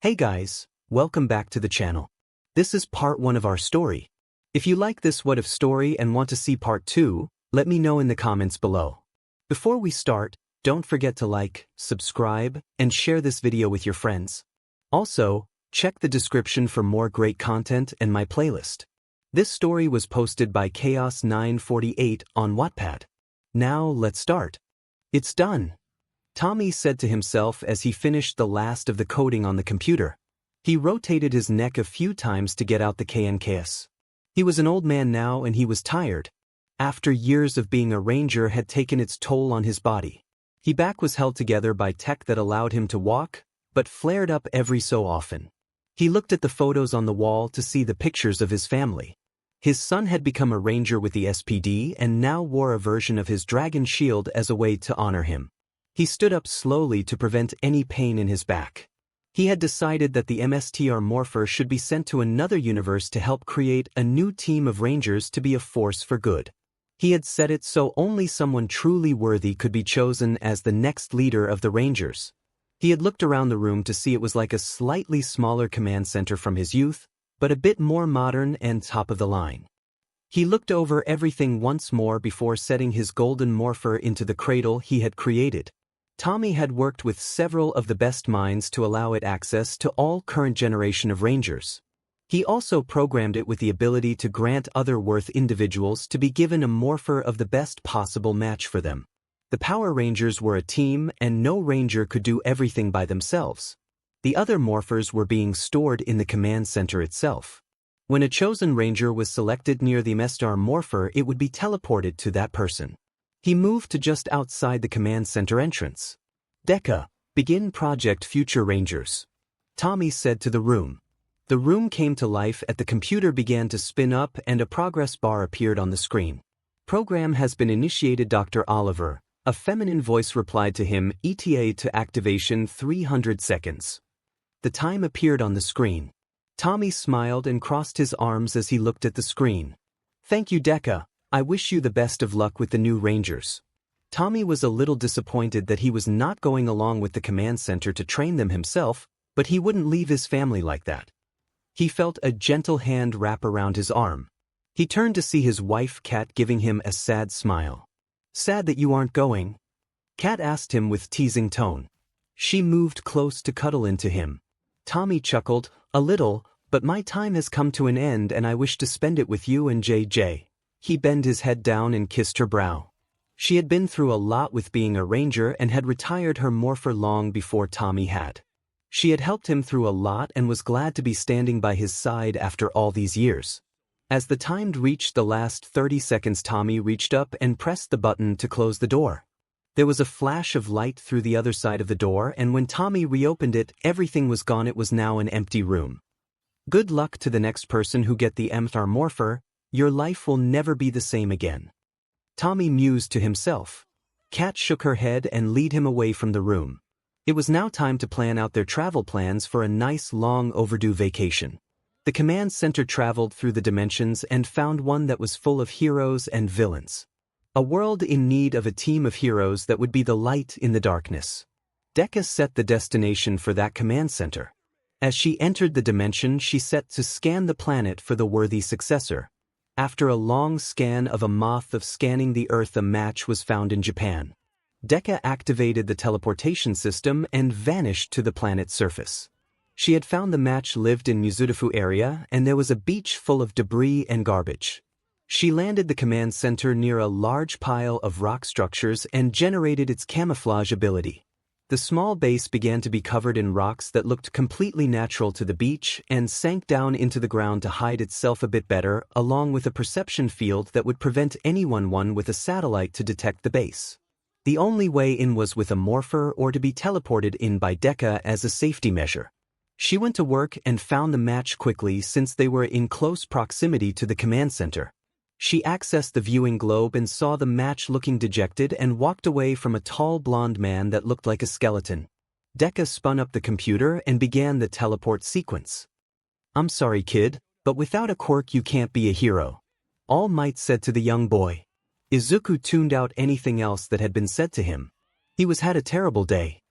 Hey guys, welcome back to the channel. This is part 1 of our story. If you like this What If story and want to see part 2, let me know in the comments below. Before we start, don't forget to like, subscribe, and share this video with your friends. Also, check the description for more great content and my playlist. This story was posted by 𝐀𝐮𝐭𝐡𝐨𝐫 on Wattpad. Now let's start. It's done, Tommy said to himself as he finished the last of the coding on the computer. He rotated his neck a few times to get out the 𝐀𝐮𝐭𝐡𝐨𝐫. He was an old man now and he was tired. After years of being a ranger had taken its toll on his body. His back was held together by tech that allowed him to walk, but flared up every so often. He looked at the photos on the wall to see the pictures of his family. His son had become a ranger with the SPD and now wore a version of his dragon shield as a way to honor him. He stood up slowly to prevent any pain in his back. He had decided that the Master Morpher should be sent to another universe to help create a new team of rangers to be a force for good. He had said it so only someone truly worthy could be chosen as the next leader of the rangers. He had looked around the room to see it was like a slightly smaller command center from his youth, but a bit more modern and top of the line. He looked over everything once more before setting his golden morpher into the cradle he had created. Tommy had worked with several of the best minds to allow it access to all current generation of rangers. He also programmed it with the ability to grant other worth individuals to be given a morpher of the best possible match for them. The Power Rangers were a team and no ranger could do everything by themselves. The other morphers were being stored in the command center itself. When a chosen ranger was selected near the Master Morpher, it would be teleported to that person. He moved to just outside the command center entrance. Deku, begin Project Future Rangers, Tommy said to the room. The room came to life as the computer began to spin up and a progress bar appeared on the screen. Program has been initiated. Dr. Oliver, a feminine voice replied to him, ETA to activation 300 seconds. The time appeared on the screen. Tommy smiled and crossed his arms as he looked at the screen. Thank you, Deku. I wish you the best of luck with the new rangers. Tommy was a little disappointed that he was not going along with the command center to train them himself, but he wouldn't leave his family like that. He felt a gentle hand wrap around his arm. He turned to see his wife Kat giving him a sad smile. Sad that you aren't going? Kat asked him with teasing tone. She moved close to cuddle into him. Tommy chuckled, a little, but my time has come to an end and I wish to spend it with you and JJ. He bent his head down and kissed her brow. She had been through a lot with being a ranger and had retired her morpher long before Tommy had. She had helped him through a lot and was glad to be standing by his side after all these years. As the time reached the last 30 seconds, Tommy reached up and pressed the button to close the door. There was a flash of light through the other side of the door, and when Tommy reopened it, everything was gone. It was now an empty room. Good luck to the next person who get the Master Morpher. Your life will never be the same again, Tommy mused to himself. Kat shook her head and led him away from the room. It was now time to plan out their travel plans for a nice long overdue vacation. The command center traveled through the dimensions and found one that was full of heroes and villains. A world in need of a team of heroes that would be the light in the darkness. Deku set the destination for that command center. As she entered the dimension, she set to scan the planet for the worthy successor. After a long scan of a moth of scanning the Earth, a match was found in Japan. Deku activated the teleportation system and vanished to the planet's surface. She had found the match lived in Mizudafu area and there was a beach full of debris and garbage. She landed the command center near a large pile of rock structures and generated its camouflage ability. The small base began to be covered in rocks that looked completely natural to the beach and sank down into the ground to hide itself a bit better, along with a perception field that would prevent anyone with a satellite to detect the base. The only way in was with a morpher or to be teleported in by Deku as a safety measure. She went to work and found the match quickly since they were in close proximity to the command center. She accessed the viewing globe and saw the match looking dejected and walked away from a tall blonde man that looked like a skeleton. Deku spun up the computer and began the teleport sequence. I'm sorry, kid, but without a quirk you can't be a hero, All Might said to the young boy. Izuku tuned out anything else that had been said to him. He had a terrible day.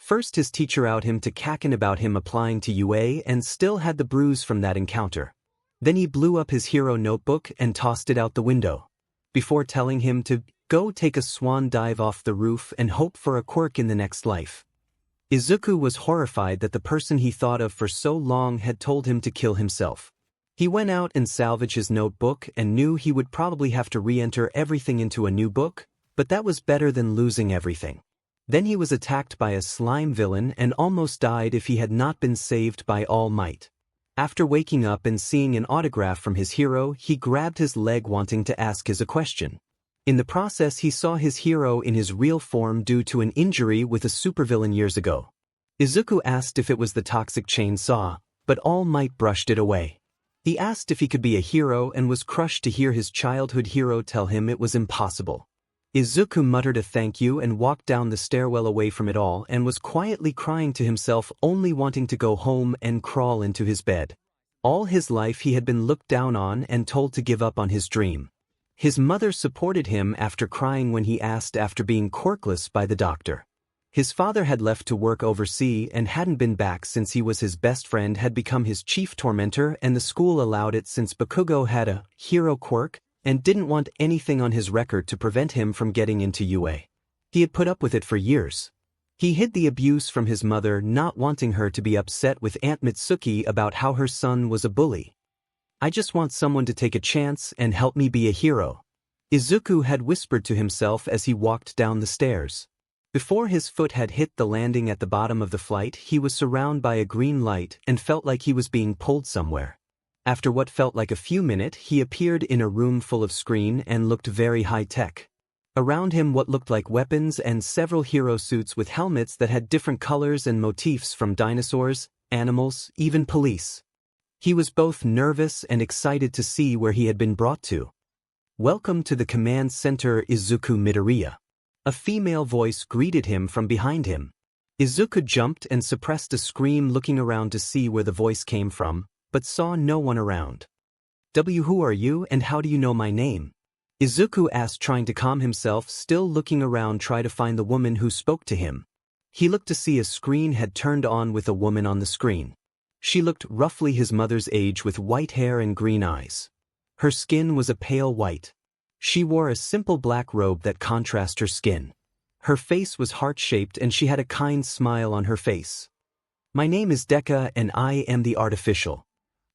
First his teacher out him to cacken about him applying to UA and still had the bruise from that encounter. Then he blew up his hero notebook and tossed it out the window. Before telling him to go take a swan dive off the roof and hope for a quirk in the next life. Izuku was horrified that the person he thought of for so long had told him to kill himself. He went out and salvaged his notebook and knew he would probably have to re-enter everything into a new book, but that was better than losing everything. Then he was attacked by a slime villain and almost died if he had not been saved by All Might. After waking up and seeing an autograph from his hero, he grabbed his leg wanting to ask his a question. In the process he saw his hero in his real form due to an injury with a supervillain years ago. Izuku asked if it was the toxic chainsaw, but All Might brushed it away. He asked if he could be a hero and was crushed to hear his childhood hero tell him it was impossible. Izuku muttered a thank you and walked down the stairwell away from it all and was quietly crying to himself, only wanting to go home and crawl into his bed. All his life he had been looked down on and told to give up on his dream. His mother supported him after crying when he asked after being quirkless by the doctor. His father had left to work overseas and hadn't been back since he was his best friend had become his chief tormentor, and the school allowed it since Bakugo had a hero quirk and didn't want anything on his record to prevent him from getting into UA. He had put up with it for years. He hid the abuse from his mother, not wanting her to be upset with Aunt Mitsuki about how her son was a bully. I just want someone to take a chance and help me be a hero, Izuku had whispered to himself as he walked down the stairs. Before his foot had hit the landing at the bottom of the flight, he was surrounded by a green light and felt like he was being pulled somewhere. After what felt like a few minutes, he appeared in a room full of screen and looked very high-tech. Around him what looked like weapons and several hero suits with helmets that had different colors and motifs from dinosaurs, animals, even police. He was both nervous and excited to see where he had been brought to. Welcome to the command center, Izuku Midoryia. A female voice greeted him from behind him. Izuku jumped and suppressed a scream, looking around to see where the voice came from, but saw no one around. Who are you and how do you know my name? Izuku asked, trying to calm himself, still looking around try to find the woman who spoke to him. He looked to see a screen had turned on with a woman on the screen. She looked roughly his mother's age with white hair and green eyes. Her skin was a pale white. She wore a simple black robe that contrasted her skin. Her face was heart-shaped and she had a kind smile on her face. My name is Deku and I am the artificial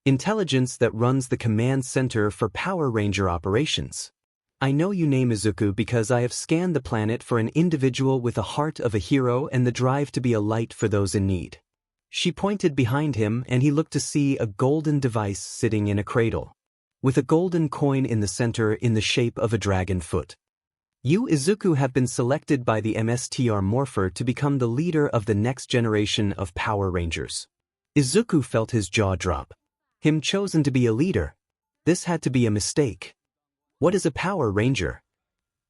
intelligence that runs the command center for Power Ranger operations. I know you name Izuku because I have scanned the planet for an individual with a heart of a hero and the drive to be a light for those in need. She pointed behind him and he looked to see a golden device sitting in a cradle, with a golden coin in the center in the shape of a dragon foot. You, Izuku, have been selected by the Master Morpher to become the leader of the next generation of Power Rangers. Izuku felt his jaw drop. Him chosen to be a leader? This had to be a mistake. What is a Power Ranger?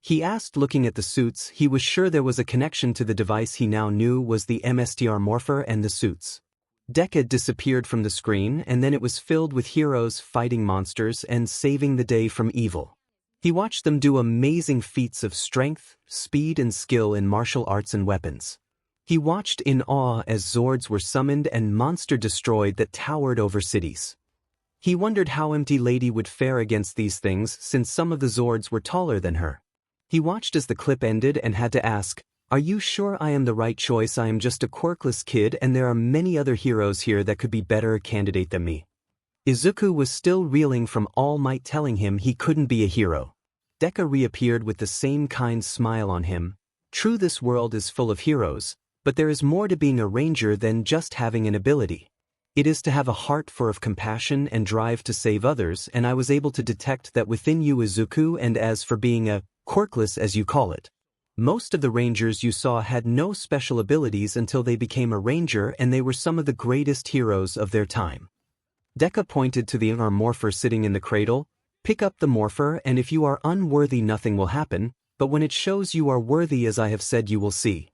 He asked, looking at the suits. He was sure there was a connection to the device he now knew was the Master Morpher and the suits. Deku disappeared from the screen and then it was filled with heroes fighting monsters and saving the day from evil. He watched them do amazing feats of strength, speed and skill in martial arts and weapons. He watched in awe as Zords were summoned and monster destroyed that towered over cities. He wondered how Empty Lady would fare against these things since some of the Zords were taller than her. He watched as the clip ended and had to ask, are you sure I am the right choice? I am just a quirkless kid and there are many other heroes here that could be better candidate than me. Izuku was still reeling from All Might telling him he couldn't be a hero. Deku reappeared with the same kind smile on him. True, this world is full of heroes, but there is more to being a ranger than just having an ability. It is to have a heart full of compassion and drive to save others, and I was able to detect that within you, Izuku, and as for being a quirkless as you call it, most of the rangers you saw had no special abilities until they became a ranger, and they were some of the greatest heroes of their time. Deku pointed to the Morpher sitting in the cradle. Pick up the Morpher, and if you are unworthy nothing will happen, but when it shows you are worthy as I have said you will see.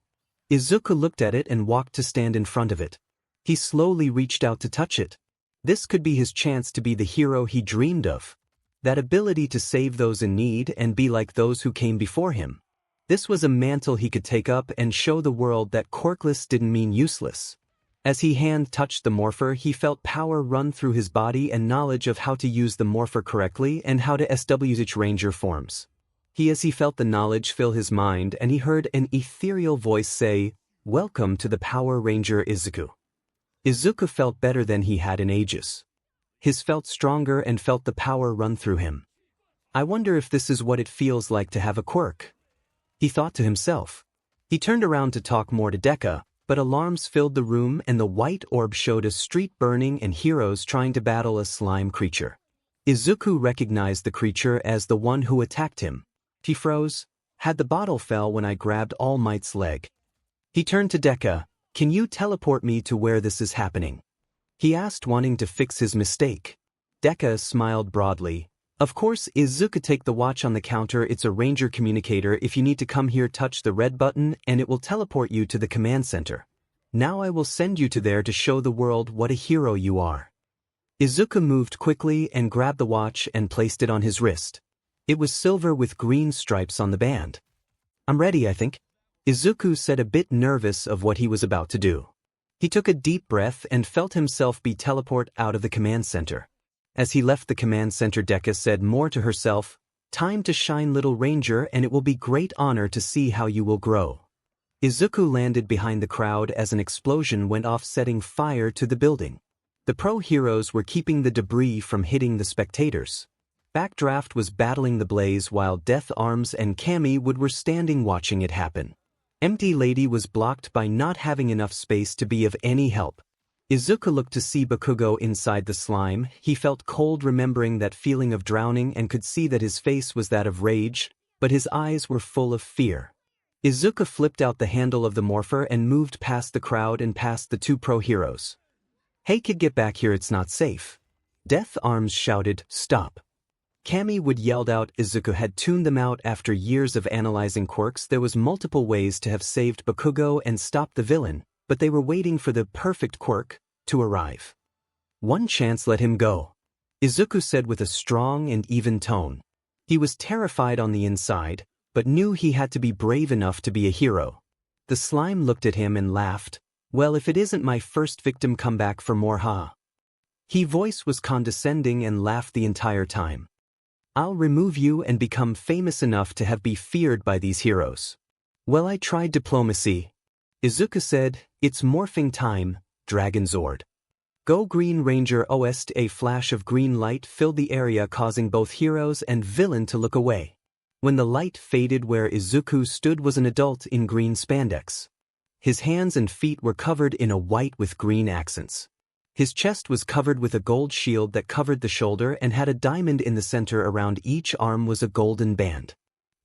Izuku looked at it and walked to stand in front of it. He slowly reached out to touch it. This could be his chance to be the hero he dreamed of. That ability to save those in need and be like those who came before him. This was a mantle he could take up and show the world that quirkless didn't mean useless. As he hand-touched the Morpher, he felt power run through his body and knowledge of how to use the Morpher correctly and how to 𝐬𝐻 Ranger forms. As he felt the knowledge fill his mind, and he heard an ethereal voice say, "Welcome to the Power Ranger Izuku." Izuku felt better than he had in ages. His felt stronger and felt the power run through him. I wonder if this is what it feels like to have a quirk, he thought to himself. He turned around to talk more to Deku, but alarms filled the room and the white orb showed a street burning and heroes trying to battle a slime creature. Izuku recognized the creature as the one who attacked him. He froze. Had the bottle fell when I grabbed All Might's leg. He turned to Deku. "Can you teleport me to where this is happening?" he asked, wanting to fix his mistake. Deku smiled broadly. "Of course, Izuku, take the watch on the counter. It's a ranger communicator. If you need to come here, touch the red button and it will teleport you to the command center. Now I will send you to there to show the world what a hero you are." Izuku moved quickly and grabbed the watch and placed it on his wrist. It was silver with green stripes on the band. "I'm ready, I think," Izuku said, a bit nervous of what he was about to do. He took a deep breath and felt himself be teleported out of the command center. As he left the command center, Deku said more to herself, "Time to shine, little ranger, and it will be great honor to see how you will grow." Izuku landed behind the crowd as an explosion went off, setting fire to the building. The pro heroes were keeping the debris from hitting the spectators. Backdraft was battling the blaze while Death Arms and 𝐀𝐮𝐭𝐡𝐨𝐫 were standing watching it happen. Empty Lady was blocked by not having enough space to be of any help. Izuku looked to see 𝐒𝐿𝐵𝐵 inside the slime. He felt cold, remembering that feeling of drowning, and could see that his face was that of rage, but his eyes were full of fear. Izuku flipped out the handle of the Morpher and moved past the crowd and past the two pro heroes. "Hey kid, get back here, it's not safe." Death Arms shouted, "Stop." 𝐀𝐮𝐭𝐡𝐨𝐫 yelled out. Izuku had tuned them out after years of analyzing quirks. There was multiple ways to have saved 𝐒𝐵𝐵 and stopped the villain, but they were waiting for the perfect quirk to arrive. "One chance, let him go," Izuku said with a strong and even tone. He was terrified on the inside, but knew he had to be brave enough to be a hero. The slime looked at him and laughed. "Well, if it isn't my first victim, come back for more, huh?" His voice was condescending and laughed the entire time. "I'll remove you and become famous enough to be feared by these heroes." "Well, I tried diplomacy," Izuku said. "It's morphing time, Dragon Zord. Go Green Ranger OST." A flash of green light filled the area, causing both heroes and villain to look away. When the light faded, where Izuku stood was an adult in green spandex. His hands and feet were covered in a white with green accents. His chest was covered with a gold shield that covered the shoulder and had a diamond in the center. Around each arm was a golden band.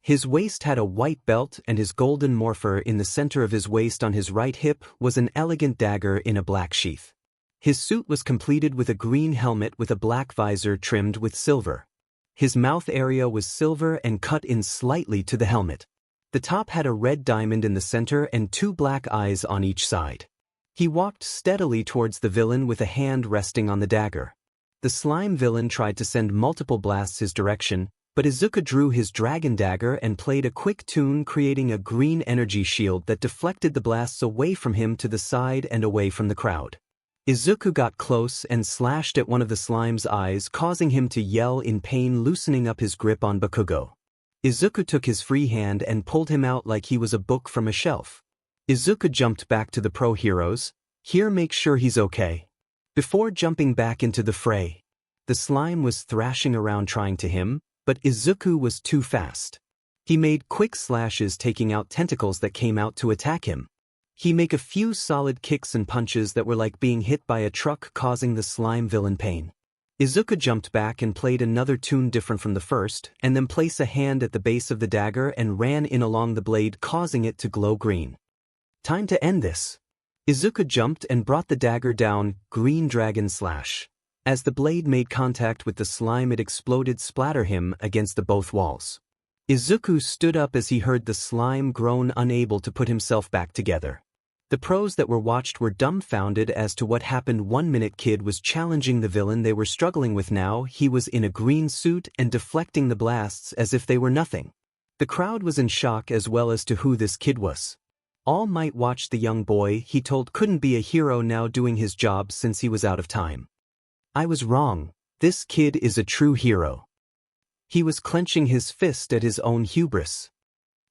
His waist had a white belt, and his golden Morpher in the center of his waist. On his right hip was an elegant dagger in a black sheath. His suit was completed with a green helmet with a black visor trimmed with silver. His mouth area was silver and cut in slightly to the helmet. The top had a red diamond in the center and two black eyes on each side. He walked steadily towards the villain with a hand resting on the dagger. The slime villain tried to send multiple blasts his direction, but Izuku drew his dragon dagger and played a quick tune, creating a green energy shield that deflected the blasts away from him to the side and away from the crowd. Izuku got close and slashed at one of the slime's eyes, causing him to yell in pain, loosening up his grip on 𝐒𝐵𝐵. Izuku took his free hand and pulled him out like he was a book from a shelf. Izuku jumped back to the pro heroes. "Here, make sure he's okay," before jumping back into the fray. The slime was thrashing around trying to him, but Izuku was too fast. He made quick slashes, taking out tentacles that came out to attack him. He made a few solid kicks and punches that were like being hit by a truck, causing the slime villain pain. Izuku jumped back and played another tune different from the first, and then placed a hand at the base of the dagger and ran in along the blade, causing it to glow green. "Time to end this." Izuku jumped and brought the dagger down. Green Dragon Slash. As the blade made contact with the slime, it exploded, splatter him against the both walls. Izuku stood up as he heard the slime groan, unable to put himself back together. The pros that were watched were dumbfounded as to what happened. 1 minute kid was challenging the villain they were struggling with. Now he was in a green suit and deflecting the blasts as if they were nothing. The crowd was in shock as well as to who this kid was. All Might watch the young boy he told couldn't be a hero now doing his job since he was out of time. I was wrong, this kid is a true hero. He was clenching his fist at his own hubris.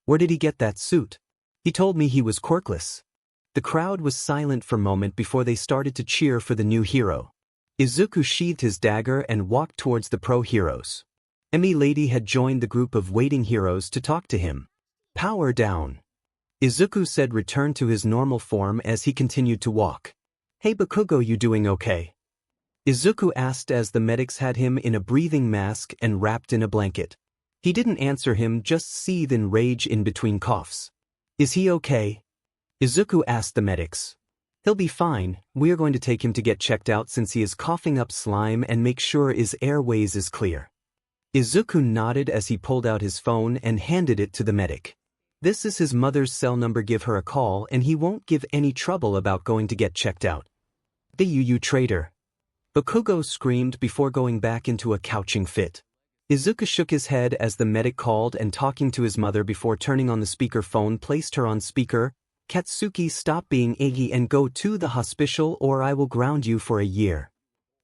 Where did he get that suit? He told me he was quirkless. The crowd was silent for a moment before they started to cheer for the new hero. Izuku sheathed his dagger and walked towards the pro-heroes. 𝐻𝐿ady had joined the group of waiting heroes to talk to him. Power down. Izuku said return to his normal form as he continued to walk. Hey Bakugo, you doing okay? Izuku asked as the medics had him in a breathing mask and wrapped in a blanket. He didn't answer him, just seethed in rage in between coughs. Is he okay? Izuku asked the medics. He'll be fine, we are going to take him to get checked out since he is coughing up slime and make sure his airways is clear. Izuku nodded as he pulled out his phone and handed it to the medic. This is his mother's cell number, give her a call and he won't give any trouble about going to get checked out. You traitor. Bakugo screamed before going back into a couching fit. Izuku shook his head as the medic called and talking to his mother before turning on the speaker phone placed her on speaker. Katsuki, stop being eggy and go to the hospital or I will ground you for a year.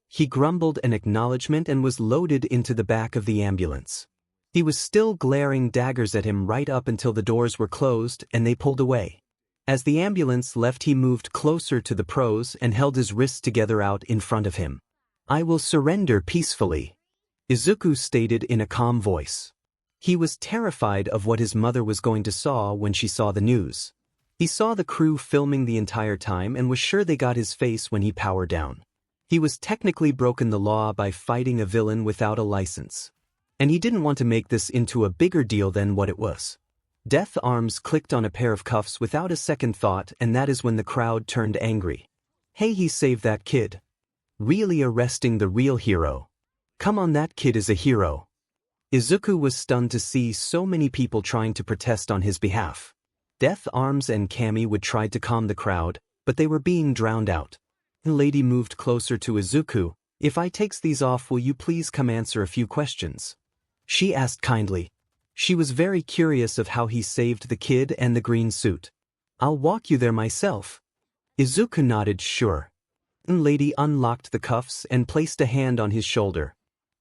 He grumbled an acknowledgement and was loaded into the back of the ambulance. He was still glaring daggers at him right up until the doors were closed and they pulled away. As the ambulance left, he moved closer to the pros and held his wrists together out in front of him. I will surrender peacefully, Izuku stated in a calm voice. He was terrified of what his mother was going to saw when she saw the news. He saw the crew filming the entire time and was sure they got his face when he powered down. He was technically broken the law by fighting a villain without a license. And he didn't want to make this into a bigger deal than what it was. Death Arms clicked on a pair of cuffs without a second thought, and that is when the crowd turned angry. Hey, he saved that kid. Really arresting the real hero. Come on, that kid is a hero. Izuku was stunned to see so many people trying to protest on his behalf. Death Arms and Cammy would try to calm the crowd, but they were being drowned out. 𝐿𝐿ady moved closer to Izuku. If I takes these off, will you please come answer a few questions? She asked kindly. She was very curious of how he saved the kid and the green suit. I'll walk you there myself. Izuku nodded sure. 𝐿𝐿ady unlocked the cuffs and placed a hand on his shoulder.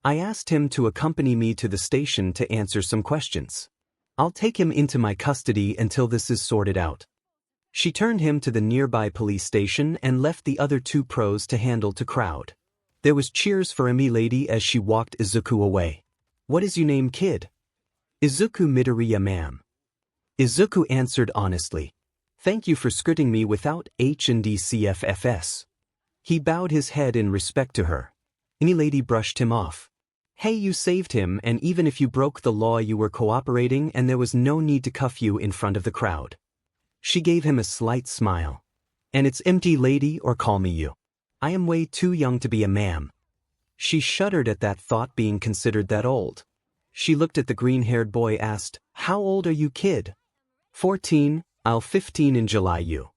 I asked him to accompany me to the station to answer some questions. I'll take him into my custody until this is sorted out. She turned him to the nearby police station and left the other two pros to handle the crowd. There was cheers for 𝐿𝐿ady as she walked Izuku away. What is your name, kid? Izuku Midoryia, ma'am. Izuku answered honestly. Thank you for skirting me without 𝐻𝐿𝐴𝐷𝐶FFS. He bowed his head in respect to her. 𝐿𝐿ady brushed him off. Hey, you saved him, and even if you broke the law you were cooperating and there was no need to cuff you in front of the crowd. She gave him a slight smile. And it's 𝐿𝐿ady or call me you. I am way too young to be a ma'am. She shuddered at that thought, being considered that old. She looked at the green-haired boy, asked, How old are you, kid? 14, I'll 15 in July you.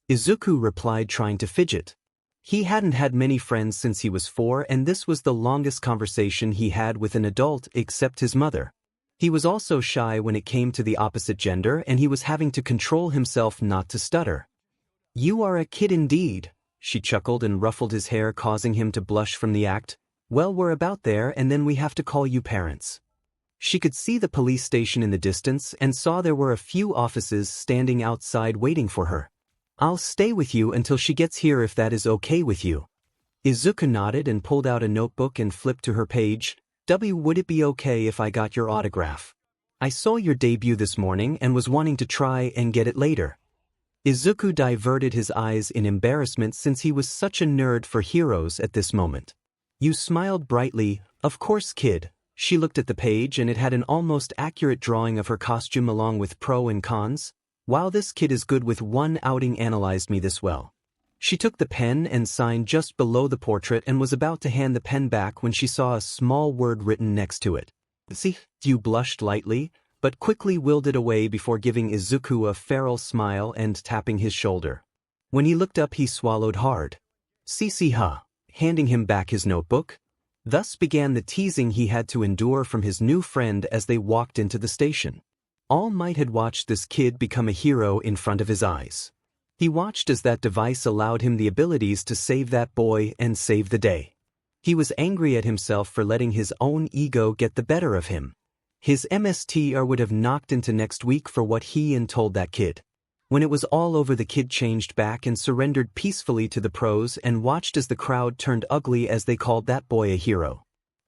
Izuku replied, trying to fidget. He hadn't had many friends since he was 4, and this was the longest conversation he had with an adult except his mother. He was also shy when it came to the opposite gender, and he was having to control himself not to stutter. You are a kid indeed, she chuckled and ruffled his hair, causing him to blush from the act. Well, we're about there, and then we have to call you parents. She could see the police station in the distance and saw there were a few officers standing outside waiting for her. I'll stay with you until she gets here if that is okay with you. Izuku nodded and pulled out a notebook and flipped to her page. Would it be okay if I got your autograph? I saw your debut this morning and was wanting to try and get it later. Izuku diverted his eyes in embarrassment since he was such a nerd for heroes at this moment. You smiled brightly. Of course, kid. She looked at the page and it had an almost accurate drawing of her costume along with pro and cons. Wow, this kid is good with one outing, analyzed me this well. She took the pen and signed just below the portrait and was about to hand the pen back when she saw a small word written next to it. See, you blushed lightly, but quickly willed it away before giving Izuku a feral smile and tapping his shoulder. When he looked up, he swallowed hard. 𝐶𝐶, handing him back his notebook. Thus began the teasing he had to endure from his new friend as they walked into the station. All Might had watched this kid become a hero in front of his eyes. He watched as that device allowed him the abilities to save that boy and save the day. He was angry at himself for letting his own ego get the better of him. His MSTR would have knocked into next week for what he and told that kid. When it was all over, the kid changed back and surrendered peacefully to the pros and watched as the crowd turned ugly as they called that boy a hero.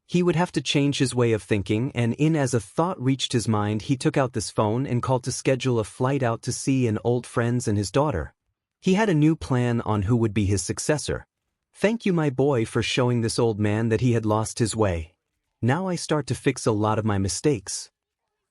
He would have to change his way of thinking, and as a thought reached his mind, he took out this phone and called to schedule a flight out to see an old friends and his daughter. He had a new plan on who would be his successor. "Thank you, my boy, for showing this old man that he had lost his way. Now I start to fix a lot of my mistakes,"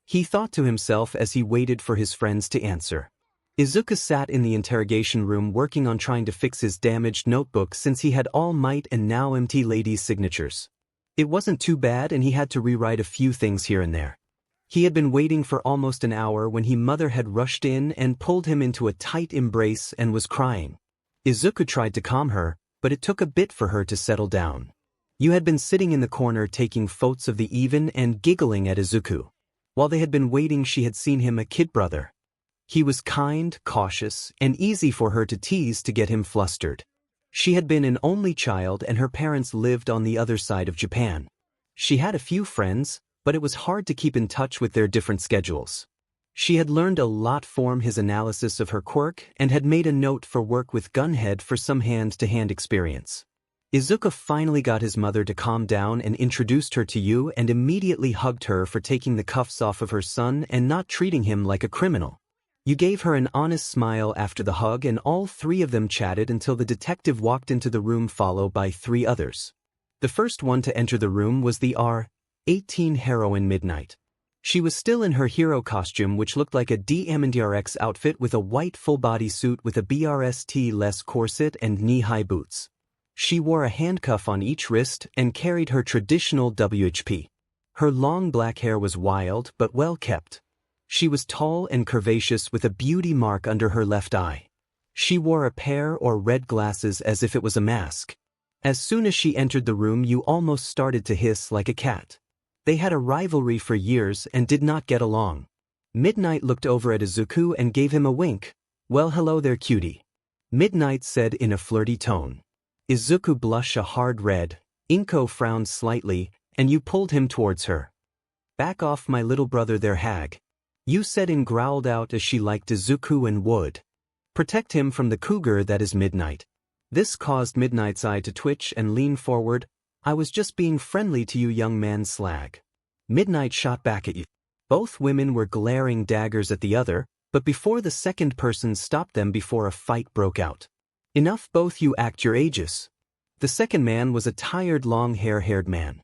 he thought to himself as he waited for his friends to answer. Izuku sat in the interrogation room working on trying to fix his damaged notebook since he had All Might and now 𝐿𝐿 signatures. It wasn't too bad, and he had to rewrite a few things here and there. He had been waiting for almost an hour when his mother had rushed in and pulled him into a tight embrace and was crying. Izuku tried to calm her, but it took a bit for her to settle down. You had been sitting in the corner taking photos of the even and giggling at Izuku. While they had been waiting, she had seen him a kid brother. He was kind, cautious, and easy for her to tease to get him flustered. She had been an only child and her parents lived on the other side of Japan. She had a few friends, but it was hard to keep in touch with their different schedules. She had learned a lot from his analysis of her quirk and had made a note for work with Gunhead for some hand-to-hand experience. Izuku finally got his mother to calm down and introduced her to you and immediately hugged her for taking the cuffs off of her son and not treating him like a criminal. You gave her an honest smile after the hug, and all three of them chatted until the detective walked into the room, followed by three others. The first one to enter the room was the 𝐒𝐮𝐬𝐴 heroine Midnight. She was still in her hero costume, which looked like a 𝐷 outfit with a white full-body suit with a 𝐵RST-less corset and knee-high boots. She wore a handcuff on each wrist and carried her traditional WHP. Her long black hair was wild but well kept. She was tall and curvaceous with a beauty mark under her left eye. She wore a pair of red glasses as if it was a mask. As soon as she entered the room, you almost started to hiss like a cat. They had a rivalry for years and did not get along. Midnight looked over at Izuku and gave him a wink. "Well, hello there, cutie," Midnight said in a flirty tone. Izuku blushed a hard red. Inko frowned slightly, and you pulled him towards her. "Back off, my little brother there, hag," you said and growled out as she liked Izuku and would protect him from the cougar that is Midnight. This caused Midnight's eye to twitch and lean forward. "I was just being friendly to you, young man slag." Midnight shot back at you. Both women were glaring daggers at the other, but before the second person stopped them before a fight broke out. "Enough, both you act your ages." The second man was a tired, long-haired man.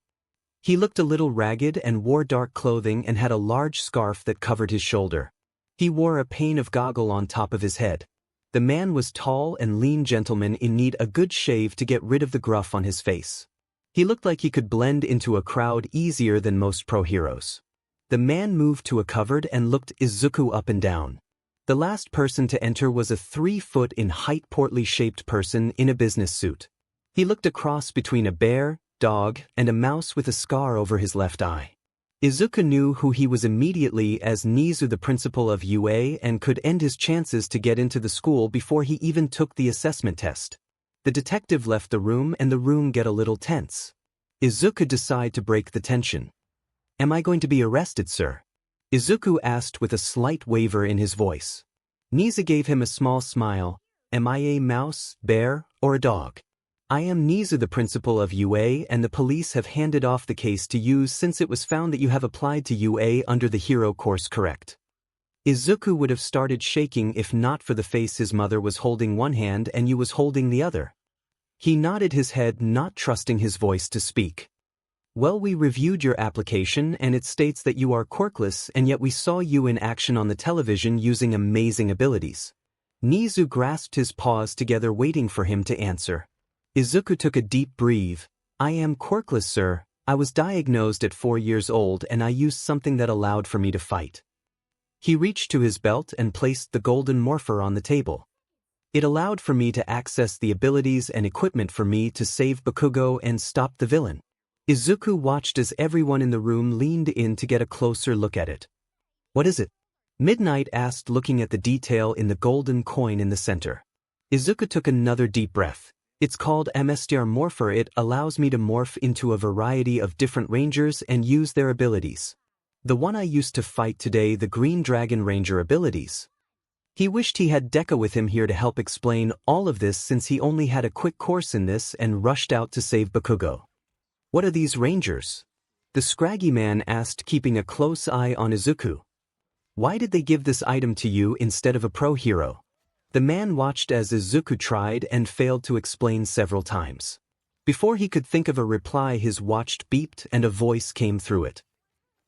He looked a little ragged and wore dark clothing and had a large scarf that covered his shoulder. He wore a pane of goggle on top of his head. The man was tall and lean gentleman in need a good shave to get rid of the gruff on his face. He looked like he could blend into a crowd easier than most pro heroes. The man moved to a cupboard and looked Izuku up and down. The last person to enter was a 3-foot in height portly shaped person in a business suit. He looked a cross between a bear, dog, and a mouse with a scar over his left eye. Izuku knew who he was immediately as 𝐒𝐮𝐬𝐴, the principal of UA, and could end his chances to get into the school before he even took the assessment test. The detective left the room and the room get a little tense. Izuku decided to break the tension. "Am I going to be arrested, sir?" Izuku asked with a slight waver in his voice. 𝐒𝐮𝐴 gave him a small smile. "Am I a mouse, bear, or a dog?" "I am 𝐒𝐮𝐴, the principal of UA, and the police have handed off the case to you since it was found that you have applied to UA under the hero course, correct?" Izuku would have started shaking if not for the face his mother was holding one hand and you was holding the other. He nodded his head, not trusting his voice to speak. "Well, we reviewed your application and it states that you are quirkless, and yet we saw you in action on the television using amazing abilities." 𝐒𝐮𝐴 grasped his paws together, waiting for him to answer. Izuku took a deep breath. "I am quirkless, sir. I was diagnosed at 4 years old and I used something that allowed for me to fight." He reached to his belt and placed the golden morpher on the table. "It allowed for me to access the abilities and equipment for me to save Bakugo and stop the villain." Izuku watched as everyone in the room leaned in to get a closer look at it. "What is it?" Midnight asked, looking at the detail in the golden coin in the center. Izuku took another deep breath. It's called Master Morpher. It allows me to morph into a variety of different rangers and use their abilities. The one I used to fight today, the Green Dragon Ranger abilities. He wished he had Deku with him here to help explain all of this, since he only had a quick course in this and rushed out to save Bakugo. What are these rangers? The scraggy man asked, keeping a close eye on Izuku. Why did they give this item to you instead of a pro hero? The man watched as Izuku tried and failed to explain several times. Before he could think of a reply, his watch beeped and a voice came through it.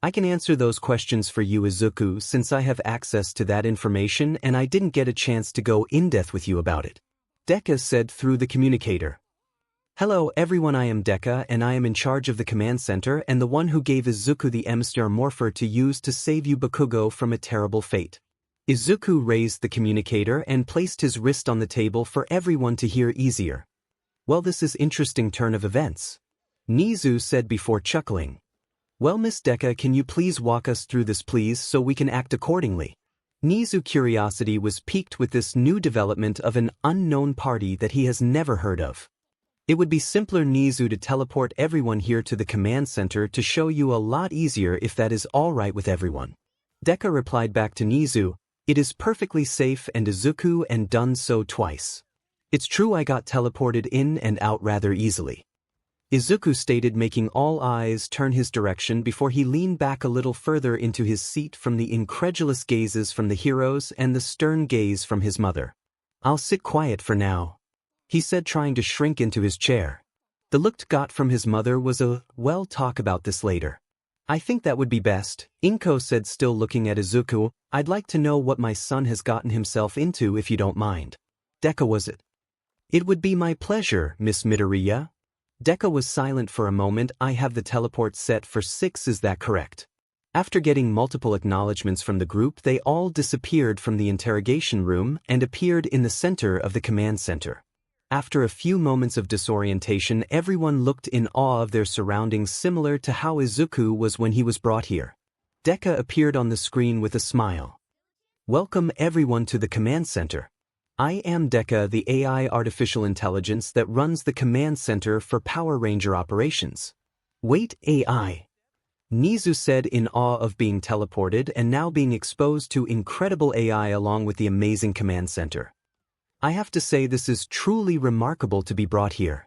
I can answer those questions for you, Izuku, since I have access to that information and I didn't get a chance to go in-depth with you about it. Deku said through the communicator. Hello everyone, I am Deku and I am in charge of the command center and the one who gave Izuku the Master Morpher to use to save you Bakugo from a terrible fate. Izuku raised the communicator and placed his wrist on the table for everyone to hear easier. Well, this is interesting turn of events. Nizu said before chuckling. Well, Miss Deku, can you please walk us through this please so we can act accordingly? Nizu's curiosity was piqued with this new development of an unknown party that he has never heard of. It would be simpler, Nizu, to teleport everyone here to the command center to show you a lot easier if that is alright with everyone. Deku replied back to Nizu, it is perfectly safe and Izuku and done so twice. It's true I got teleported in and out rather easily. Izuku stated, making all eyes turn his direction before he leaned back a little further into his seat from the incredulous gazes from the heroes and the stern gaze from his mother. I'll sit quiet for now, he said, trying to shrink into his chair. The look got from his mother was a, well, talk about this later. I think that would be best, Inko said, still looking at Izuku. I'd like to know what my son has gotten himself into if you don't mind. Deku was it? It would be my pleasure, Miss Midoriya. Deku was silent for a moment. I have the teleport set for 6, is that correct? After getting multiple acknowledgements from the group, they all disappeared from the interrogation room and appeared in the center of the command center. After a few moments of disorientation, everyone looked in awe of their surroundings, similar to how Izuku was when he was brought here. Deku appeared on the screen with a smile. Welcome everyone to the command center. I am Deku, the AI artificial intelligence that runs the command center for Power Ranger operations. Wait, AI? Nizu said in awe of being teleported and now being exposed to incredible AI along with the amazing command center. I have to say this is truly remarkable to be brought here.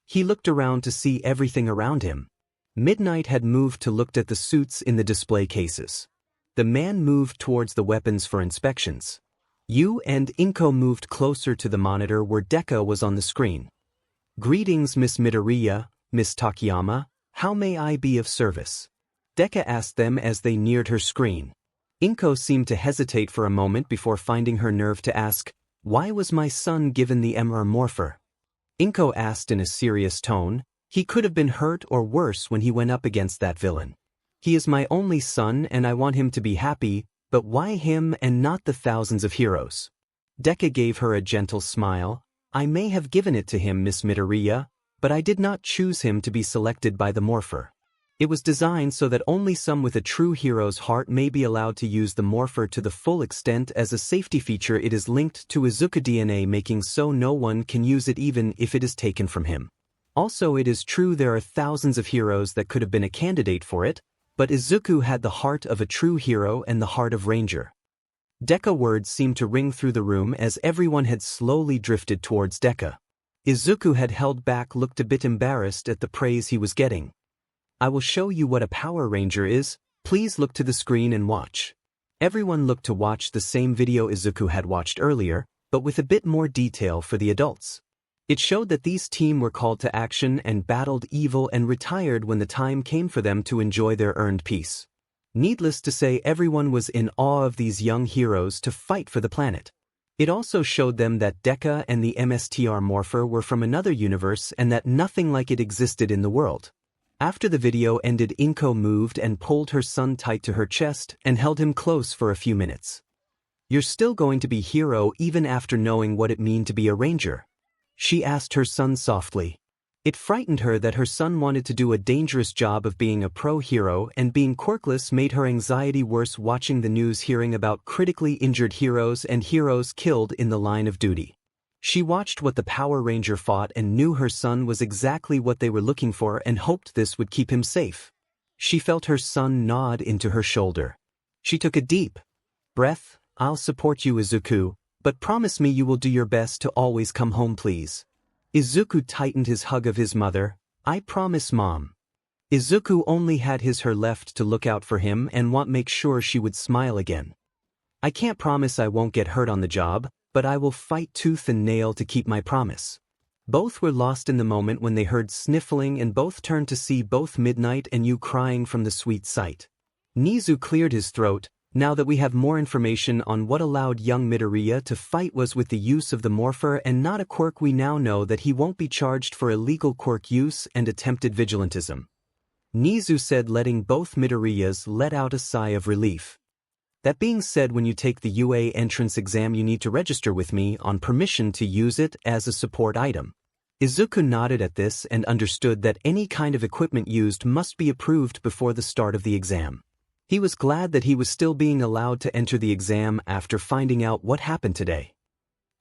He looked around to see everything around him. Midnight had moved to look at the suits in the display cases. The man moved towards the weapons for inspections. You and Inko moved closer to the monitor where Deku was on the screen. Greetings, Miss Midoriya, Miss Takayama, how may I be of service? Deku asked them as they neared her screen. Inko seemed to hesitate for a moment before finding her nerve to ask, why was my son given the Master Morpher? Inko asked in a serious tone. He could have been hurt or worse when he went up against that villain. He is my only son and I want him to be happy, but why him and not the thousands of heroes? Deku gave her a gentle smile. I may have given it to him, Miss Midoriya, but I did not choose him to be selected by the Morpher. It was designed so that only some with a true hero's heart may be allowed to use the Morpher to the full extent. As a safety feature, it is linked to Izuku DNA, making so no one can use it even if it is taken from him. Also, it is true there are thousands of heroes that could have been a candidate for it, but Izuku had the heart of a true hero and the heart of Ranger. Deku words seemed to ring through the room as everyone had slowly drifted towards Deku. Izuku had held back, looked a bit embarrassed at the praise he was getting. I will show you what a Power Ranger is. Please look to the screen and watch. Everyone looked to watch the same video Izuku had watched earlier, but with a bit more detail for the adults. It showed that these team were called to action and battled evil and retired when the time came for them to enjoy their earned peace. Needless to say, everyone was in awe of these young heroes to fight for the planet. It also showed them that Deku and the Master Morpher were from another universe and that nothing like it existed in the world. After the video ended, Inko moved and pulled her son tight to her chest and held him close for a few minutes. You're still going to be hero even after knowing what it means to be a ranger? She asked her son softly. It frightened her that her son wanted to do a dangerous job of being a pro-hero, and being quirkless made her anxiety worse watching the news hearing about critically injured heroes and heroes killed in the line of duty. She watched what the Power Ranger fought and knew her son was exactly what they were looking for and hoped this would keep him safe. She felt her son nod into her shoulder. She took a deep breath. "I'll support you, Izuku, but promise me you will do your best to always come home, please." Izuku tightened his hug of his mother. "I promise, Mom." Izuku only had her left to look out for him and make sure she would smile again. "I can't promise I won't get hurt on the job, but I will fight tooth and nail to keep my promise." Both were lost in the moment when they heard sniffling and both turned to see both Midnight and Yu crying from the sweet sight. Nizu cleared his throat. "Now that we have more information on what allowed young Midoriya to fight was with the use of the Morpher and not a quirk, we now know that he won't be charged for illegal quirk use and attempted vigilantism," Nizu said, letting both Midoriyas let out a sigh of relief. "That being said, when you take the UA entrance exam you need to register with me on permission to use it as a support item." Izuku nodded at this and understood that any kind of equipment used must be approved before the start of the exam. He was glad that he was still being allowed to enter the exam after finding out what happened today.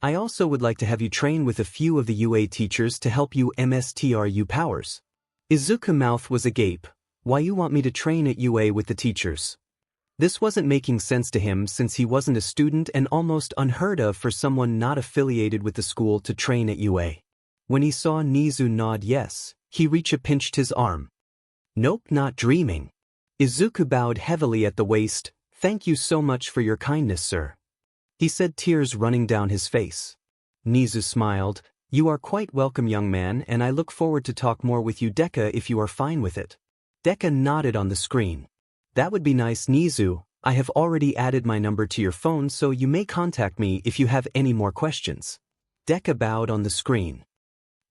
"I also would like to have you train with a few of the UA teachers to help you master your powers." Izuku's mouth was agape. "Why you want me to train at UA with the teachers?" This wasn't making sense to him since he wasn't a student and almost unheard of for someone not affiliated with the school to train at UA. When he saw Nizu nod yes, he pinched his arm. "Nope, not dreaming." Izuku bowed heavily at the waist. "Thank you so much for your kindness, sir," he said, tears running down his face. Nizu smiled. "You are quite welcome, young man, and I look forward to talk more with you, Deku, if you are fine with it." Deku nodded on the screen. "That would be nice, Nizu. I have already added my number to your phone so you may contact me if you have any more questions." Deku bowed on the screen.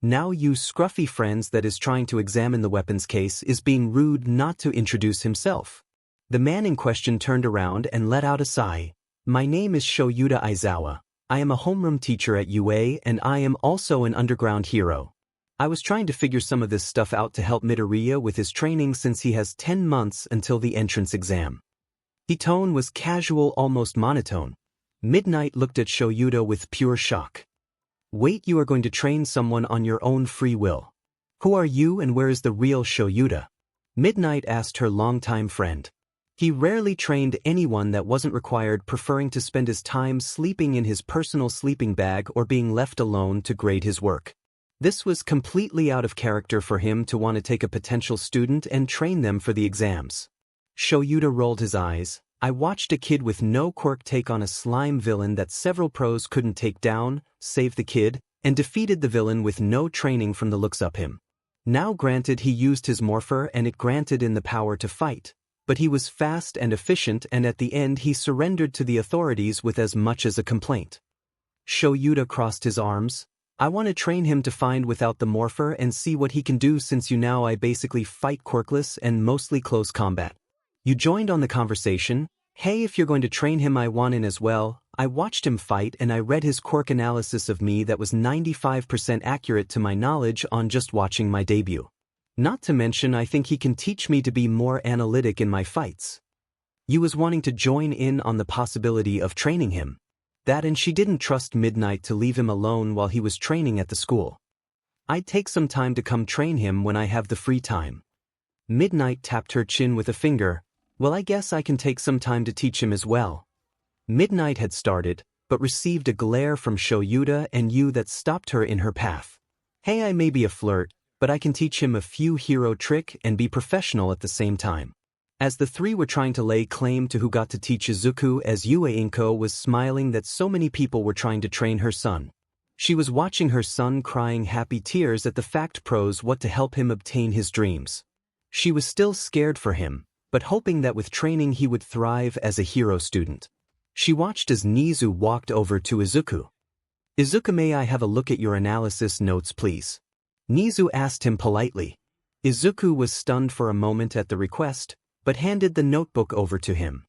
Now you scruffy friends that is trying to examine the weapons case is being rude not to introduce himself. The man in question turned around and let out a sigh. "My name is 𝐶𝐮𝐬𝐬𝐻 Aizawa. I am a homeroom teacher at UA and I am also an underground hero. I was trying to figure some of this stuff out to help Midoriya with his training since he has 10 months until the entrance exam." His tone was casual, almost monotone. Midnight looked at 𝐶𝐮𝐬𝐬𝐻 with pure shock. "Wait, you are going to train someone on your own free will? Who are you and where is the real 𝐶𝐮𝐬𝐬𝐻?" Midnight asked her longtime friend. He rarely trained anyone that wasn't required, preferring to spend his time sleeping in his personal sleeping bag or being left alone to grade his work. This was completely out of character for him to want to take a potential student and train them for the exams. 𝐶𝐮𝐬𝐬𝐻 rolled his eyes. "I watched a kid with no quirk take on a slime villain that several pros couldn't take down, save the kid, and defeated the villain with no training from the looks of him. Now granted he used his Morpher and it granted him the power to fight, but he was fast and efficient and at the end he surrendered to the authorities with as much as a complaint." 𝐶𝐮𝐬𝐬𝐻 crossed his arms. "I want to train him to find without the Morpher and see what he can do since you now I basically fight quirkless and mostly close combat. You joined on the conversation. Hey, if you're going to train him I want in as well. I watched him fight and I read his quirk analysis of me that was 95% accurate to my knowledge on just watching my debut. Not to mention I think he can teach me to be more analytic in my fights." You was wanting to join in on the possibility of training him. That and she didn't trust Midnight to leave him alone while he was training at the school. "I'd take some time to come train him when I have the free time." Midnight tapped her chin with a finger. "Well, I guess I can take some time to teach him as well." Midnight had started, but received a glare from 𝐶𝐮𝐬𝐬𝐻 and Yu that stopped her in her path. "Hey, I may be a flirt, but I can teach him a few hero trick and be professional at the same time." As the three were trying to lay claim to who got to teach Izuku, as 𝐸𝐸𝐸𝐻 was smiling that so many people were trying to train her son. She was watching her son crying happy tears at the fact pros what to help him obtain his dreams. She was still scared for him, but hoping that with training he would thrive as a hero student. She watched as Nizu walked over to Izuku. "Izuku, may I have a look at your analysis notes, please?" Nizu asked him politely. Izuku was stunned for a moment at the request, but handed the notebook over to him.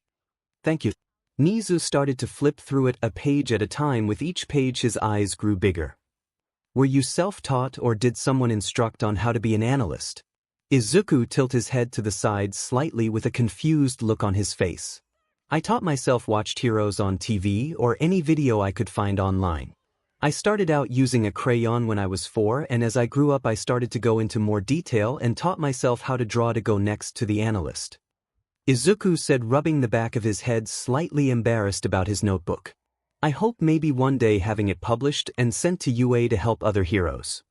"Thank you." Nizu started to flip through it a page at a time. With each page his eyes grew bigger. Were you self-taught or did someone instruct on how to be an analyst? Izuku tilted his head to the side slightly with a confused look on his face. I taught myself, watched heroes on TV or any video I could find online. I started out using a crayon when I was 4, and as I grew up I started to go into more detail and taught myself how to draw to go next to the analyst. Izuku said, rubbing the back of his head, slightly embarrassed about his notebook. I hope maybe one day having it published and sent to UA to help other heroes.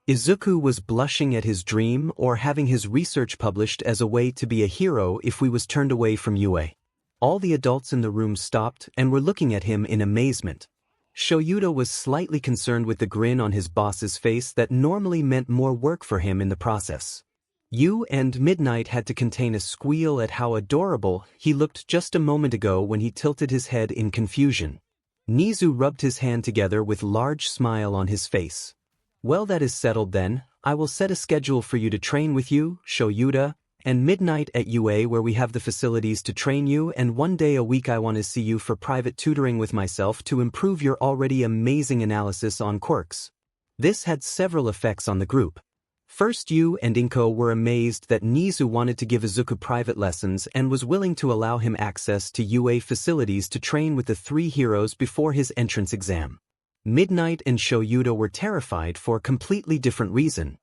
Izuku was blushing at his dream or having his research published as a way to be a hero if we was turned away from UA. All the adults in the room stopped and were looking at him in amazement. 𝐀𝐮𝐬𝐴 was slightly concerned with the grin on his boss's face that normally meant more work for him in the process. 𝐒𝐮𝐦𝐦𝐚𝐫𝐲 had to contain a squeal at how adorable he looked just a moment ago when he tilted his head in confusion. Nizu rubbed his hand together with large smile on his face. Well, that is settled then. I will set a schedule for you to train with you, 𝐀𝐮𝐬𝐴, and midnight at UA where we have the facilities to train you, and one day a week I want to see you for private tutoring with myself to improve your already amazing analysis on quirks. This had several effects on the group. First, 𝐒𝐮𝐦𝐴 were amazed that Nizu wanted to give Izuku private lessons and was willing to allow him access to UA facilities to train with the 3 heroes before his entrance exam. Midnight and 𝐀𝐮𝐬𝐴 were terrified for a completely different reason.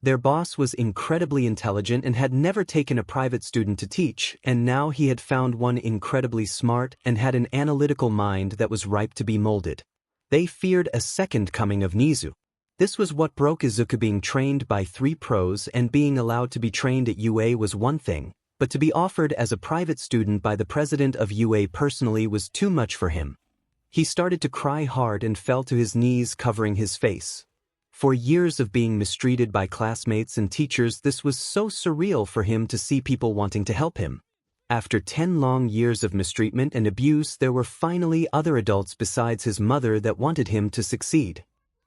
Their boss was incredibly intelligent and had never taken a private student to teach, and now he had found one incredibly smart and had an analytical mind that was ripe to be molded. They feared a second coming of Nizu. This was what broke Izuku. Being trained by 3 pros and being allowed to be trained at UA was one thing, but to be offered as a private student by the president of UA personally was too much for him. He started to cry hard and fell to his knees, covering his face. For years of being mistreated by classmates and teachers, this was so surreal for him to see people wanting to help him. After 10 long years of mistreatment and abuse, there were finally other adults besides his mother that wanted him to succeed.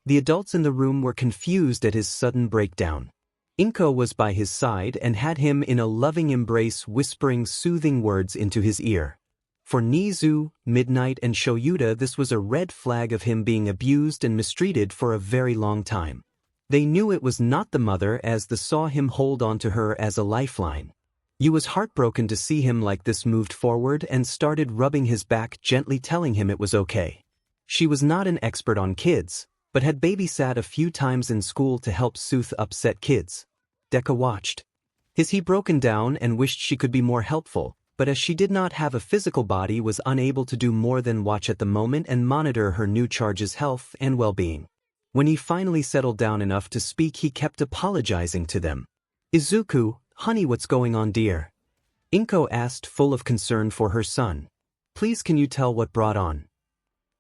The adults in the room were confused at his sudden breakdown. 𝐻𝐿 was by his side and had him in a loving embrace, whispering soothing words into his ear. For Nizu, Midnight, and 𝐀𝐮𝐬𝐴, this was a red flag of him being abused and mistreated for a very long time. They knew it was not the mother, as they saw him hold on to her as a lifeline. 𝐻𝐿 was heartbroken to see him like this, moved forward and started rubbing his back, gently telling him it was okay. She was not an expert on kids, but had babysat a few times in school to help soothe upset kids. Deku watched. He broken down and wished she could be more helpful, but as she did not have a physical body, was unable to do more than watch at the moment and monitor her new charge's health and well-being. When he finally settled down enough to speak, he kept apologizing to them. "Izuku, honey, what's going on, dear?" 𝐻𝐿 asked, full of concern for her son. "Please, can you tell what brought on?"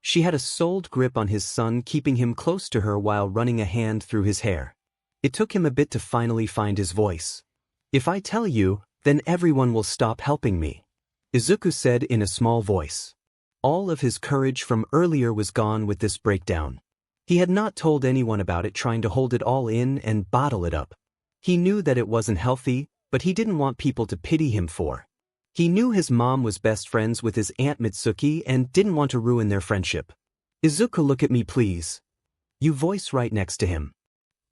She had a souled grip on his son, keeping him close to her while running a hand through his hair. It took him a bit to finally find his voice. "If I tell you, then everyone will stop helping me," Izuku said in a small voice. All of his courage from earlier was gone with this breakdown. He had not told anyone about it, trying to hold it all in and bottle it up. He knew that it wasn't healthy, but he didn't want people to pity him for. He knew his mom was best friends with his aunt Mitsuki and didn't want to ruin their friendship. "Izuku, look at me, please." You voice right next to him.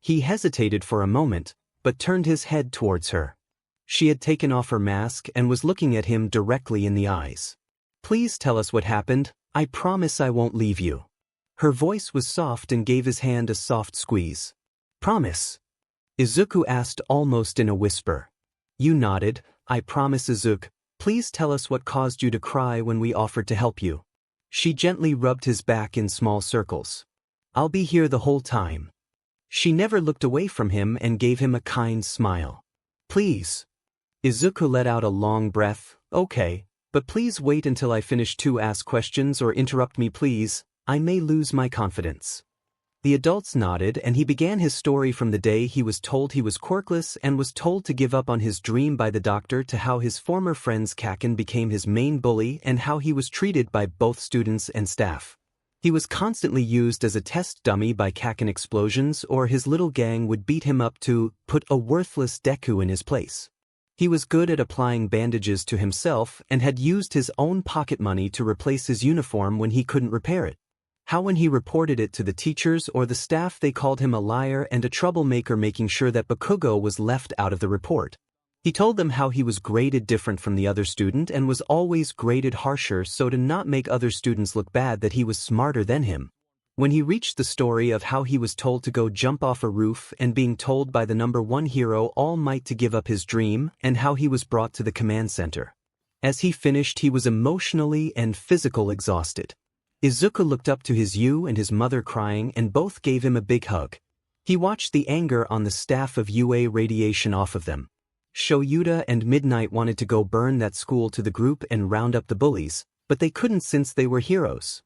He hesitated for a moment, but turned his head towards her. She had taken off her mask and was looking at him directly in the eyes. "Please tell us what happened. I promise I won't leave you." Her voice was soft and gave his hand a soft squeeze. "Promise?" Izuku asked, almost in a whisper. You nodded. "I promise, Izuku. Please tell us what caused you to cry when we offered to help you." She gently rubbed his back in small circles. "I'll be here the whole time." She never looked away from him and gave him a kind smile. "Please." Izuku let out a long breath. "Okay, but please wait until I finish to ask questions or interrupt me, please. I may lose my confidence." The adults nodded and he began his story from the day he was told he was quirkless and was told to give up on his dream by the doctor, to how his former friends 𝐀𝐮𝐭𝐡𝐨𝐫 became his main bully and how he was treated by both students and staff. He was constantly used as a test dummy by 𝐀𝐮𝐭𝐡𝐴 explosions, or his little gang would beat him up to put a worthless Deku in his place. He was good at applying bandages to himself and had used his own pocket money to replace his uniform when he couldn't repair it. How when he reported it to the teachers or the staff they called him a liar and a troublemaker, making sure that 𝐒𝐮𝐽𝐽 was left out of the report. He told them how he was graded different from the other student and was always graded harsher so to not make other students look bad that he was smarter than him. When he reached the story of how he was told to go jump off a roof and being told by the #1 hero All Might to give up his dream and how he was brought to the command center. As he finished, he was emotionally and physically exhausted. Izuku looked up to his you and his mother crying and both gave him a big hug. He watched the anger on the staff of UA radiation off of them. 𝐀𝐮𝐭𝐡𝐨𝐫 and Midnight wanted to go burn that school to the group and round up the bullies, but they couldn't since they were heroes.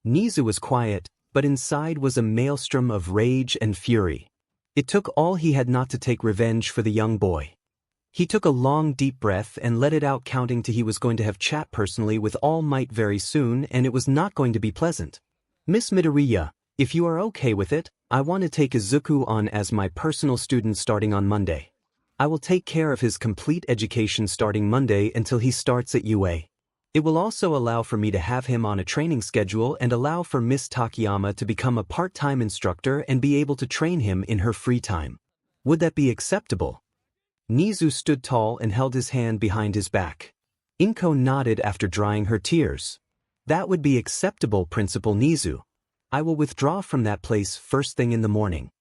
𝐻𝐿𝐿 was quiet, but inside was a maelstrom of rage and fury. It took all he had not to take revenge for the young boy. He took a long deep breath and let it out, counting to he was going to have chat personally with All Might very soon, and it was not going to be pleasant. Miss Midoryia, if you are okay with it, I want to take Izuku on as my personal student starting on Monday. I will take care of his complete education starting Monday until he starts at UA. It will also allow for me to have him on a training schedule and allow for Miss Takayama to become a part-time instructor and be able to train him in her free time. Would that be acceptable? 𝐻𝐿𝐿 stood tall and held his hand behind his back. Inko nodded after drying her tears. That would be acceptable, Principal 𝐻𝐿𝐿. I will withdraw from that place first thing in the morning.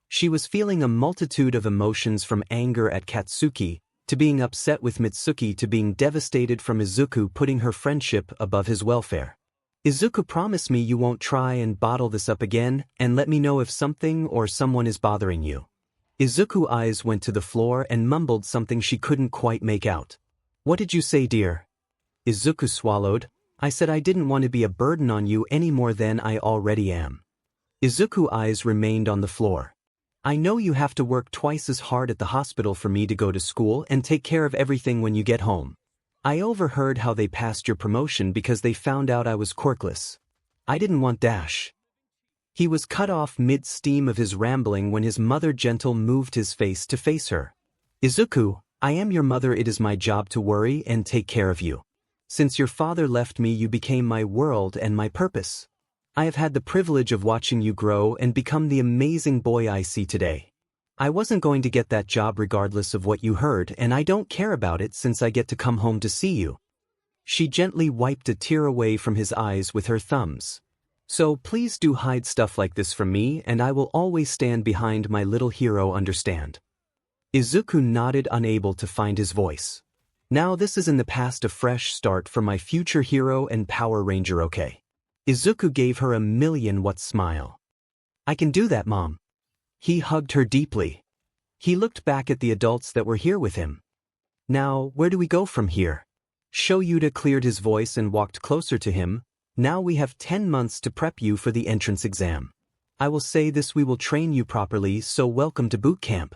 She was feeling a multitude of emotions, from anger at Katsuki, to being upset with Mitsuki, to being devastated from Izuku putting her friendship above his welfare. Izuku, promise me you won't try and bottle this up again, and let me know if something or someone is bothering you. Izuku's eyes went to the floor and mumbled something she couldn't quite make out. What did you say, dear? Izuku swallowed. I said I didn't want to be a burden on you any more than I already am. Izuku's eyes remained on the floor. I know you have to work twice as hard at the hospital for me to go to school and take care of everything when you get home. I overheard how they passed your promotion because they found out I was quirkless. I didn't want dash. He was cut off mid-steam of his rambling when his mother gentle moved his face to face her. Izuku, I am your mother. It is my job to worry and take care of you. Since your father left me, you became my world and my purpose. I have had the privilege of watching you grow and become the amazing boy I see today. I wasn't going to get that job regardless of what you heard, and I don't care about it since I get to come home to see you. She gently wiped a tear away from his eyes with her thumbs. So please do hide stuff like this from me, and I will always stand behind my little hero, understand? Izuku nodded, unable to find his voice. Now this is in the past, a fresh start for my future hero and Power Ranger, okay? Izuku gave her a million-watt smile. I can do that, Mom. He hugged her deeply. He looked back at the adults that were here with him. Now, where do we go from here? 𝐀𝐮𝐿𝐿 cleared his voice and walked closer to him. Now we have 10 months to prep you for the entrance exam. I will say this, we will train you properly, so welcome to boot camp.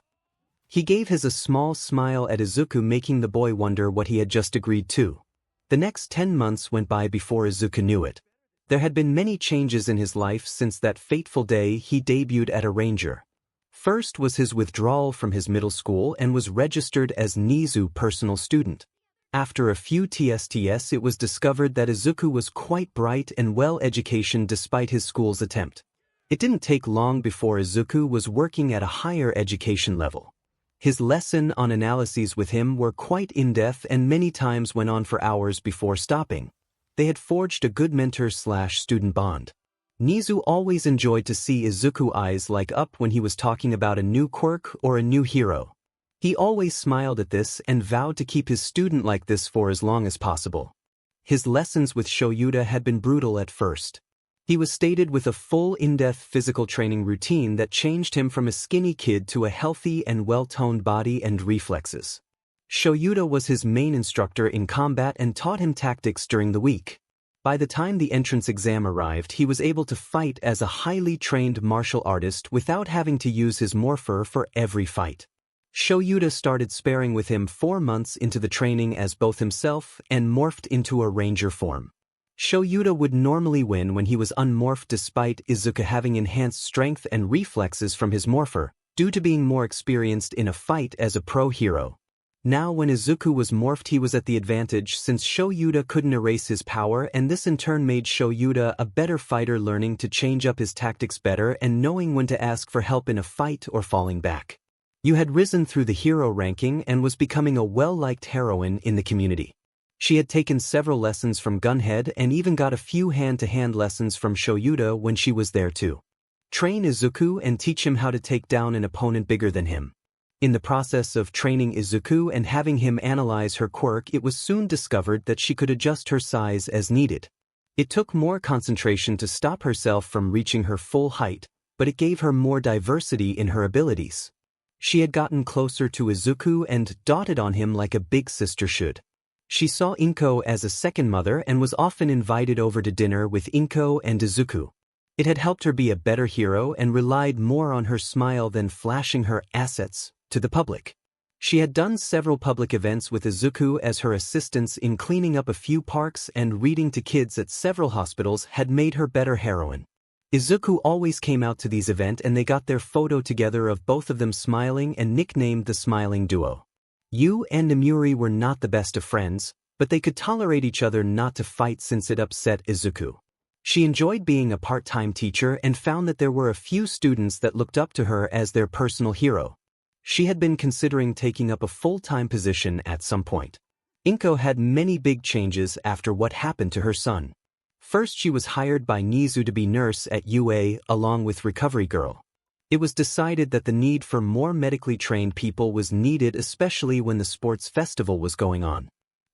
He gave a small smile at Izuku, making the boy wonder what he had just agreed to. The next 10 months went by before Izuku knew it. There had been many changes in his life since that fateful day he debuted at a ranger. First was his withdrawal from his middle school and was registered as 𝐻𝐿𝐿 personal student. After a few tests, it was discovered that Izuku was quite bright and well educated despite his school's attempt. It didn't take long before Izuku was working at a higher education level. His lesson on analyses with him were quite in-depth and many times went on for hours before stopping. They had forged a good mentor/student bond. 𝐻𝐿𝐿 always enjoyed to see Izuku's eyes light up when he was talking about a new quirk or a new hero. He always smiled at this and vowed to keep his student like this for as long as possible. His lessons with 𝐀𝐮𝐿𝐿 had been brutal at first. He was stated with a full in-depth physical training routine that changed him from a skinny kid to a healthy and well-toned body and reflexes. 𝐀𝐮𝐿𝐿 was his main instructor in combat and taught him tactics during the week. By the time the entrance exam arrived, he was able to fight as a highly trained martial artist without having to use his morpher for every fight. 𝐀𝐮𝐿𝐿 started sparring with him 4 months into the training as both himself and morphed into a ranger form. 𝐀𝐮𝐿𝐿 would normally win when he was unmorphed, despite Izuku having enhanced strength and reflexes from his morpher, due to being more experienced in a fight as a pro hero. Now when Izuku was morphed he was at the advantage since 𝗀𝐬𝐴 couldn't erase his power, and this in turn made 𝗀𝐬𝐴 a better fighter, learning to change up his tactics better and knowing when to ask for help in a fight or falling back. 𝗀𝐬 had risen through the hero ranking and was becoming a well-liked heroine in the community. She had taken several lessons from Gunhead and even got a few hand-to-hand lessons from 𝗀𝐬𝐴 when she was there to train Izuku and teach him how to take down an opponent bigger than him. In the process of training Izuku and having him analyze her quirk, it was soon discovered that she could adjust her size as needed. It took more concentration to stop herself from reaching her full height, but it gave her more diversity in her abilities. She had gotten closer to Izuku and doted on him like a big sister should. She saw 𝗏𝐻𝐾 as a second mother and was often invited over to dinner with 𝗏𝐻𝐾 and Izuku. It had helped her be a better hero and relied more on her smile than flashing her assets to the public. She had done several public events with Izuku as her assistants in cleaning up a few parks and reading to kids at several hospitals had made her better heroine. Izuku always came out to these events and they got their photo together of both of them smiling and nicknamed the Smiling Duo. 𝐸 and 𝗚𝗎𝐸 were not the best of friends, but they could tolerate each other not to fight since it upset Izuku. She enjoyed being a part-time teacher and found that there were a few students that looked up to her as their personal hero. She had been considering taking up a full-time position at some point. 𝗏𝐻𝐾 had many big changes after what happened to her son. First, she was hired by 𝗎𝐻𝐸 to be nurse at UA along with Recovery Girl. It was decided that the need for more medically trained people was needed, especially when the sports festival was going on.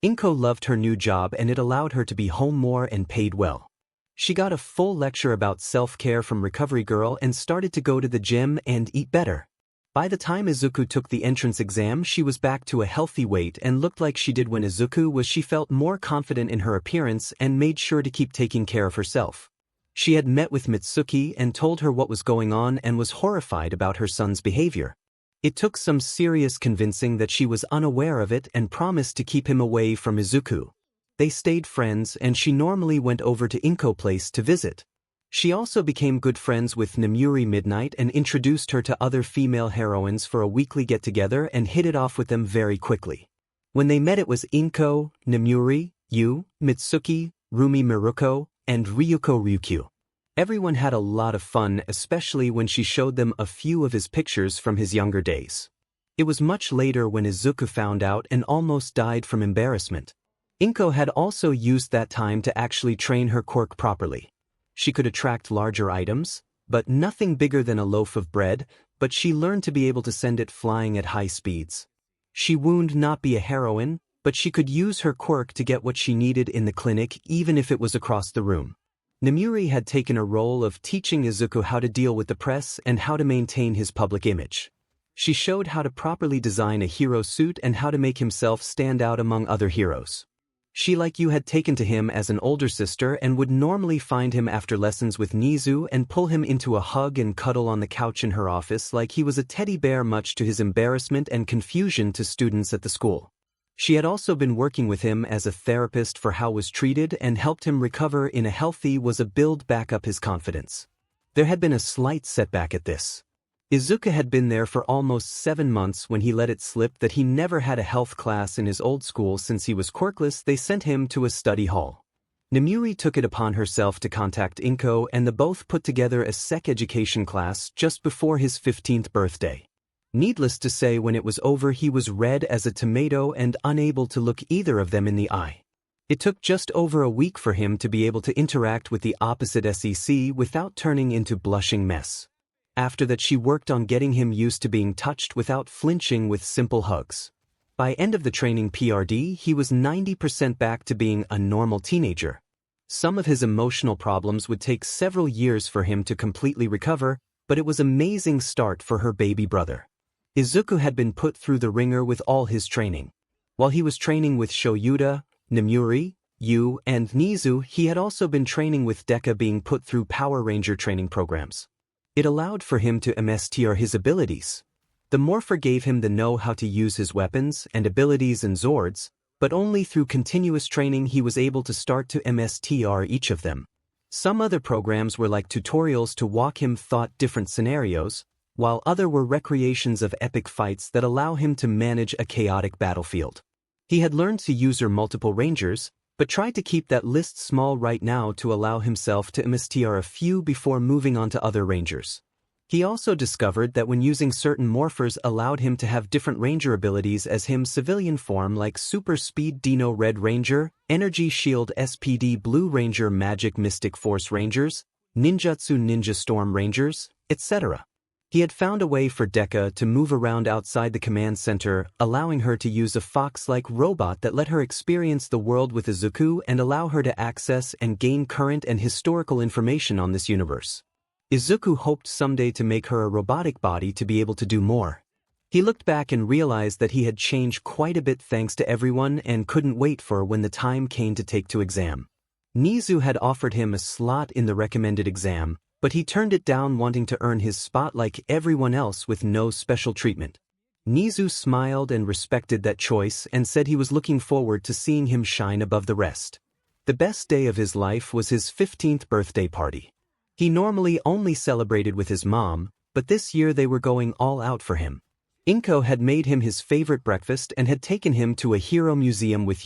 𝗏𝐻𝐾 loved her new job and it allowed her to be home more and paid well. She got a full lecture about self-care from Recovery Girl and started to go to the gym and eat better. By the time Izuku took the entrance exam, she was back to a healthy weight and looked like she did when Izuku was. She felt more confident in her appearance and made sure to keep taking care of herself. She had met with Mitsuki and told her what was going on and was horrified about her son's behavior. It took some serious convincing that she was unaware of it and promised to keep him away from Izuku. They stayed friends and she normally went over to 𝗏𝐻𝐾 place to visit. She also became good friends with Nemuri Midnight and introduced her to other female heroines for a weekly get-together and hit it off with them very quickly. When they met it was 𝗏𝐻𝐾, Nemuri, 𝗀𝐸, Mitsuki, Rumi Miruko, and Ryuko Ryukyu. Everyone had a lot of fun, especially when she showed them a few of his pictures from his younger days. It was much later when Izuku found out and almost died from embarrassment. 𝗏𝐻𝐾 had also used that time to actually train her quirk properly. She could attract larger items, but nothing bigger than a loaf of bread, but she learned to be able to send it flying at high speeds. She would not be a heroine, but she could use her quirk to get what she needed in the clinic even if it was across the room. Nemuri had taken a role of teaching Izuku how to deal with the press and how to maintain his public image. She showed how to properly design a hero suit and how to make himself stand out among other heroes. She, like 𝗀𝐸, had taken to him as an older sister and would normally find him after lessons with 𝗎𝐻𝐸 and pull him into a hug and cuddle on the couch in her office like he was a teddy bear, much to his embarrassment and confusion to students at the school. She had also been working with him as a therapist for how was treated and helped him recover in a healthy was a build back up his confidence. There had been a slight setback at this. Izuku had been there for almost 7 months when he let it slip that he never had a health class in his old school since he was quirkless. They sent him to a study hall. Nemuri took it upon herself to contact 𝗏𝐻𝐾 and the both put together a SEC education class just before his 15th birthday. Needless to say, when it was over he was red as a tomato and unable to look either of them in the eye. It took just over a week for him to be able to interact with the opposite SEC without turning into blushing mess. After that she worked on getting him used to being touched without flinching with simple hugs. By end of the training PRD he was 90% back to being a normal teenager. Some of his emotional problems would take several years for him to completely recover, but it was an amazing start for her baby brother. Izuku had been put through the ringer with all his training. While he was training with 𝗀𝐬𝐴, Nemuri, 𝗀𝐸, and 𝗎𝐻𝐸, he had also been training with Deku, being put through Power Ranger training programs. It allowed for him to master his abilities. The Morpher gave him the know-how to use his weapons and abilities and Zords, but only through continuous training he was able to start to master each of them. Some other programs were like tutorials to walk him thought different scenarios, while other were recreations of epic fights that allow him to manage a chaotic battlefield. He had learned to use multiple rangers, but tried to keep that list small right now to allow himself to master a few before moving on to other rangers. He also discovered that when using certain morphers allowed him to have different ranger abilities as him civilian form like Super Speed Dino Red Ranger, Energy Shield SPD Blue Ranger Magic Mystic Force Rangers, Ninjutsu Ninja Storm Rangers, etc. He had found a way for Deku to move around outside the command center, allowing her to use a fox-like robot that let her experience the world with Izuku and allow her to access and gain current and historical information on this universe. Izuku hoped someday to make her a robotic body to be able to do more. He looked back and realized that he had changed quite a bit thanks to everyone and couldn't wait for when the time came to take to exam. 𝐻𝐿 had offered him a slot in the recommended exam, but he turned it down wanting to earn his spot like everyone else with no special treatment. 𝐻𝐿 smiled and respected that choice and said he was looking forward to seeing him shine above the rest. The best day of his life was his 15th birthday party. He normally only celebrated with his mom, but this year they were going all out for him. 𝐾𝐮𝐭𝐡𝐨𝐫 had made him his favorite breakfast and had taken him to a hero museum with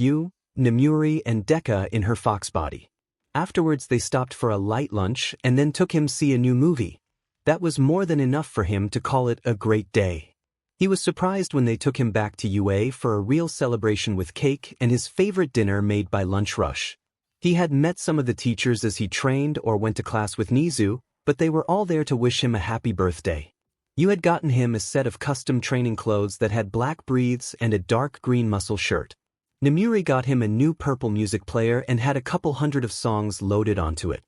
Midoryia and Deku in her fox body. Afterwards they stopped for a light lunch and then took him see a new movie. That was more than enough for him to call it a great day. He was surprised when they took him back to UA for a real celebration with cake and his favorite dinner made by Lunch Rush. He had met some of the teachers as he trained or went to class with 𝐻𝐿, but they were all there to wish him a happy birthday. You had gotten him a set of custom training clothes that had black breathes and a dark green muscle shirt. Midoryia got him a new purple music player and had a couple hundred of songs loaded onto it.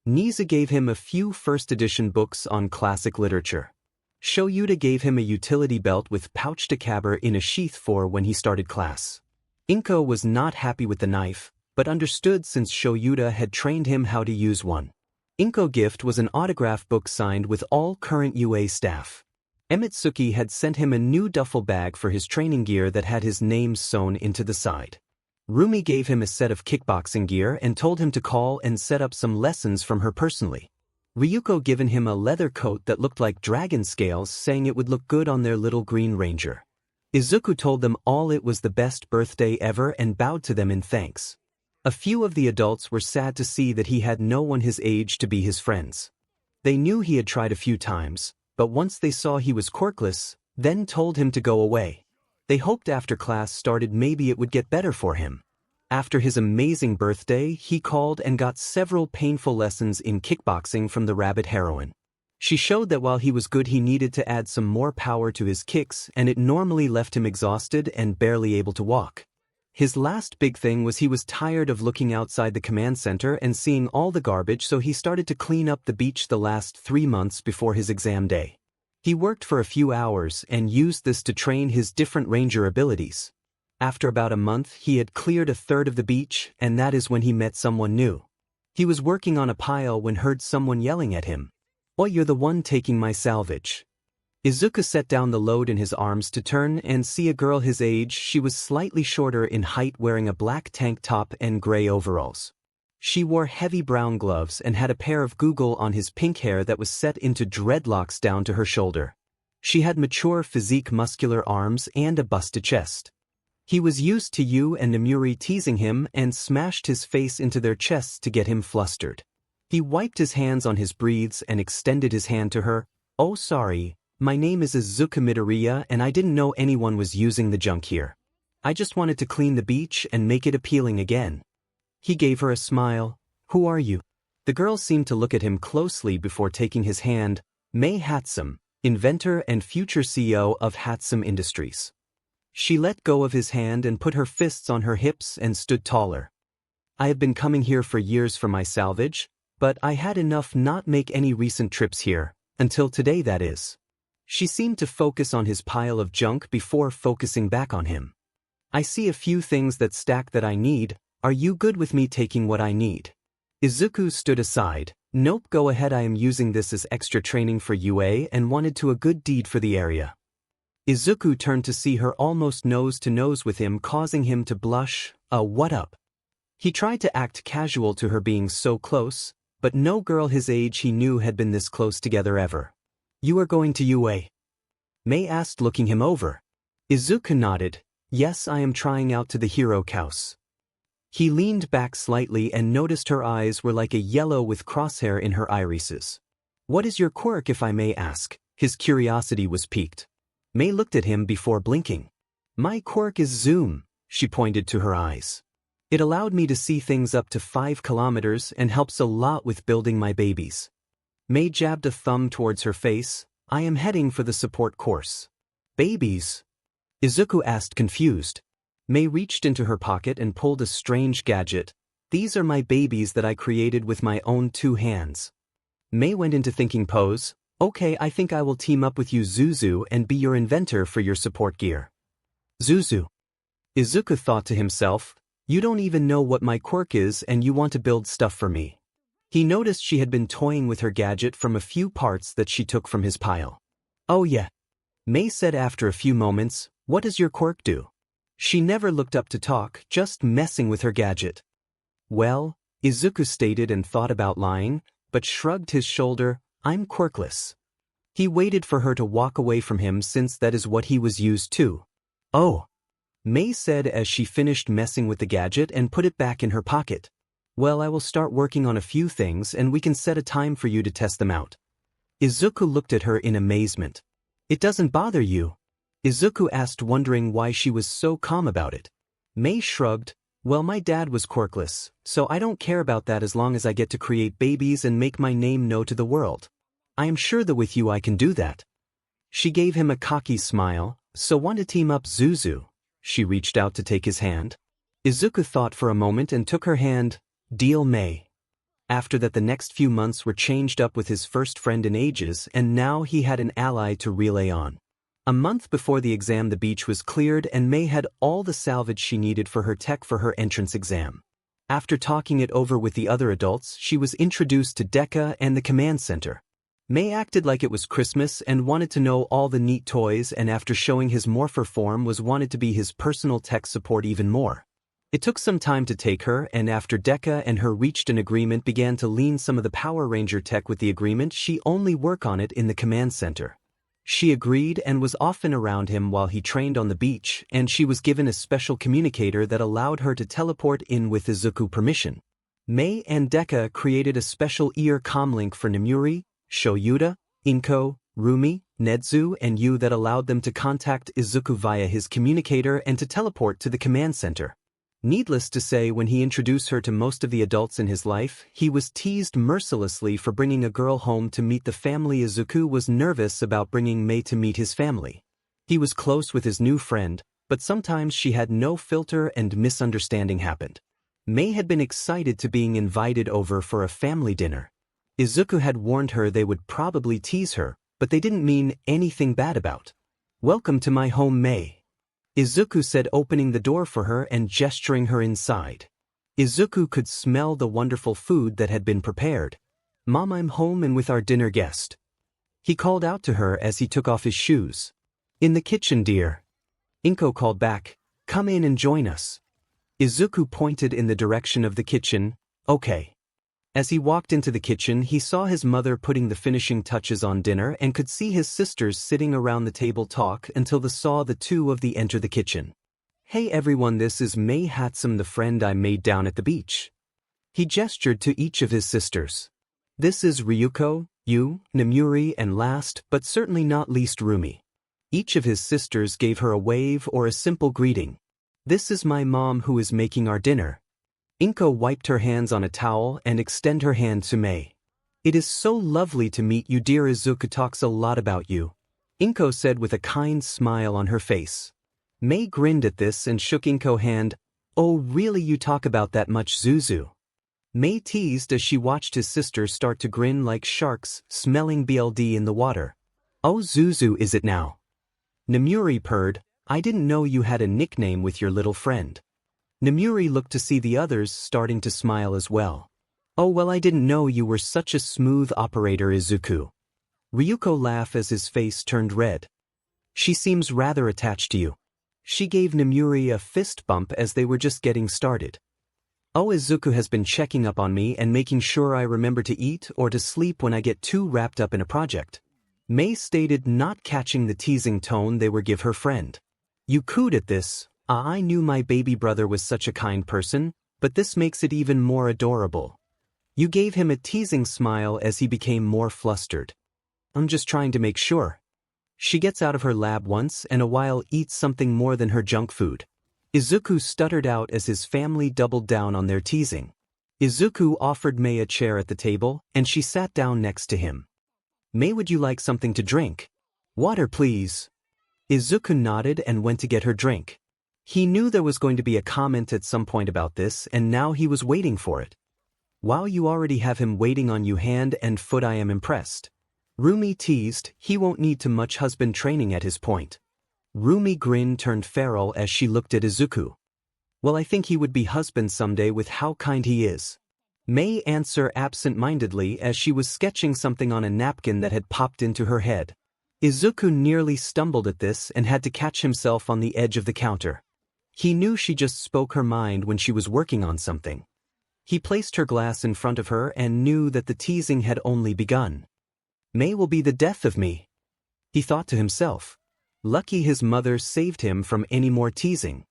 𝐻𝐿 gave him a few first edition books on classic literature. 𝗏𝐿𝐿 gave him a utility belt with pouch decaber in a sheath for when he started class. 𝐾𝐮𝐭𝐡𝐨𝐫 was not happy with the knife, but understood since 𝗏𝐿𝐿 had trained him how to use one. 𝐾𝐮𝐭𝐡𝐨𝐫's gift was an autograph book signed with all current UA staff. Mitsuki had sent him a new duffel bag for his training gear that had his name sewn into the side. Rumi gave him a set of kickboxing gear and told him to call and set up some lessons from her personally. Ryuko given him a leather coat that looked like dragon scales, saying it would look good on their little green ranger. Izuku told them all it was the best birthday ever and bowed to them in thanks. A few of the adults were sad to see that he had no one his age to be his friends. They knew he had tried a few times, but once they saw he was quirkless, then told him to go away. They hoped after class started maybe it would get better for him. After his amazing birthday, he called and got several painful lessons in kickboxing from the rabbit heroine. She showed that while he was good he needed to add some more power to his kicks and it normally left him exhausted and barely able to walk. His last big thing was he was tired of looking outside the command center and seeing all the garbage, so he started to clean up the beach the last 3 months before his exam day. He worked for a few hours and used this to train his different ranger abilities. After about a month he had cleared a third of the beach, and that is when he met someone new. He was working on a pile when heard someone yelling at him, "Oh, you're the one taking my salvage." Izuku set down the load in his arms to turn and see a girl his age. She was slightly shorter in height, wearing a black tank top and gray overalls. She wore heavy brown gloves and had a pair of googles on his pink hair that was set into dreadlocks down to her shoulder. She had mature physique, muscular arms, and a busted chest. He was used to Yu and Midoryia teasing him and smashed his face into their chests to get him flustered. He wiped his hands on his breathes and extended his hand to her. "Oh, sorry. My name is Izuku Midoryia and I didn't know anyone was using the junk here. I just wanted to clean the beach and make it appealing again." He gave her a smile. "Who are you?" The girl seemed to look at him closely before taking his hand. "May 𝐻𝐿𝐿𝐴, inventor and future CEO of 𝐻𝐿𝐿 Industries." She let go of his hand and put her fists on her hips and stood taller. "I have been coming here for years for my salvage, but I had enough not make any recent trips here, until today that is." She seemed to focus on his pile of junk before focusing back on him. "I see a few things that stack that I need. Are you good with me taking what I need?" Izuku stood aside. "Nope, go ahead, I am using this as extra training for UA and wanted to a good deed for the area." Izuku turned to see her almost nose to nose with him, causing him to blush. What up?" He tried to act casual to her being so close, but no girl his age he knew had been this close together ever. You are going to UA? Mei asked, looking him over. Izuku nodded. Yes, I am trying out to the hero course. He leaned back slightly and noticed her eyes were like a yellow with crosshair in her irises. What is your quirk, if I may ask? His curiosity was piqued. Mei looked at him before blinking. My quirk is zoom, she pointed to her eyes. It allowed me to see things up to 5 kilometers and helps a lot with building my babies. Mei jabbed a thumb towards her face. I am heading for the support course. Babies? Izuku asked, confused. Mei reached into her pocket and pulled a strange gadget. These are my babies that I created with my own 2 hands. Mei went into thinking pose. Okay, I think I will team up with you, 𝐒𝐮𝐬𝐬, and be your inventor for your support gear. 𝐒𝐮𝐬𝐬. Izuku thought to himself, you don't even know what my quirk is and you want to build stuff for me. He noticed she had been toying with her gadget from a few parts that she took from his pile. Oh yeah. Mei said after a few moments, what does your quirk do? She never looked up to talk, just messing with her gadget. Well, Izuku stated and thought about lying, but shrugged his shoulder, I'm quirkless. He waited for her to walk away from him since that is what he was used to. Oh. Mei said as she finished messing with the gadget and put it back in her pocket. Well, I will start working on a few things and we can set a time for you to test them out. Izuku looked at her in amazement. It doesn't bother you? Izuku asked, wondering why she was so calm about it. Mei shrugged. Well, my dad was quirkless, so I don't care about that as long as I get to create babies and make my name known to the world. I am sure that with you I can do that. She gave him a cocky smile. So want to team up, 𝐒𝐮𝐬𝐬? She reached out to take his hand. Izuku thought for a moment and took her hand. Deal, Mei. After that, the next few months were changed up with his first friend in ages, and now he had an ally to rely on. A month before the exam, the beach was cleared and Mei had all the salvage she needed for her tech for her entrance exam. After talking it over with the other adults, she was introduced to Deku and the command center. Mei acted like it was Christmas and wanted to know all the neat toys, and after showing his morpher form wanted to be his personal tech support even more. It took some time to take her, and after Deku and her reached an agreement, began to lean some of the Power Ranger tech with the agreement she only work on it in the command center. She agreed and was often around him while he trained on the beach, and she was given a special communicator that allowed her to teleport in with Izuku permission. Mei and Deku created a special ear comlink for 𝗛𝗎𝗎, 𝗀𝗎𝗓, 𝗀𝐻𝐿, 𝗎𝗎, 𝗛𝗏𝗏, and 𝑈 that allowed them to contact Izuku via his communicator and to teleport to the command center. Needless to say, when he introduced her to most of the adults in his life, he was teased mercilessly for bringing a girl home to meet the family. Izuku was nervous about bringing Mei to meet his family. He was close with his new friend, but sometimes she had no filter and misunderstanding happened. Mei had been excited to being invited over for a family dinner. Izuku had warned her they would probably tease her, but they didn't mean anything bad about. Welcome to my home, Mei. Izuku said, opening the door for her and gesturing her inside. Izuku could smell the wonderful food that had been prepared. Mom, I'm home and with our dinner guest. He called out to her as he took off his shoes. In the kitchen, dear. 𝗀𝐻𝐿 called back, come in and join us. Izuku pointed in the direction of the kitchen. Okay. As he walked into the kitchen, he saw his mother putting the finishing touches on dinner and could see his sisters sitting around the table talk until they saw the two of them enter the kitchen. Hey everyone, this is Mei 𝗏𝗡, the friend I made down at the beach. He gestured to each of his sisters. This is Ryuko, Yu, 𝗛𝗎𝗎, and last, but certainly not least, 𝗎𝗎. Each of his sisters gave her a wave or a simple greeting. This is my mom who is making our dinner. 𝗀𝐻𝐿 wiped her hands on a towel and extended her hand to Mei. It is so lovely to meet you, dear. Izuku talks a lot about you, 𝗀𝐻𝐿 said with a kind smile on her face. Mei grinned at this and shook 𝗀𝐻𝐿's hand. Oh really, you talk about that much, 𝗂𝗂? Mei teased as she watched his sister start to grin like sharks smelling blood in the water. Oh 𝗂𝗂, is it now? 𝗛𝗎𝗎 purred. I didn't know you had a nickname with your little friend. 𝗛𝗎𝗎 looked to see the others starting to smile as well. Oh well, I didn't know you were such a smooth operator, Izuku. Ryuko laughed as his face turned red. She seems rather attached to you. She gave 𝗛𝗎𝗎 a fist bump as they were just getting started. Oh, Izuku has been checking up on me and making sure I remember to eat or to sleep when I get too wrapped up in a project. May stated, not catching the teasing tone they were give her friend. You cooed at this. I knew my baby brother was such a kind person, but this makes it even more adorable. You gave him a teasing smile as he became more flustered. I'm just trying to make sure. She gets out of her lab once in a while, eats something more than her junk food. Izuku stuttered out as his family doubled down on their teasing. Izuku offered May a chair at the table, and she sat down next to him. May, would you like something to drink? Water, please. Izuku nodded and went to get her drink. He knew there was going to be a comment at some point about this, and now he was waiting for it. Wow, you already have him waiting on you hand and foot. I am impressed. Rumi teased, he won't need too much husband training at his point. Rumi grin turned feral as she looked at Izuku. Well, I think he would be husband someday with how kind he is. May answered absent-mindedly as she was sketching something on a napkin that had popped into her head. Izuku nearly stumbled at this and had to catch himself on the edge of the counter. He knew she just spoke her mind when she was working on something. He placed her glass in front of her and knew that the teasing had only begun. May will be the death of me, he thought to himself. Lucky his mother saved him from any more teasing.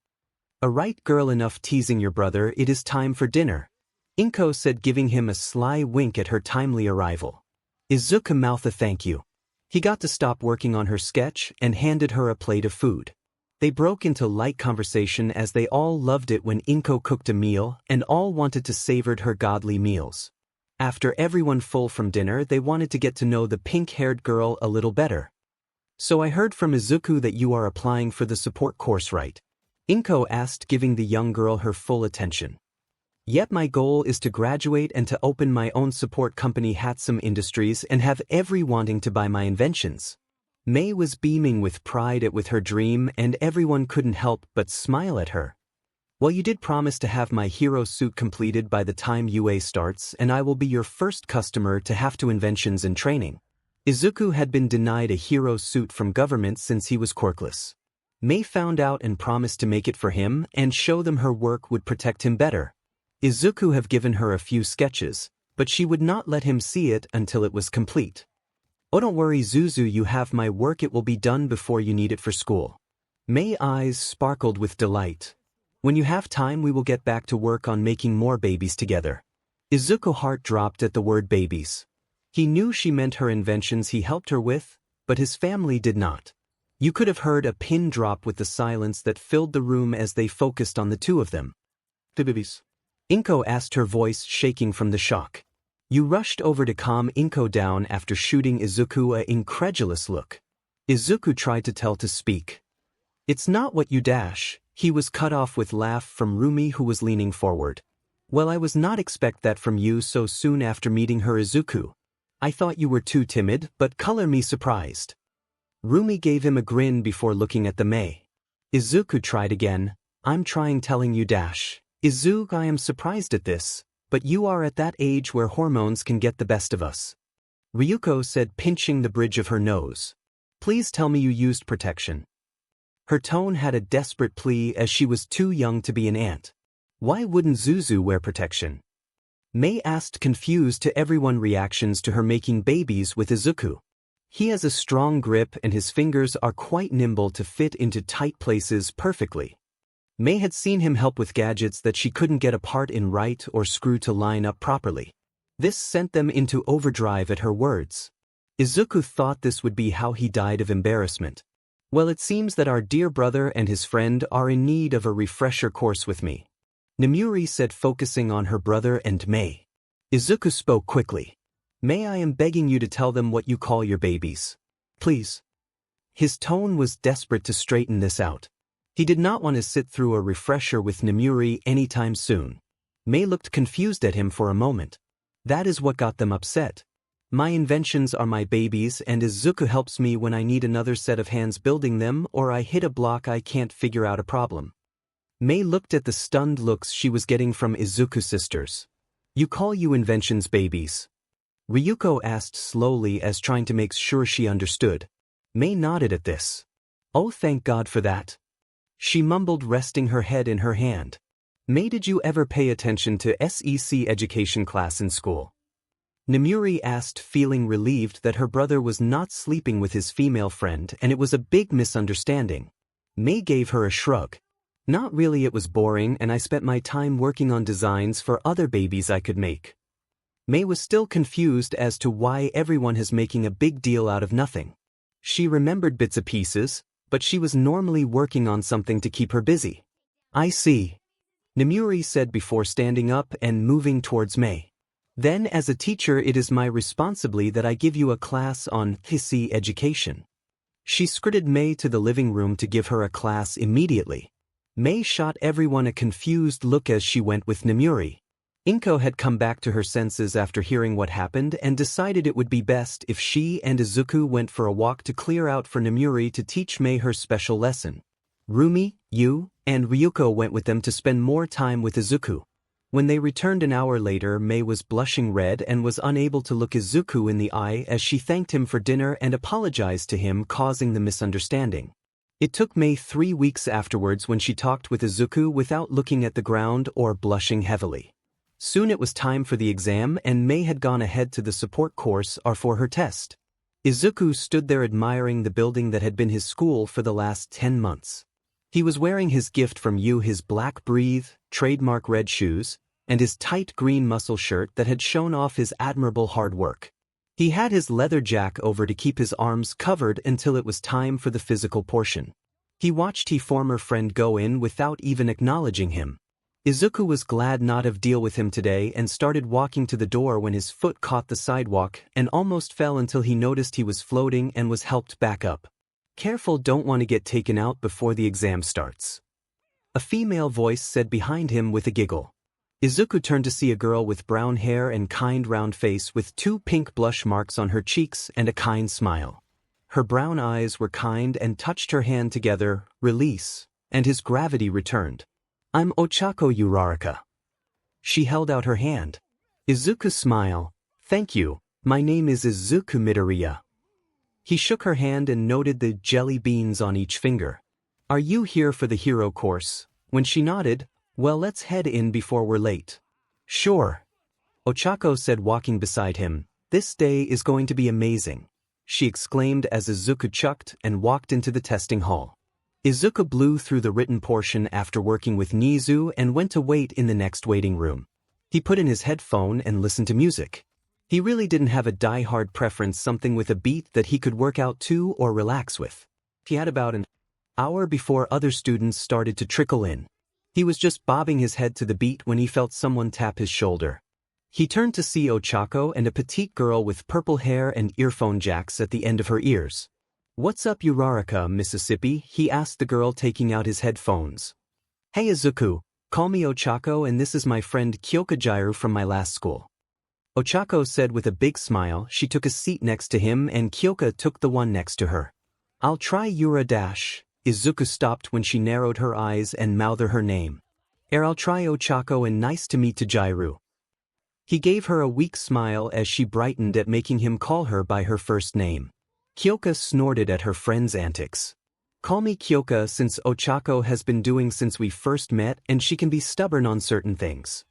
A right girl, enough teasing your brother, it is time for dinner, 𝐴𝐻𝐿 said, giving him a sly wink at her timely arrival. Izuku mouthed a thank you. He got to stop working on her sketch and handed her a plate of food. They broke into light conversation as they all loved it when 𝐴𝐻𝐿 cooked a meal and all wanted to savor her godly meals. After everyone full from dinner, they wanted to get to know the pink-haired girl a little better. So I heard from Izuku that you are applying for the support course, right? 𝐴𝐻𝐿 asked, giving the young girl her full attention. Yep, my goal is to graduate and to open my own support company, 𝐻𝐮𝐬𝐻 Industries, and have everyone wanting to buy my inventions. May was beaming with pride with her dream, and everyone couldn't help but smile at her. Well, you did promise to have my hero suit completed by the time UA starts, and I will be your first customer to have to inventions and training. Izuku had been denied a hero suit from government since he was quirkless. May found out and promised to make it for him and show them her work would protect him better. Izuku have given her a few sketches, but she would not let him see it until it was complete. Oh, don't worry, Zuzu, you have my work, it will be done before you need it for school. May's eyes sparkled with delight. When you have time, we will get back to work on making more babies together. Izuku's heart dropped at the word babies. He knew she meant her inventions he helped her with, but his family did not. You could have heard a pin drop with the silence that filled the room as they focused on the two of them. Babies? 𝐴𝐻𝐿 asked, her voice shaking from the shock. You rushed over to calm 𝐴𝐻𝐿 down after shooting Izuku an incredulous look. Izuku tried to tell to speak. It's not what you dash. He was cut off with laugh from Rumi, who was leaning forward. Well, I was not expect that from you so soon after meeting her, Izuku. I thought you were too timid, but color me surprised. Rumi gave him a grin before looking at the May. Izuku tried again. I'm trying telling you dash. Izuku, I am surprised at this, but you are at that age where hormones can get the best of us. Ryuko said, pinching the bridge of her nose. Please tell me you used protection. Her tone had a desperate plea as she was too young to be an ant. Why wouldn't Zuzu wear protection? May asked, confused to everyone reactions to her making babies with Izuku. He has a strong grip and his fingers are quite nimble to fit into tight places perfectly. May had seen him help with gadgets that she couldn't get apart in right or screw to line up properly. This sent them into overdrive at her words. Izuku thought this would be how he died of embarrassment. Well, it seems that our dear brother and his friend are in need of a refresher course with me, Namuri said, focusing on her brother and May. Izuku spoke quickly. May, I am begging you to tell them what you call your babies. Please. His tone was desperate to straighten this out. He did not want to sit through a refresher with Namuri anytime soon. May looked confused at him for a moment. That is what got them upset. My inventions are my babies, and Izuku helps me when I need another set of hands building them or I hit a block I can't figure out a problem. May looked at the stunned looks she was getting from Izuku's sisters. You call you inventions babies? Ryuko asked slowly as trying to make sure she understood. May nodded at this. Oh, thank God for that. She mumbled, resting her head in her hand. May, did you ever pay attention to SEC education class in school? Nomiuri asked, feeling relieved that her brother was not sleeping with his female friend and it was a big misunderstanding. Mei gave her a shrug. Not really, it was boring and I spent my time working on designs for other babies I could make. Mei was still confused as to why everyone is making a big deal out of nothing. She remembered bits and pieces, but she was normally working on something to keep her busy. I see. Nomiuri said before standing up and moving towards Mei. Then as a teacher it is my responsibility that I give you a class on 𝐻𝐶 education. She skirted Mei to the living room to give her a class immediately. Mei shot everyone a confused look as she went with Nomiuri. Inko had come back to her senses after hearing what happened and decided it would be best if she and Izuku went for a walk to clear out for Nomiuri to teach Mei her special lesson. Rumi, Yu, and Ryuko went with them to spend more time with Izuku. When they returned an hour later, Mei was blushing red and was unable to look Izuku in the eye as she thanked him for dinner and apologized to him, causing the misunderstanding. It took Mei 3 weeks afterwards when she talked with Izuku without looking at the ground or blushing heavily. Soon it was time for the exam and Mei had gone ahead to the support course or for her test. Izuku stood there admiring the building that had been his school for the last 10 months. He was wearing his gift from Yu, his black Breathe, trademark red shoes, and his tight green muscle shirt that had shown off his admirable hard work. He had his leather jacket over to keep his arms covered until it was time for the physical portion. He watched his former friend go in without even acknowledging him. Izuku was glad not have deal with him today and started walking to the door when his foot caught the sidewalk and almost fell until he noticed he was floating and was helped back up. Careful, don't want to get taken out before the exam starts. A female voice said behind him with a giggle. Izuku turned to see a girl with brown hair and kind round face with 2 pink blush marks on her cheeks and a kind smile. Her brown eyes were kind and touched her hand together, release, and his gravity returned. I'm Ochako Uraraka. She held out her hand. Izuku smiled. Thank you, my name is Izuku Midoryia. He shook her hand and noted the jelly beans on each finger. Are you here for the hero course? When she nodded, well, let's head in before we're late. Sure. Ochako said, walking beside him. This day is going to be amazing, she exclaimed as Izuku chucked and walked into the testing hall. Izuku blew through the written portion after working with Nizu and went to wait in the next waiting room. He put in his headphone and listened to music. He really didn't have a die-hard preference, something with a beat that he could work out to or relax with. He had about an hour before other students started to trickle in. He was just bobbing his head to the beat when he felt someone tap his shoulder. He turned to see Ochako and a petite girl with purple hair and earphone jacks at the end of her ears. What's up, Uraraka, Mississippi? He asked the girl, taking out his headphones. Hey Izuku, call me Ochako and this is my friend 𝐀𝐮𝐭𝐡𝐨 from my last school. Ochako said with a big smile. She took a seat next to him and 𝐀𝐭 took the one next to her. I'll try Yura dash. Izuku stopped when she narrowed her eyes and mouthed her name. I'll try Ochako and nice to meet 𝐻𝐿. He gave her a weak smile as she brightened at making him call her by her first name. 𝐀𝐭 snorted at her friend's antics. Call me 𝐀𝐭 since Ochako has been doing since we first met and she can be stubborn on certain things.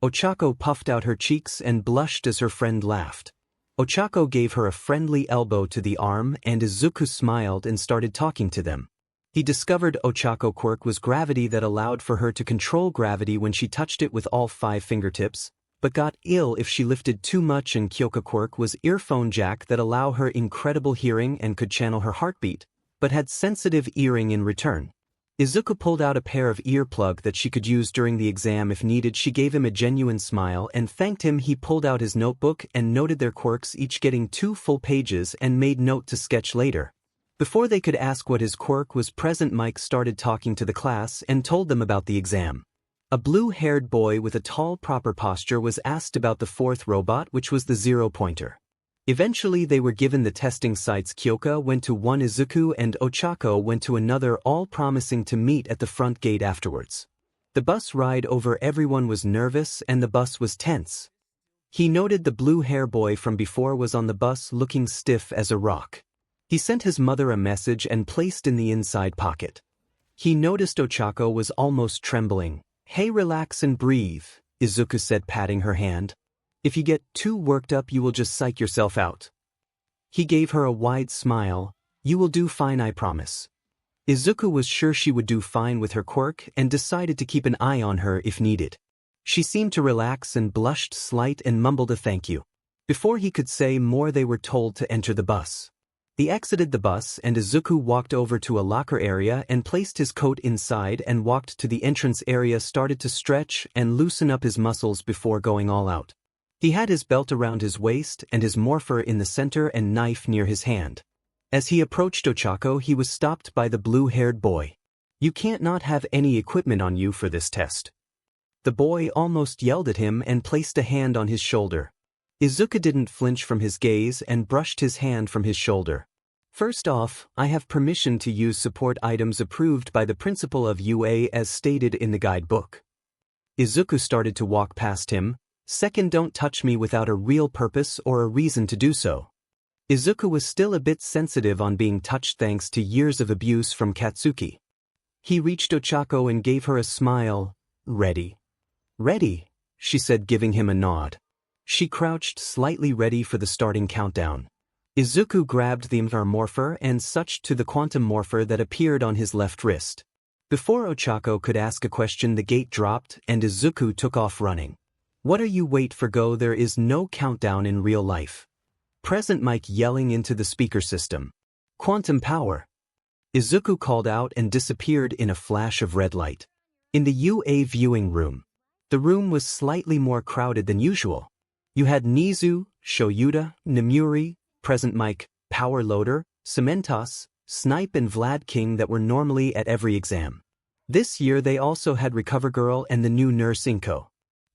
Ochako puffed out her cheeks and blushed as her friend laughed. Ochako gave her a friendly elbow to the arm and Izuku smiled and started talking to them. He discovered Ochako's quirk was gravity that allowed for her to control gravity when she touched it with all 5 fingertips, but got ill if she lifted too much, and 𝐀𝐭 quirk was earphone jack that allow her incredible hearing and could channel her heartbeat, but had sensitive earring in return. Izuku pulled out a pair of earplug that she could use during the exam if needed. She gave him a genuine smile and thanked him. He pulled out his notebook and noted their quirks, each getting 2 full pages, and made note to sketch later. Before they could ask what his quirk was present, Mike started talking to the class and told them about the exam. A blue-haired boy with a tall proper posture was asked about the 4th robot, which was the 0-pointer. Eventually they were given the testing sites. 𝐀𝐭 went to one, Izuku and Ochako went to another, all promising to meet at the front gate afterwards. The bus ride over, everyone was nervous and the bus was tense. He noted the blue-hair boy from before was on the bus looking stiff as a rock. He sent his mother a message and placed in the inside pocket. He noticed Ochako was almost trembling. Hey, relax and breathe, Izuku said, patting her hand. If you get too worked up you will just psych yourself out. He gave her a wide smile. You will do fine, I promise. Izuku was sure she would do fine with her quirk and decided to keep an eye on her if needed. She seemed to relax and blushed slight and mumbled a thank you. Before he could say more they were told to enter the bus. He exited the bus and Izuku walked over to a locker area and placed his coat inside and walked to the entrance area, started to stretch and loosen up his muscles before going all out. He had his belt around his waist and his morpher in the center and knife near his hand. As he approached Ochako he was stopped by the blue-haired boy. You can't not have any equipment on you for this test. The boy almost yelled at him and placed a hand on his shoulder. Izuku didn't flinch from his gaze and brushed his hand from his shoulder. First off, I have permission to use support items approved by the principal of UA as stated in the guidebook. Izuku started to walk past him. Second, don't touch me without a real purpose or a reason to do so. Izuku was still a bit sensitive on being touched thanks to years of abuse from Katsuki. He reached Ochako and gave her a smile. Ready? Ready, she said, giving him a nod. She crouched slightly ready for the starting countdown. Izuku grabbed the Master Morpher and switched to the quantum morpher that appeared on his left wrist. Before Ochako could ask a question the gate dropped and Izuku took off running. What are you wait for, go, there is no countdown in real life. Present mic yelling into the speaker system. Quantum power. Izuku called out and disappeared in a flash of red light. In the UA viewing room. The room was slightly more crowded than usual. You had Nizu, Shoyuta, Nemuri, Present Mic, Power Loader, Cementos, Snipe and Vlad King that were normally at every exam. This year they also had Recover Girl and the new nurse Inko.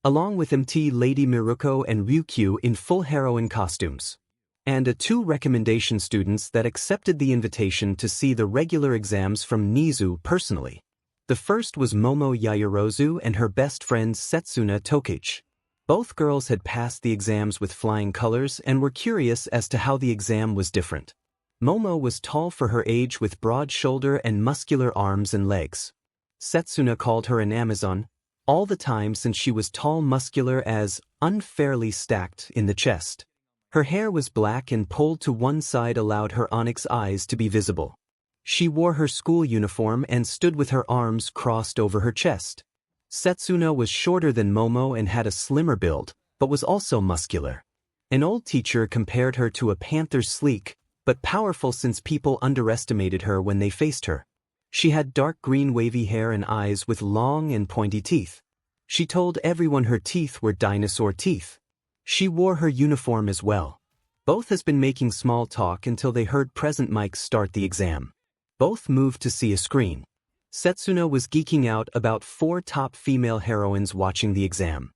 Along with MT Lady Miruko and Ryukyu in full heroine costumes. And two recommendation students that accepted the invitation to see the regular exams from Nizu personally. The first was Momo Yaoyorozu and her best friend Setsuna Tokichi. Both girls had passed the exams with flying colors and were curious as to how the exam was different. Momo was tall for her age with broad shoulder and muscular arms and legs. Setsuna called her an Amazon, all the time since she was tall, muscular as unfairly stacked in the chest. Her hair was black and pulled to one side allowed her onyx eyes to be visible. She wore her school uniform and stood with her arms crossed over her chest. Setsuna was shorter than Momo and had a slimmer build, but was also muscular. An old teacher compared her to a panther, sleek, but powerful since people underestimated her when they faced her. She had dark green wavy hair and eyes with long and pointy teeth. She told everyone her teeth were dinosaur teeth. She wore her uniform as well. Both has been making small talk until they heard Present Mic start the exam. Both moved to see a screen. Setsuna was geeking out about 4 top female heroines watching the exam.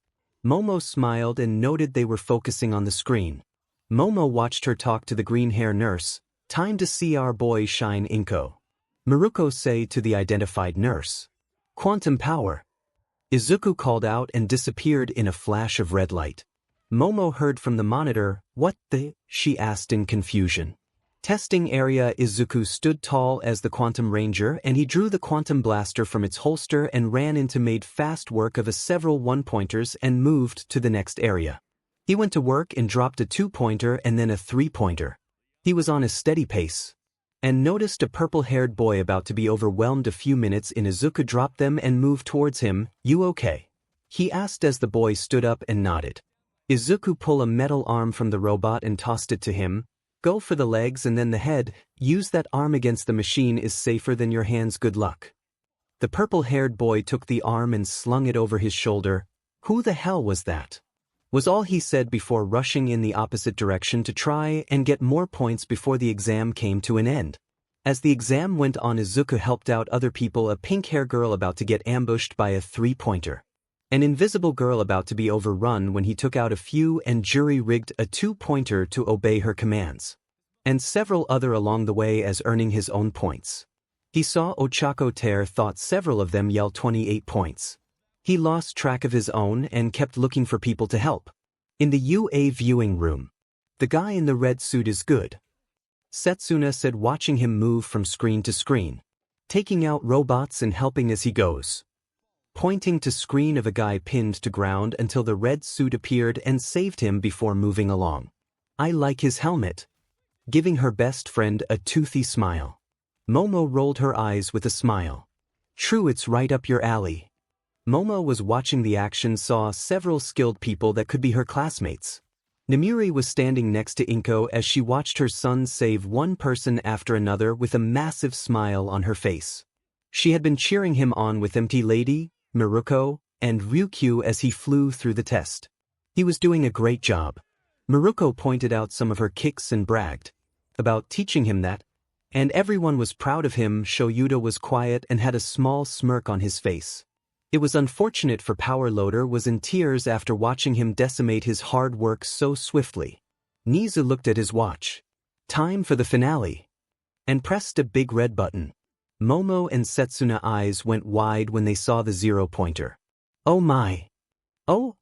Momo smiled and noted they were focusing on the screen. Momo watched her talk to the green-hair nurse. Time to see our boy shine, Inko. Miruko say to the identified nurse. Quantum power. Izuku called out and disappeared in a flash of red light. Momo heard from the monitor. What the? She asked in confusion. Testing area. Izuku stood tall as the Quantum Ranger and he drew the Quantum Blaster from its holster and ran into made fast work of several one-pointers and moved to the next area. He went to work and dropped a 2-pointer and then a 3-pointer. He was on a steady pace. And noticed a purple-haired boy about to be overwhelmed. A few minutes in, Izuku dropped them and moved towards him. You okay? He asked as the boy stood up and nodded. Izuku pulled a metal arm from the robot and tossed it to him. Go for the legs and then the head. Use that arm against the machine is safer than your hands. Good luck. The purple-haired boy took the arm and slung it over his shoulder. Who the hell was that? Was all he said before rushing in the opposite direction to try and get more points before the exam came to an end. As the exam went on, Izuku helped out other people, a pink-haired girl about to get ambushed by a 3-pointer. An invisible girl about to be overrun when he took out a few and jury-rigged a 2-pointer to obey her commands. And several other along the way as earning his own points. He saw Ochako tear, thought several of them yell 28 points. He lost track of his own and kept looking for people to help. In the UA viewing room. The guy in the red suit is good. Setsuna said, watching him move from screen to screen. Taking out robots and helping as he goes. pointing to screen of a guy pinned to ground until the red suit appeared and saved him before moving along. I like his helmet. Giving her best friend a toothy smile. Momo rolled her eyes with a smile. True, it's right up your alley. Momo was watching the action, saw several skilled people that could be her classmates. Nemuri was standing next to Inko as she watched her son save one person after another with a massive smile on her face. She had been cheering him on with 𝗏𝗏, Miruko, and Ryukyu as he flew through the test. He was doing a great job. Miruko pointed out some of her kicks and bragged about teaching him that, and everyone was proud of him. 𝗏𝗏 was quiet and had a small smirk on his face. It was unfortunate for 𝗏𝗏 was in tears after watching him decimate his hard work so swiftly. 𝗏𝗏 looked at his watch. Time for the finale. And pressed a big red button. Momo and Setsuna eyes went wide when they saw the 0-pointer. Oh my! Oh!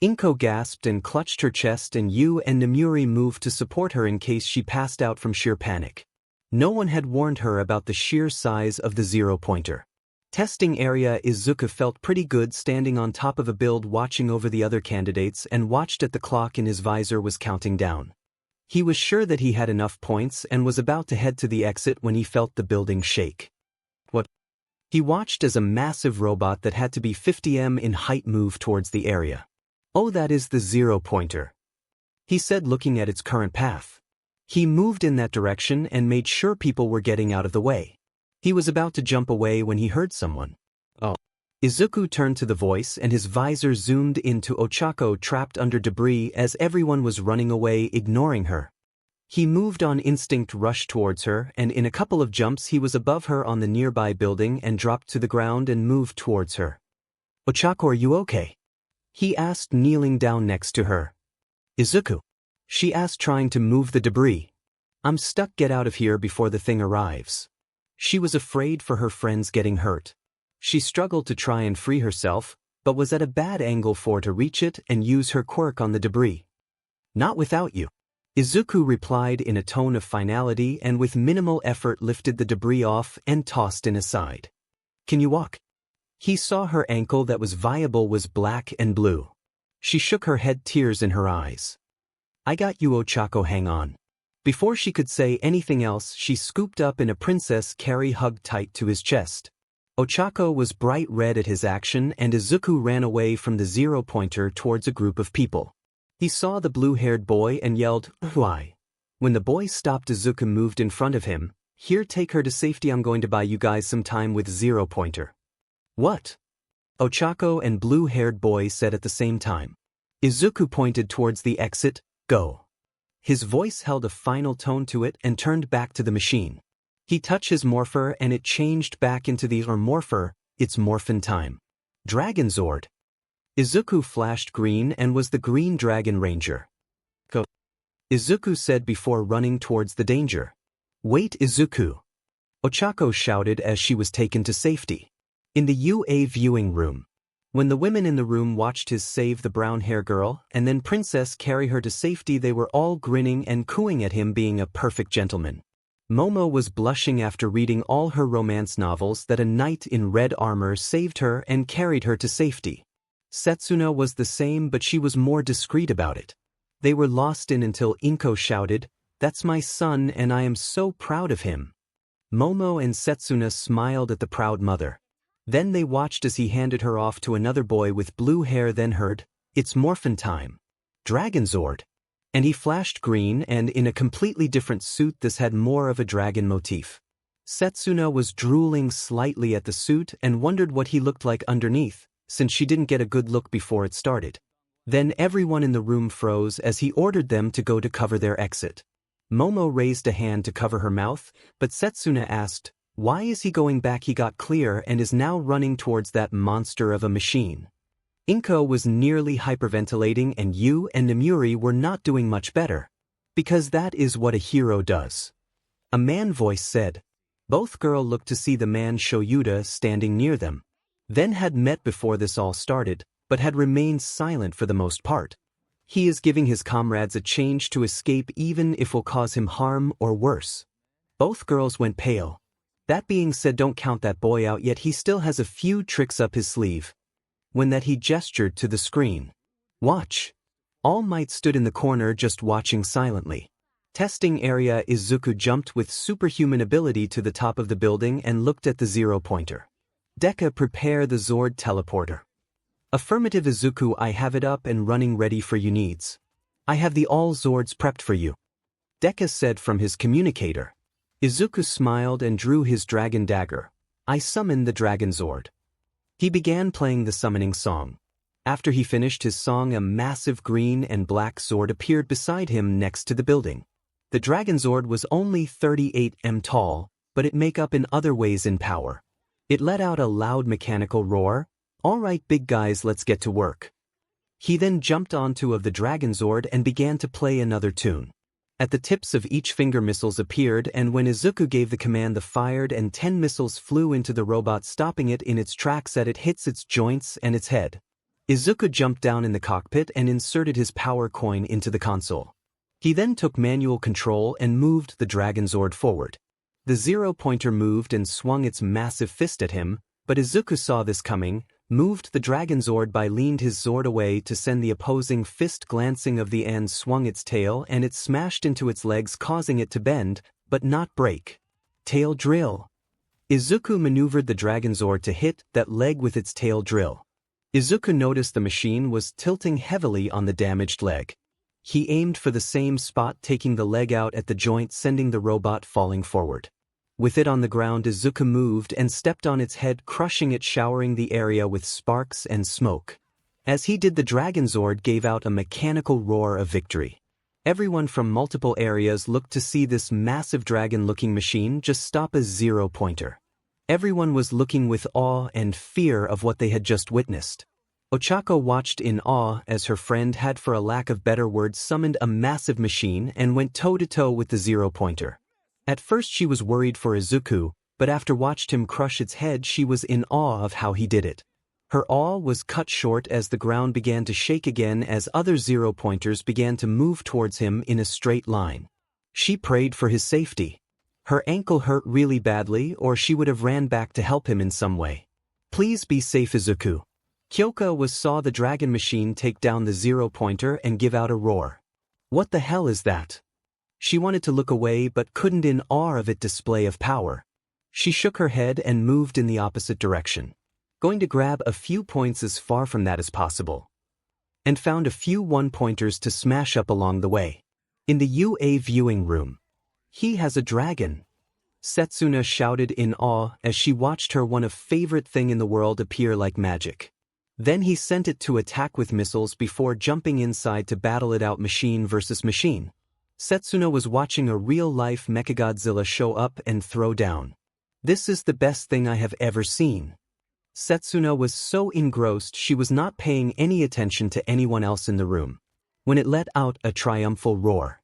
Inko gasped and clutched her chest, and Yu and Nemuri moved to support her in case she passed out from sheer panic. No one had warned her about the sheer size of the 0-pointer. Testing area. Izuku felt pretty good standing on top of a build watching over the other candidates and watched at the clock in his visor was counting down. He was sure that he had enough points and was about to head to the exit when he felt the building shake. What? He watched as a massive robot that had to be 50 m in height move towards the area. Oh, that is the 0-pointer, he said, looking at its current path. He moved in that direction and made sure people were getting out of the way. He was about to jump away when he heard someone. Oh. Izuku turned to the voice and his visor zoomed into Ochako trapped under debris as everyone was running away, ignoring her. He moved on instinct, rushed towards her, and in a couple of jumps he was above her on the nearby building and dropped to the ground and moved towards her. Ochako, are you okay? He asked, kneeling down next to her. Izuku, she asked, trying to move the debris. I'm stuck, get out of here before the thing arrives. She was afraid for her friends getting hurt. She struggled to try and free herself, but was at a bad angle to reach it and use her quirk on the debris. Not without you. Izuku replied in a tone of finality and with minimal effort lifted the debris off and tossed it aside. Can you walk? He saw her ankle that was viable was black and blue. She shook her head, tears in her eyes. I got you, Ochako, hang on. Before she could say anything else, she scooped up in a princess carry, hugged tight to his chest. Ochako was bright red at his action and Izuku ran away from the 0-pointer towards a group of people. He saw the blue-haired boy and yelled, "Why?" When the boy stopped, Izuku moved in front of him. Here, take her to safety, I'm going to buy you guys some time with 0-pointer. What? Ochako and blue-haired boy said at the same time. Izuku pointed towards the exit. Go. His voice held a final tone to it and turned back to the machine. He touched his morpher and it changed back into the morpher. It's morphin time. Dragon Zord. Izuku flashed green and was the Green Dragon Ranger. Go. Izuku said before running towards the danger. Wait, Izuku. Ochako shouted as she was taken to safety. In the UA viewing room. When the women in the room watched his save the brown-hair girl and then princess carry her to safety, they were all grinning and cooing at him being a perfect gentleman. Momo was blushing after reading all her romance novels that a knight in red armor saved her and carried her to safety. Setsuna was the same, but she was more discreet about it. They were lost in until Inko shouted, "That's my son and I am so proud of him." Momo and Setsuna smiled at the proud mother. Then they watched as he handed her off to another boy with blue hair, then heard, "It's morphin time. Dragon Zord." And he flashed green and in a completely different suit. This had more of a dragon motif. Setsuna was drooling slightly at the suit and wondered what he looked like underneath, since she didn't get a good look before it started. Then everyone in the room froze as he ordered them to go to cover their exit. Momo raised a hand to cover her mouth, but Setsuna asked, "Why is he going back? He got clear and is now running towards that monster of a machine." Inko was nearly hyperventilating and Yu and Nemuri were not doing much better. Because that is what a hero does. A man voice said. Both girls looked to see the man 𝗏𝗏 standing near them. Then had met before this all started, but had remained silent for the most part. He is giving his comrades a chance to escape even if will cause him harm or worse. Both girls went pale. That being said, don't count that boy out yet, he still has a few tricks up his sleeve. When that he gestured to the screen. Watch. All Might stood in the corner just watching silently. Testing area. Izuku jumped with superhuman ability to the top of the building and looked at the 0-pointer. Deku, prepare the Zord teleporter. Affirmative Izuku, I have it up and running ready for you needs. I have the all Zords prepped for you. Deku said from his communicator. Izuku smiled and drew his dragon dagger. I summon the Dragon Zord. He began playing the summoning song. After he finished his song, a massive green and black Zord appeared beside him next to the building. The Dragon Zord was only 38 m tall, but it make up in other ways in power. It let out a loud mechanical roar. All right big guys, let's get to work. He then jumped onto of the Dragon Zord and began to play another tune. At the tips of each finger missiles appeared, and when Izuku gave the command, the fired and 10 missiles flew into the robot, stopping it in its tracks as it hits its joints and its head. Izuku jumped down in the cockpit and inserted his power coin into the console. He then took manual control and moved the Dragon Zord forward. The 0-pointer moved and swung its massive fist at him, but Izuku saw this coming, moved the Dragon Zord by leaned his Zord away to send the opposing fist glancing of the and swung its tail and it smashed into its legs, causing it to bend, but not break. Tail drill. Izuku maneuvered the Dragon Zord to hit that leg with its tail drill. Izuku noticed the machine was tilting heavily on the damaged leg. He aimed for the same spot, taking the leg out at the joint, sending the robot falling forward. With it on the ground, Izuku moved and stepped on its head, crushing it, showering the area with sparks and smoke. As he did, the Dragon Zord gave out a mechanical roar of victory. Everyone from multiple areas looked to see this massive dragon-looking machine just stop a 0-pointer. Everyone was looking with awe and fear of what they had just witnessed. Ochako watched in awe as her friend had, for a lack of better words, summoned a massive machine and went toe-to-toe with the 0-pointer. At first she was worried for Izuku, but after watched him crush its head, she was in awe of how he did it. Her awe was cut short as the ground began to shake again as other 0-pointers began to move towards him in a straight line. She prayed for his safety. Her ankle hurt really badly, or she would have ran back to help him in some way. Please be safe, Izuku. Kyoka saw the dragon machine take down the 0-pointer and give out a roar. What the hell is that? She wanted to look away but couldn't in awe of its display of power. She shook her head and moved in the opposite direction, going to grab a few points as far from that as possible, and found a few 1-pointers to smash up along the way. In the UA viewing room. He has a dragon. Setsuna shouted in awe as she watched her one of favorite thing in the world appear like magic. Then he sent it to attack with missiles before jumping inside to battle it out machine versus machine. Setsuna was watching a real-life 𝐀𝐮𝐭𝐡𝐨𝐫 show up and throw down. This is the best thing I have ever seen. Setsuna was so engrossed she was not paying any attention to anyone else in the room. When it let out a triumphal roar,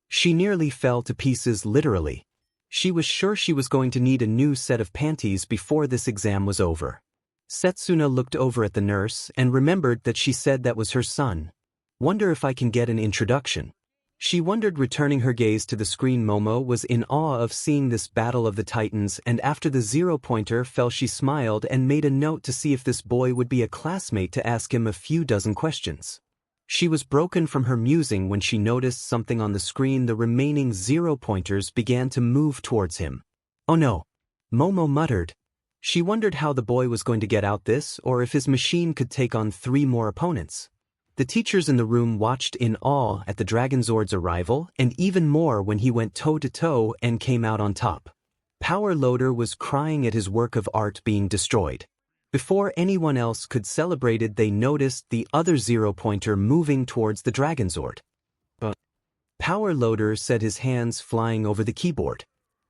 she nearly fell to pieces, literally. She was sure she was going to need a new set of panties before this exam was over. Setsuna looked over at the nurse and remembered that she said that was her son. Wonder if I can get an introduction. She wondered, returning her gaze to the screen. Momo was in awe of seeing this battle of the titans, and after the 0-pointer fell she smiled and made a note to see if this boy would be a classmate to ask him a few dozen questions. She was broken from her musing when she noticed something on the screen. The remaining 0-pointers began to move towards him. Oh no, Momo muttered. She wondered how the boy was going to get out this, or if his machine could take on 3 more opponents. The teachers in the room watched in awe at the Dragon Zord's arrival, and even more when he went toe-to-toe and came out on top. Power Loader was crying at his work of art being destroyed. Before anyone else could celebrate it, they noticed the other 0-pointer moving towards the Dragon Zord. Power Loader said, his hands flying over the keyboard.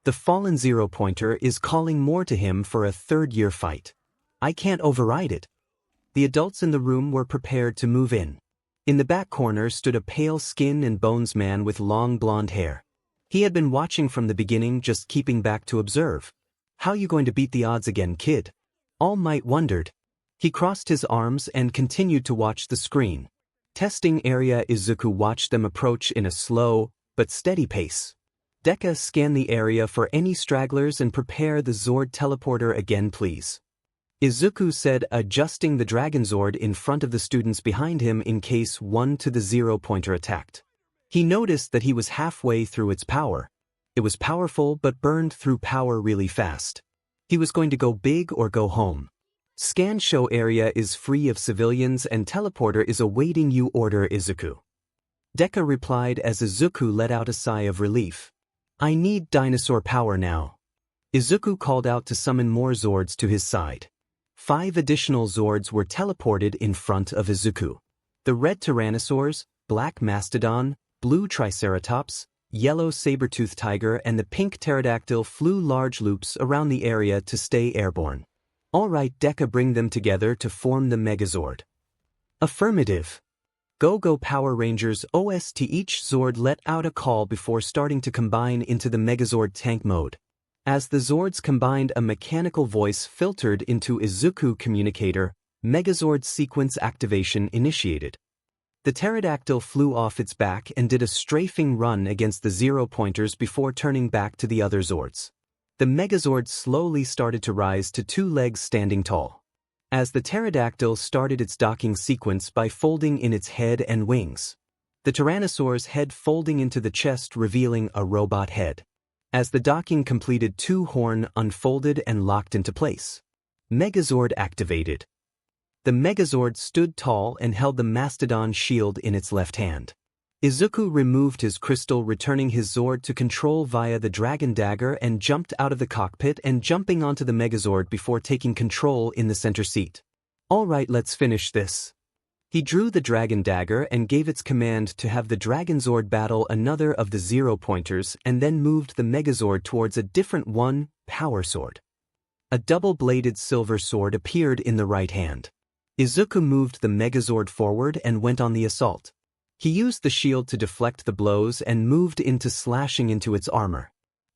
The fallen 0-pointer is calling more to him for a third-year fight. I can't override it. The adults in the room were prepared to move in. In the back corner stood a pale skin and bones man with long blonde hair. He had been watching from the beginning, just keeping back to observe. How you going to beat the odds again, kid? All Might wondered. He crossed his arms and continued to watch the screen. Testing area. Izuku watched them approach in a slow but steady pace. Deku, scan the area for any stragglers and prepare the Zord teleporter again please. Izuku said, adjusting the Dragon Zord in front of the students behind him in case 𝐻𝐿 attacked. He noticed that he was halfway through its power. It was powerful but burned through power really fast. He was going to go big or go home. Scan show area is free of civilians and teleporter is awaiting you, order Izuku. Deku replied as Izuku let out a sigh of relief. I need dinosaur power now. Izuku called out to summon more Zords to his side. 5 additional Zords were teleported in front of Izuku. The red Tyrannosaurs, black Mastodon, blue Triceratops, yellow saber-toothed tiger and the pink pterodactyl flew large loops around the area to stay airborne. Alright Deku, bring them together to form the Megazord. Affirmative. Go Power Rangers OST. Each Zord let out a call before starting to combine into the Megazord tank mode. As the Zords combined, a mechanical voice filtered into Izuku communicator, Megazord sequence activation initiated. The pterodactyl flew off its back and did a strafing run against the 0-pointers before turning back to the other Zords. The Megazord slowly started to rise to 2 legs standing tall. As the pterodactyl started its docking sequence by folding in its head and wings. The Tyrannosaur's head folding into the chest revealing a robot head. As the docking completed, 2 horn unfolded and locked into place. Megazord activated. The Megazord stood tall and held the Mastodon shield in its left hand. Izuku removed his crystal, returning his Zord to control via the Dragon Dagger and jumped out of the cockpit and jumping onto the Megazord before taking control in the center seat. Alright, let's finish this. He drew the Dragon Dagger and gave its command to have the Dragon Zord battle another of the 0-pointers and then moved the Megazord towards a different one, Power Sword. A double-bladed silver sword appeared in the right hand. Izuku moved the Megazord forward and went on the assault. He used the shield to deflect the blows and moved into slashing into its armor.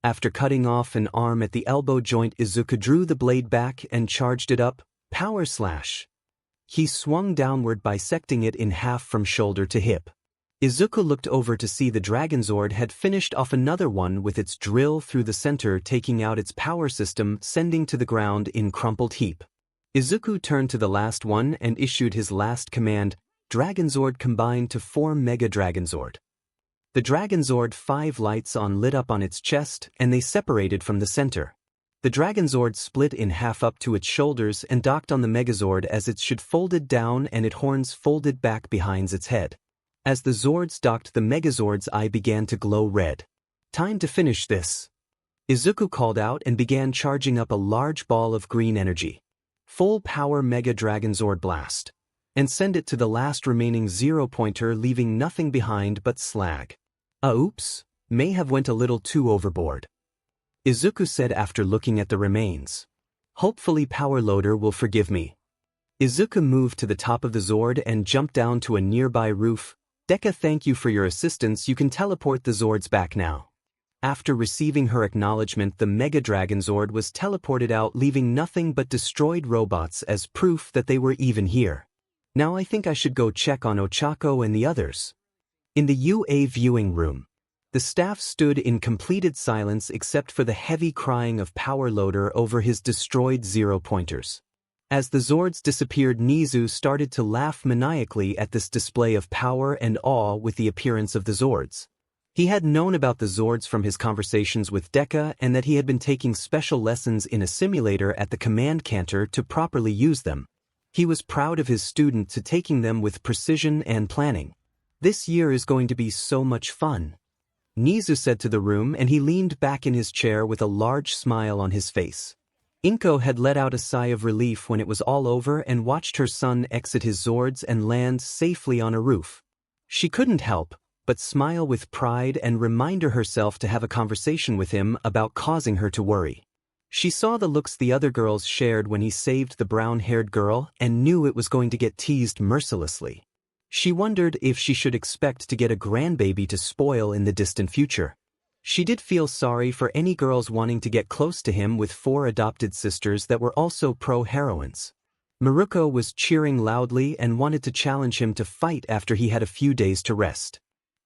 After cutting off an arm at the elbow joint, Izuku drew the blade back and charged it up, Power Slash. He swung downward, bisecting it in half from shoulder to hip. Izuku looked over to see the Dragon Zord had finished off another one with its drill through the center, taking out its power system, sending to the ground in crumpled heap. Izuku turned to the last one and issued his last command, Dragon Zord combined to form Mega Dragon Zord. The Dragon Zord 5 lights on lit up on its chest and they separated from the center. The Dragon Zord split in half up to its shoulders and docked on the Megazord as its should folded down and its horns folded back behind its head. As the Zords docked, the Megazord's eye began to glow red. Time to finish this. Izuku called out and began charging up a large ball of green energy. Full power Mega Dragon Zord blast. And send it to the last remaining 0-pointer, leaving nothing behind but slag. Oops, may have went a little too overboard. Izuku said after looking at the remains. Hopefully Power Loader will forgive me. Izuku moved to the top of the Zord and jumped down to a nearby roof. Deku, thank you for your assistance, you can teleport the Zords back now. After receiving her acknowledgement, the Mega Dragon Zord was teleported out, leaving nothing but destroyed robots as proof that they were even here. Now I think I should go check on Ochako and the others. In the UA viewing room, the staff stood in completed silence except for the heavy crying of Power Loader over his destroyed 0-pointers. As the Zords disappeared, Nizu started to laugh maniacally at this display of power and awe with the appearance of the Zords. He had known about the Zords from his conversations with Deku and that he had been taking special lessons in a simulator at the command canter to properly use them. He was proud of his student to taking them with precision and planning. This year is going to be so much fun. Nizu said to the room, and he leaned back in his chair with a large smile on his face. Inko had let out a sigh of relief when it was all over and watched her son exit his Zords and land safely on a roof. She couldn't help but smile with pride and remind herself to have a conversation with him about causing her to worry. She saw the looks the other girls shared when he saved the brown-haired girl and knew it was going to get teased mercilessly. She wondered if she should expect to get a grandbaby to spoil in the distant future. She did feel sorry for any girls wanting to get close to him with 4 adopted sisters that were also pro-heroines. Maruko was cheering loudly and wanted to challenge him to fight after he had a few days to rest.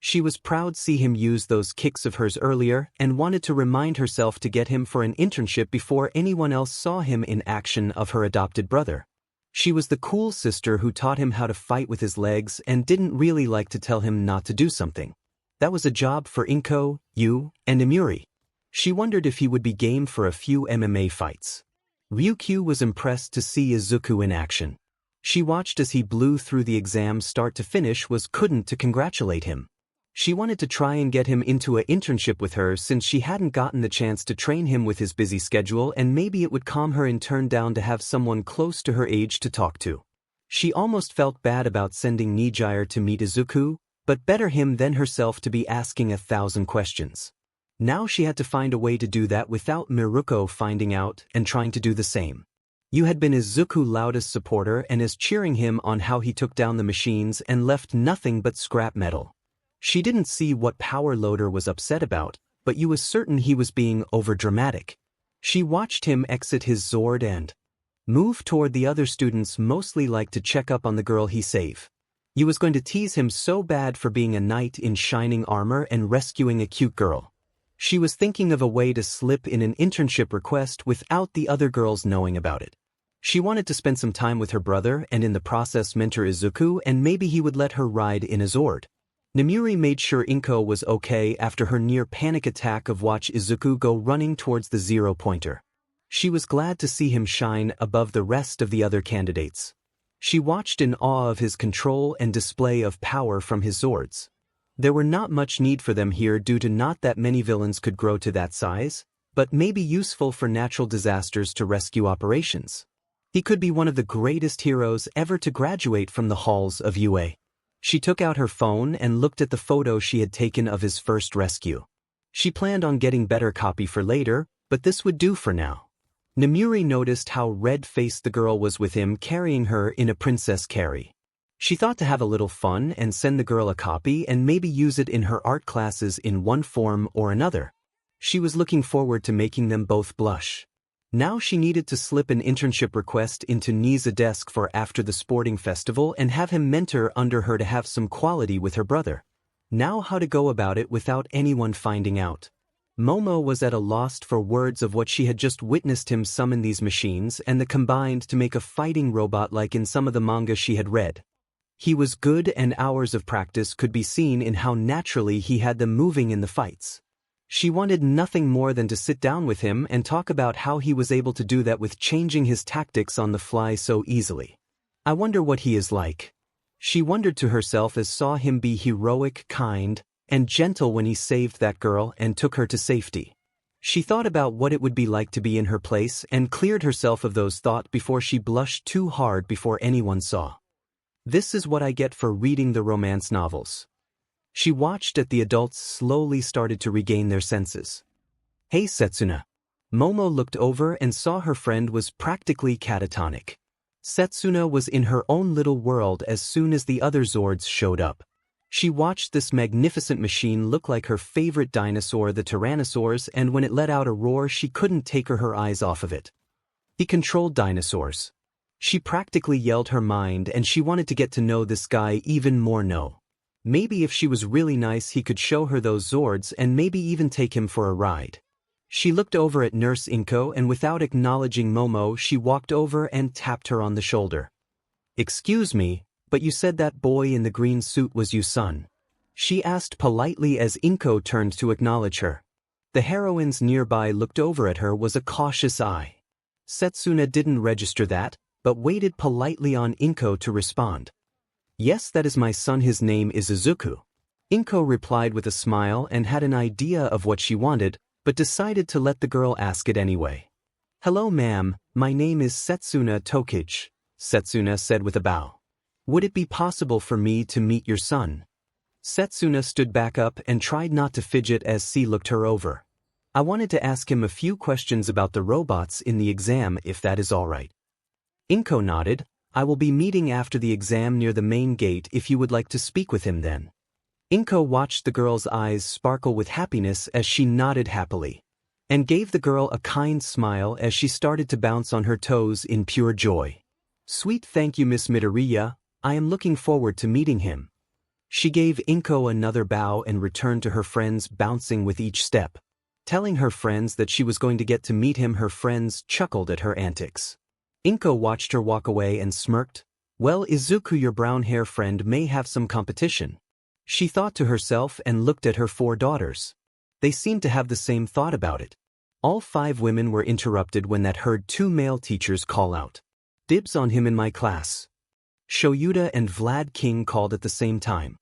She was proud to see him use those kicks of hers earlier and wanted to remind herself to get him for an internship before anyone else saw him in action of her adopted brother. She was the cool sister who taught him how to fight with his legs and didn't really like to tell him not to do something. That was a job for 𝐾𝐮𝐭𝐡𝐨𝐫 and Midoryia. She wondered if he would be game for a few MMA fights. Ryukyu was impressed to see Izuku in action. She watched as he blew through the exam start to finish couldn't to congratulate him. She wanted to try and get him into an internship with her since she hadn't gotten the chance to train him with his busy schedule, and maybe it would calm her in turn down to have someone close to her age to talk to. She almost felt bad about sending 𝐻𝐼R to meet Izuku, but better him than herself to be asking 1,000 questions. Now she had to find a way to do that without Miruko finding out and trying to do the same. You had been Izuku's loudest supporter and is cheering him on how he took down the machines and left nothing but scrap metal. She didn't see what power loader was upset about, but you was certain he was being overdramatic. She watched him exit his Zord and move toward the other students, mostly like to check up on the girl he saved. You was going to tease him so bad for being a knight in shining armor and rescuing a cute girl. She was thinking of a way to slip in an internship request without the other girls knowing about it. She wanted to spend some time with her brother and in the process mentor Izuku, and maybe he would let her ride in a Zord. Midoryia made sure 𝐾𝐮𝐭𝐡𝐨𝐫 was okay after her near panic attack of watch Izuku go running towards the 0-pointer. She was glad to see him shine above the rest of the other candidates. She watched in awe of his control and display of power from his Zords. There were not much need for them here due to not that many villains could grow to that size, but may be useful for natural disasters to rescue operations. He could be one of the greatest heroes ever to graduate from the halls of UA. She took out her phone and looked at the photo she had taken of his first rescue. She planned on getting better copy for later, but this would do for now. Midoryia noticed how red-faced the girl was with him carrying her in a princess carry. She thought to have a little fun and send the girl a copy and maybe use it in her art classes in one form or another. She was looking forward to making them both blush. Now she needed to slip an internship request into 𝐻𝐼R's desk for after the sporting festival and have him mentor under her to have some quality with her brother. Now how to go about it without anyone finding out. Momo was at a loss for words of what she had just witnessed him summon these machines and the combined to make a fighting robot like in some of the manga she had read. He was good and hours of practice could be seen in how naturally he had them moving in the fights. She wanted nothing more than to sit down with him and talk about how he was able to do that with changing his tactics on the fly so easily. I wonder what he is like. She wondered to herself as saw him be heroic, kind, and gentle when he saved that girl and took her to safety. She thought about what it would be like to be in her place and cleared herself of those thoughts before she blushed too hard before anyone saw. This is what I get for reading the romance novels. She watched as the adults slowly started to regain their senses. Hey Setsuna. Momo looked over and saw her friend was practically catatonic. Setsuna was in her own little world as soon as the other Zords showed up. She watched this magnificent machine look like her favorite dinosaur, the Tyrannosaurs, and when it let out a roar she couldn't take her eyes off of it. He controlled dinosaurs. She practically yelled her mind and she wanted to get to know this guy even more. Maybe if she was really nice he could show her those Zords and maybe even take him for a ride. She looked over at Nurse Inko and without acknowledging Momo she walked over and tapped her on the shoulder. Excuse me, but you said that boy in the green suit was you son? She asked politely as Inko turned to acknowledge her. The heroines nearby looked over at her with a cautious eye. Setsuna didn't register that, but waited politely on Inko to respond. Yes, that is my son, his name is Izuku. Inko replied with a smile and had an idea of what she wanted, but decided to let the girl ask it anyway. Hello ma'am, my name is Setsuna Tokage, Setsuna said with a bow. Would it be possible for me to meet your son? Setsuna stood back up and tried not to fidget as C looked her over. I wanted to ask him a few questions about the robots in the exam if that is all right. Inko nodded. I will be meeting after the exam near the main gate if you would like to speak with him then. Inko watched the girl's eyes sparkle with happiness as she nodded happily, and gave the girl a kind smile as she started to bounce on her toes in pure joy. Sweet, thank you Miss Midoryia, I am looking forward to meeting him. She gave 𝐾𝐮𝐭𝐡𝐨𝐫 another bow and returned to her friends, bouncing with each step. Telling her friends that she was going to get to meet him, her friends chuckled at her antics. 𝐾𝐮𝐭𝐡𝐨𝐫 watched her walk away and smirked. Well, Izuku, your brown hair friend may have some competition. She thought to herself and looked at her 4 daughters. They seemed to have the same thought about it. All 5 women were interrupted when that heard 2 male teachers call out, "Dibs on him in my class." 𝐀𝐮𝐭𝐡𝐨𝐫 and Vlad King called at the same time.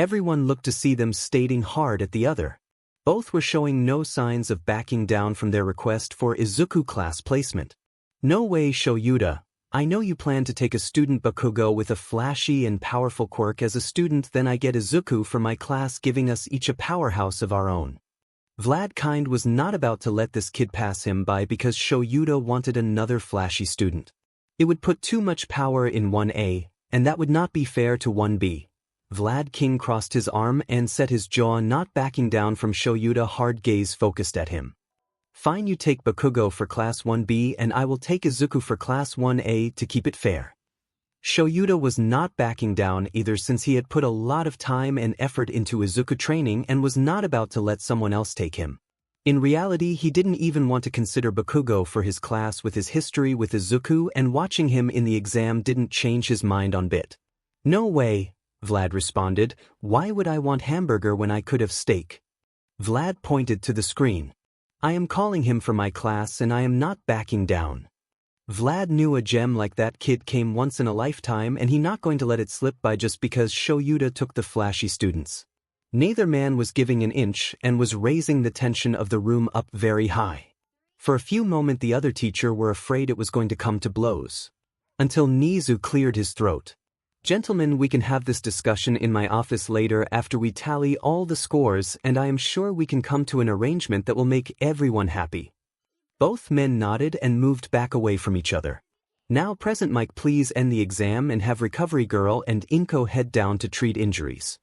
Everyone looked to see them staring hard at the other. Both were showing no signs of backing down from their request for Izuku class placement. "No way, 𝐀𝐮𝐭𝐡𝐨𝐫. I know you plan to take a student 𝐒𝐮𝐭𝐡𝐨𝐫 with a flashy and powerful quirk as a student, then I get Izuku for my class, giving us each a powerhouse of our own." Vlad Kind was not about to let this kid pass him by because 𝐀𝐮𝐭𝐡𝐨𝐫 wanted another flashy student. It would put too much power in 1A, and that would not be fair to 1B. Vlad King crossed his arm and set his jaw, not backing down from 𝐀𝐮𝐭𝐡𝐨𝐫, hard gaze focused at him. "Fine, you take 𝐒𝐮𝐭𝐡𝐨𝐫 for class 1B and I will take Izuku for class 1A to keep it fair." 𝐀𝐮𝐭𝐡𝐨𝐫 was not backing down either, since he had put a lot of time and effort into Izuku training and was not about to let someone else take him. In reality, he didn't even want to consider 𝐒𝐮𝐭𝐡𝐨𝐫 for his class with his history with Izuku, and watching him in the exam didn't change his mind on bit. "No way," Vlad responded. "Why would I want hamburger when I could have steak?" Vlad pointed to the screen. "I am calling him for my class and I am not backing down." Vlad knew a gem like that kid came once in a lifetime, and he not going to let it slip by just because 𝐀𝐮𝐭𝐡𝐨𝐫 took the flashy students. Neither man was giving an inch and was raising the tension of the room up very high. For a few moments the other teacher were afraid it was going to come to blows. Until Nizu cleared his throat. "Gentlemen, we can have this discussion in my office later after we tally all the scores, and I am sure we can come to an arrangement that will make everyone happy." Both men nodded and moved back away from each other. "Now present Mike, please end the exam and have Recovery Girl and 𝐾𝐮𝐭𝐡𝐨𝐫 head down to treat injuries."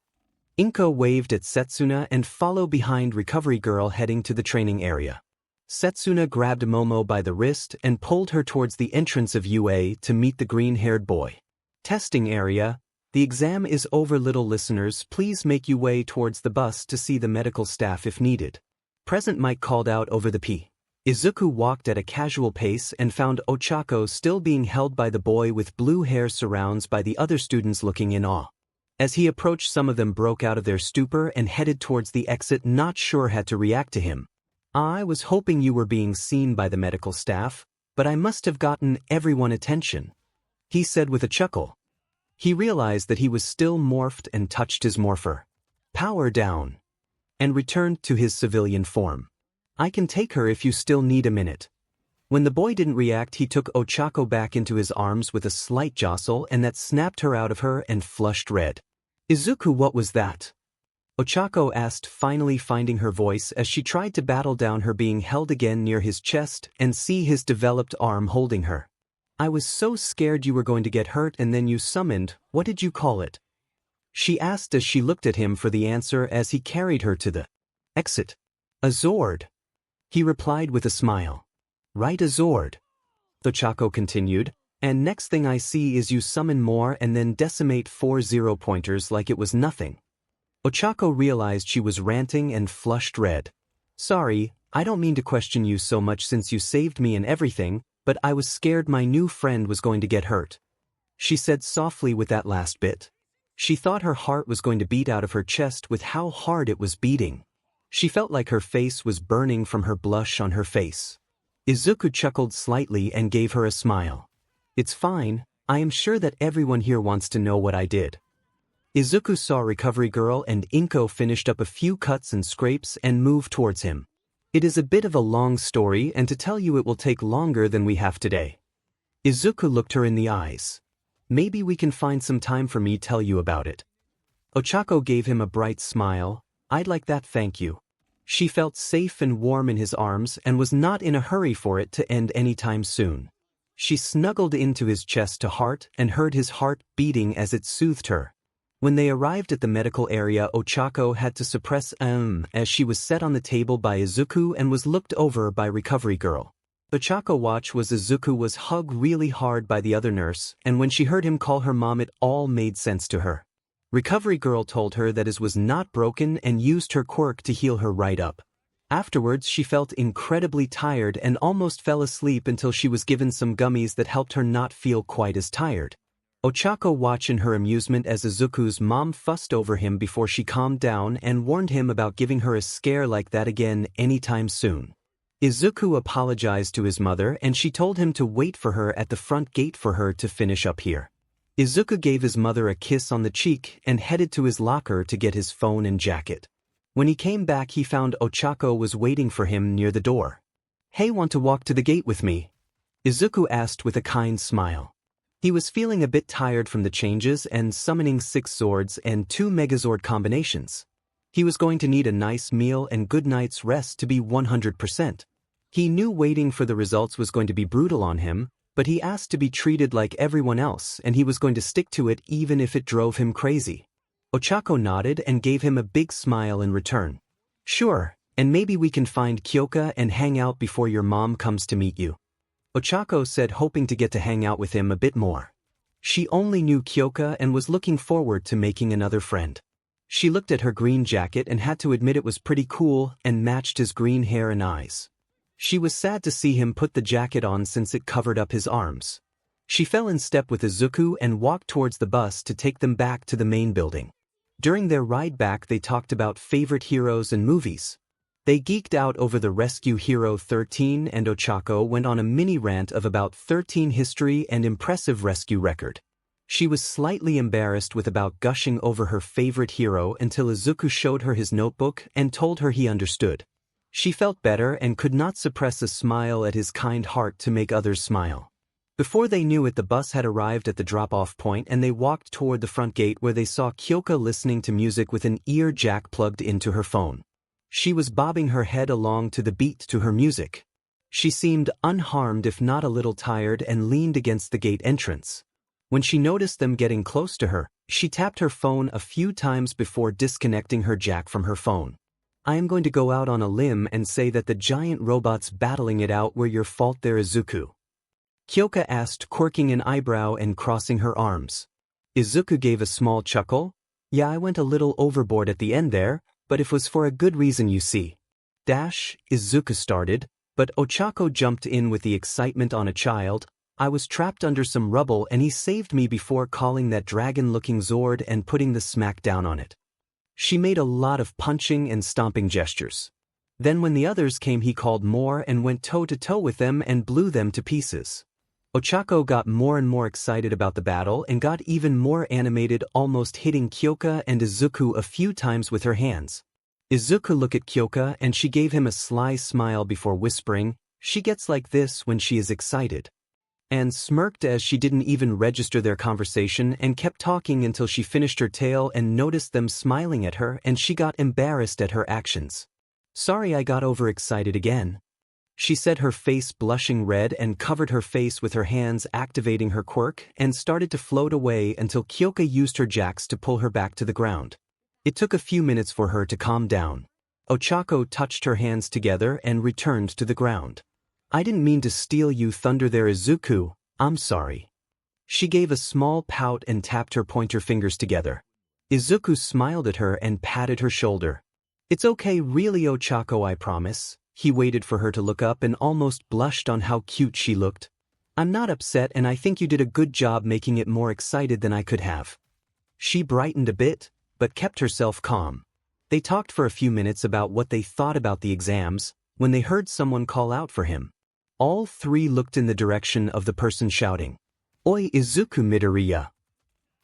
𝐾𝐮𝐭𝐡𝐨𝐫 waved at Setsuna and followed behind Recovery Girl, heading to the training area. Setsuna grabbed Momo by the wrist and pulled her towards the entrance of UA to meet the green-haired boy. "Testing area, the exam is over, little listeners. Please make your way towards the bus to see the medical staff if needed." Present Mike called out over the P. Izuku walked at a casual pace and found Ochako still being held by the boy with blue hair, surrounded by the other students looking in awe. As he approached, some of them broke out of their stupor and headed towards the exit, not sure how to react to him. "I was hoping you were being seen by the medical staff, but I must have gotten everyone attention," he said with a chuckle. He realized that he was still morphed and touched his morpher. Power down. And returned to his civilian form. "I can take her if you still need a minute." When the boy didn't react, he took Ochako back into his arms with a slight jostle, and that snapped her out of her and flushed red. "Izuku, what was that?" Ochako asked, finally finding her voice as she tried to battle down her being held again near his chest and see his developed arm holding her. "I was so scared you were going to get hurt, and then you summoned, what did you call it?" she asked as she looked at him for the answer as he carried her to the exit. "A Zord," he replied with a smile. "Right, a Zord," Ochako continued, "and next thing I see is you summon more and then decimate 4 0-pointers like it was nothing." Ochako realized she was ranting and flushed red. "Sorry, I don't mean to question you so much since you saved me and everything, but I was scared my new friend was going to get hurt," she said softly with that last bit. She thought her heart was going to beat out of her chest with how hard it was beating. She felt like her face was burning from her blush on her face. Izuku chuckled slightly and gave her a smile. "It's fine, I am sure that everyone here wants to know what I did." Izuku saw Recovery Girl and 𝐾𝐮𝐭𝐡𝐨𝐫 finish up a few cuts and scrapes and moved towards him. "It is a bit of a long story, and to tell you it will take longer than we have today." Izuku looked her in the eyes. "Maybe we can find some time for me tell you about it." Ochako gave him a bright smile. "I'd like that, thank you." She felt safe and warm in his arms and was not in a hurry for it to end anytime soon. She snuggled into his chest to heart and heard his heart beating as it soothed her. When they arrived at the medical area, Ochako had to suppress as she was set on the table by Izuku and was looked over by Recovery Girl. Ochako watched as Izuku was hugged really hard by the other nurse, and when she heard him call her mom, it all made sense to her. Recovery Girl told her that it was not broken and used her quirk to heal her right up. Afterwards she felt incredibly tired and almost fell asleep until she was given some gummies that helped her not feel quite as tired. 𝐻𝐿 watched in her amusement as Izuku's mom fussed over him before she calmed down and warned him about giving her a scare like that again anytime soon. Izuku apologized to his mother and she told him to wait for her at the front gate for her to finish up here. Izuku gave his mother a kiss on the cheek and headed to his locker to get his phone and jacket. When he came back he found 𝐻𝐿 was waiting for him near the door. "Hey, want to walk to the gate with me?" Izuku asked with a kind smile. He was feeling a bit tired from the changes and summoning 6 swords and 2 Megazord combinations. He was going to need a nice meal and good night's rest to be 100%. He knew waiting for the results was going to be brutal on him, but he asked to be treated like everyone else and he was going to stick to it even if it drove him crazy. 𝐻𝐿 nodded and gave him a big smile in return. "Sure, and maybe we can find 𝐀𝐭 and hang out before your mom comes to meet you." 𝐻𝐿 said, hoping to get to hang out with him a bit more. She only knew 𝐀𝐭 and was looking forward to making another friend. She looked at her green jacket and had to admit it was pretty cool and matched his green hair and eyes. She was sad to see him put the jacket on since it covered up his arms. She fell in step with Izuku and walked towards the bus to take them back to the main building. During their ride back they talked about favorite heroes and movies. They geeked out over the rescue hero 13 and 𝐻𝐿 went on a mini rant of about 13 history and impressive rescue record. She was slightly embarrassed with about gushing over her favorite hero until Izuku showed her his notebook and told her he understood. She felt better and could not suppress a smile at his kind heart to make others smile. Before they knew it the bus had arrived at the drop-off point and they walked toward the front gate where they saw 𝐀𝐭 listening to music with an ear jack plugged into her phone. She was bobbing her head along to the beat to her music. She seemed unharmed if not a little tired and leaned against the gate entrance. When she noticed them getting close to her, she tapped her phone a few times before disconnecting her jack from her phone. "I am going to go out on a limb and say that the giant robots battling it out were your fault there, Izuku." 𝐀𝐭 asked, quirking an eyebrow and crossing her arms. Izuku gave a small chuckle. "Yeah, I went a little overboard at the end there, but it was for a good reason, you see." Izuku started, but 𝐻𝐿 jumped in with the excitement on a child. "I was trapped under some rubble and he saved me before calling that dragon-looking Zord and putting the smack down on it." She made a lot of punching and stomping gestures. Then when the others came he called more and went toe-to-toe with them and blew them to pieces. 𝐻𝐿 got more and more excited about the battle and got even more animated, almost hitting 𝐀𝐭 and Izuku a few times with her hands. Izuku looked at 𝐀𝐭 and she gave him a sly smile before whispering, "She gets like this when she is excited," and smirked as she didn't even register their conversation and kept talking until she finished her tale and noticed them smiling at her and she got embarrassed at her actions. "Sorry, I got overexcited again," she said, her face blushing red, and covered her face with her hands, activating her quirk, and started to float away until 𝐀𝐭 used her jacks to pull her back to the ground. It took a few minutes for her to calm down. 𝐻𝐿 touched her hands together and returned to the ground. "I didn't mean to steal you thunder there, Izuku, I'm sorry." She gave a small pout and tapped her pointer fingers together. Izuku smiled at her and patted her shoulder. "It's okay really, 𝐻𝐿, I promise." He waited for her to look up and almost blushed on how cute she looked. "I'm not upset and I think you did a good job making it more excited than I could have." She brightened a bit, but kept herself calm. They talked for a few minutes about what they thought about the exams, when they heard someone call out for him. All three looked in the direction of the person shouting, "Oi, Izuku Midoryia!"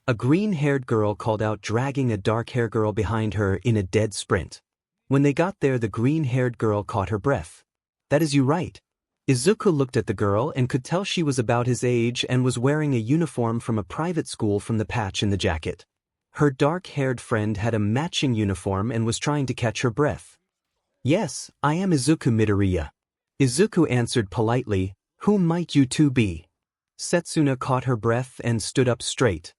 A green-haired girl called out, dragging a dark-haired girl behind her in a dead sprint. When they got there the green-haired girl caught her breath. "That is you right." Izuku looked at the girl and could tell she was about his age and was wearing a uniform from a private school from the patch in the jacket. Her dark-haired friend had a matching uniform and was trying to catch her breath. "Yes, I am Izuku Midoryia." Izuku answered politely, "Who might you two be?" Setsuna caught her breath and stood up straight.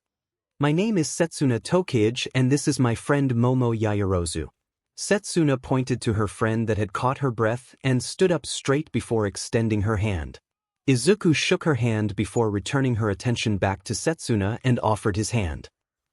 "My name is Setsuna Tokage and this is my friend Momo Yaoyorozu." Setsuna pointed to her friend that had caught her breath and stood up straight before extending her hand. Izuku shook her hand before returning her attention back to Setsuna and offered his hand.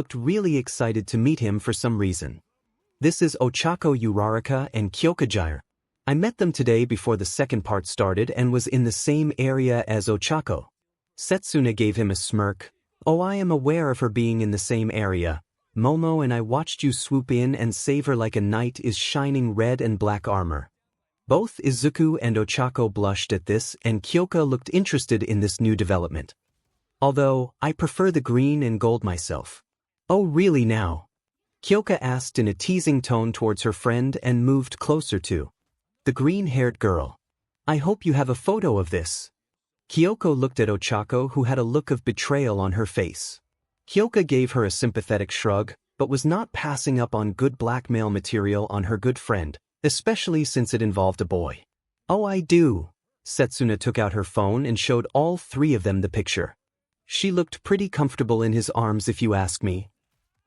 looked really excited to meet him for some reason. This is 𝐻𝐼𝐿 Uraraka and 𝐀𝐮𝐭𝐡𝐨𝐫. I met them today before the second part started and was in the same area as 𝐻𝐼𝐿. 𝐶𝗏𝗡 gave him a smirk. Oh, I am aware of her being in the same area. Momo and I watched you swoop in and save her like a knight is shining red and black armor. Both Izuku and 𝐻𝐼𝐿 blushed at this, and 𝐀𝐮𝐭𝐡𝐨𝐫 looked interested in this new development. Although, I prefer the green and gold myself. Oh really now? 𝐀𝐮𝐭𝐡𝐨𝐫 asked in a teasing tone towards her friend and moved closer to the green-haired girl. I hope you have a photo of this. 𝐀𝐮𝐭𝐡𝐨𝐫 looked at 𝐻𝐼𝐿, who had a look of betrayal on her face. 𝐀𝐮𝐭𝐡𝐨𝐫 gave her a sympathetic shrug, but was not passing up on good blackmail material on her good friend, especially since it involved a boy. Oh I do. 𝐶𝗏𝗡 took out her phone and showed all three of them the picture. She looked pretty comfortable in his arms if you ask me.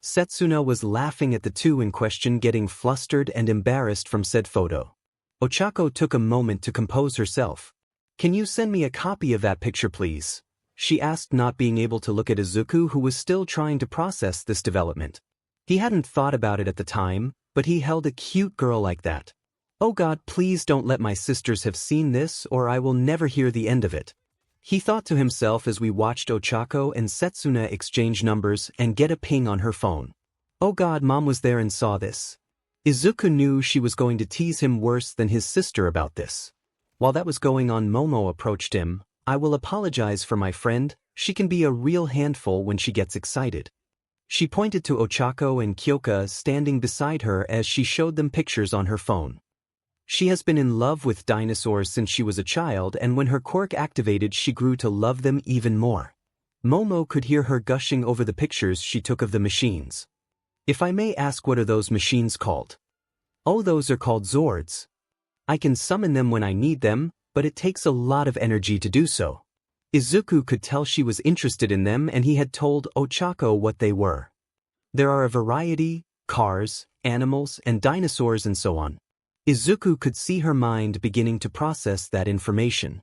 𝐶𝗏𝗡 was laughing at the two in question getting flustered and embarrassed from said photo. 𝐻𝐼𝐿 took a moment to compose herself. Can you send me a copy of that picture please? She asked, not being able to look at Izuku, who was still trying to process this development. He hadn't thought about it at the time, but he held a cute girl like that. Oh God, please don't let my sisters have seen this or I will never hear the end of it. He thought to himself as we watched 𝐻𝐼𝐿 and 𝐶𝗏𝗡 exchange numbers and get a ping on her phone. Oh God, Mom was there and saw this. Izuku knew she was going to tease him worse than his sister about this. While that was going on, Momo approached him. I will apologize for my friend, she can be a real handful when she gets excited. She pointed to 𝐻𝐼𝐿 and 𝐀𝐮𝐭𝐡𝐨𝐫 standing beside her as she showed them pictures on her phone. She has been in love with dinosaurs since she was a child, and when her quirk activated she grew to love them even more. Momo could hear her gushing over the pictures she took of the machines. If I may ask, what are those machines called? Oh, those are called Zords. I can summon them when I need them, but it takes a lot of energy to do so. Izuku could tell she was interested in them, and he had told 𝐻𝐼𝐿 what they were. There are a variety: cars, animals, and dinosaurs and so on. Izuku could see her mind beginning to process that information.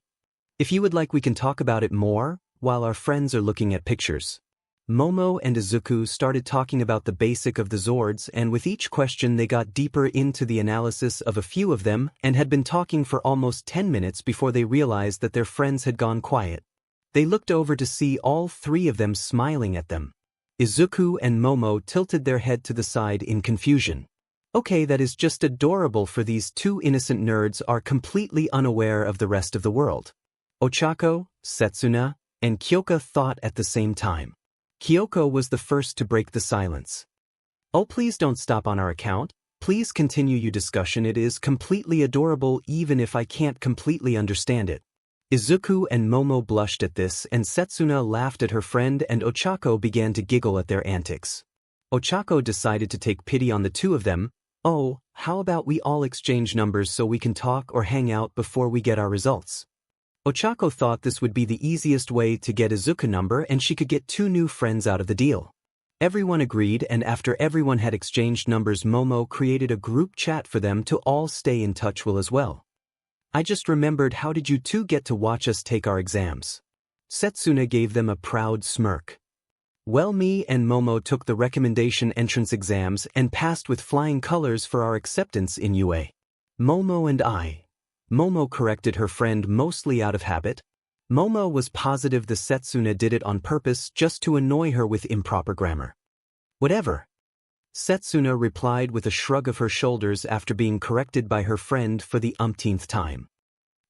If you would like, we can talk about it more, while our friends are looking at pictures. Momo and Izuku started talking about the basic of the Zords, and with each question they got deeper into the analysis of a few of them and had been talking for almost 10 minutes before they realized that their friends had gone quiet. They looked over to see all three of them smiling at them. Izuku and Momo tilted their head to the side in confusion. Okay, that is just adorable, for these two innocent nerds are completely unaware of the rest of the world. 𝐻𝐼𝐿, 𝐶𝗏𝗡, and 𝐀𝐮𝐭𝐡𝐨𝐫 thought at the same time. 𝐀𝐮𝐭𝐡𝐨𝐫 was the first to break the silence. Oh, please don't stop on our account. Please continue your discussion. It is completely adorable even if I can't completely understand it. Izuku and Momo blushed at this, and 𝐶𝗏𝗡 laughed at her friend, and 𝐻𝐼𝐿 began to giggle at their antics. 𝐻𝐼𝐿 decided to take pity on the two of them. Oh, how about we all exchange numbers so we can talk or hang out before we get our results? 𝐻𝐼𝐿 thought this would be the easiest way to get Izuku's number, and she could get two new friends out of the deal. Everyone agreed, and after everyone had exchanged numbers, Momo created a group chat for them to all stay in touch with as well. I just remembered, how did you two get to watch us take our exams? 𝐶𝗏𝗡 gave them a proud smirk. Well, me and Momo took the recommendation entrance exams and passed with flying colors for our acceptance in UA. Momo and I. Momo corrected her friend mostly out of habit. Momo was positive the 𝐶𝗏𝗡 did it on purpose just to annoy her with improper grammar. Whatever. 𝐶𝗏𝗡 replied with a shrug of her shoulders after being corrected by her friend for the umpteenth time.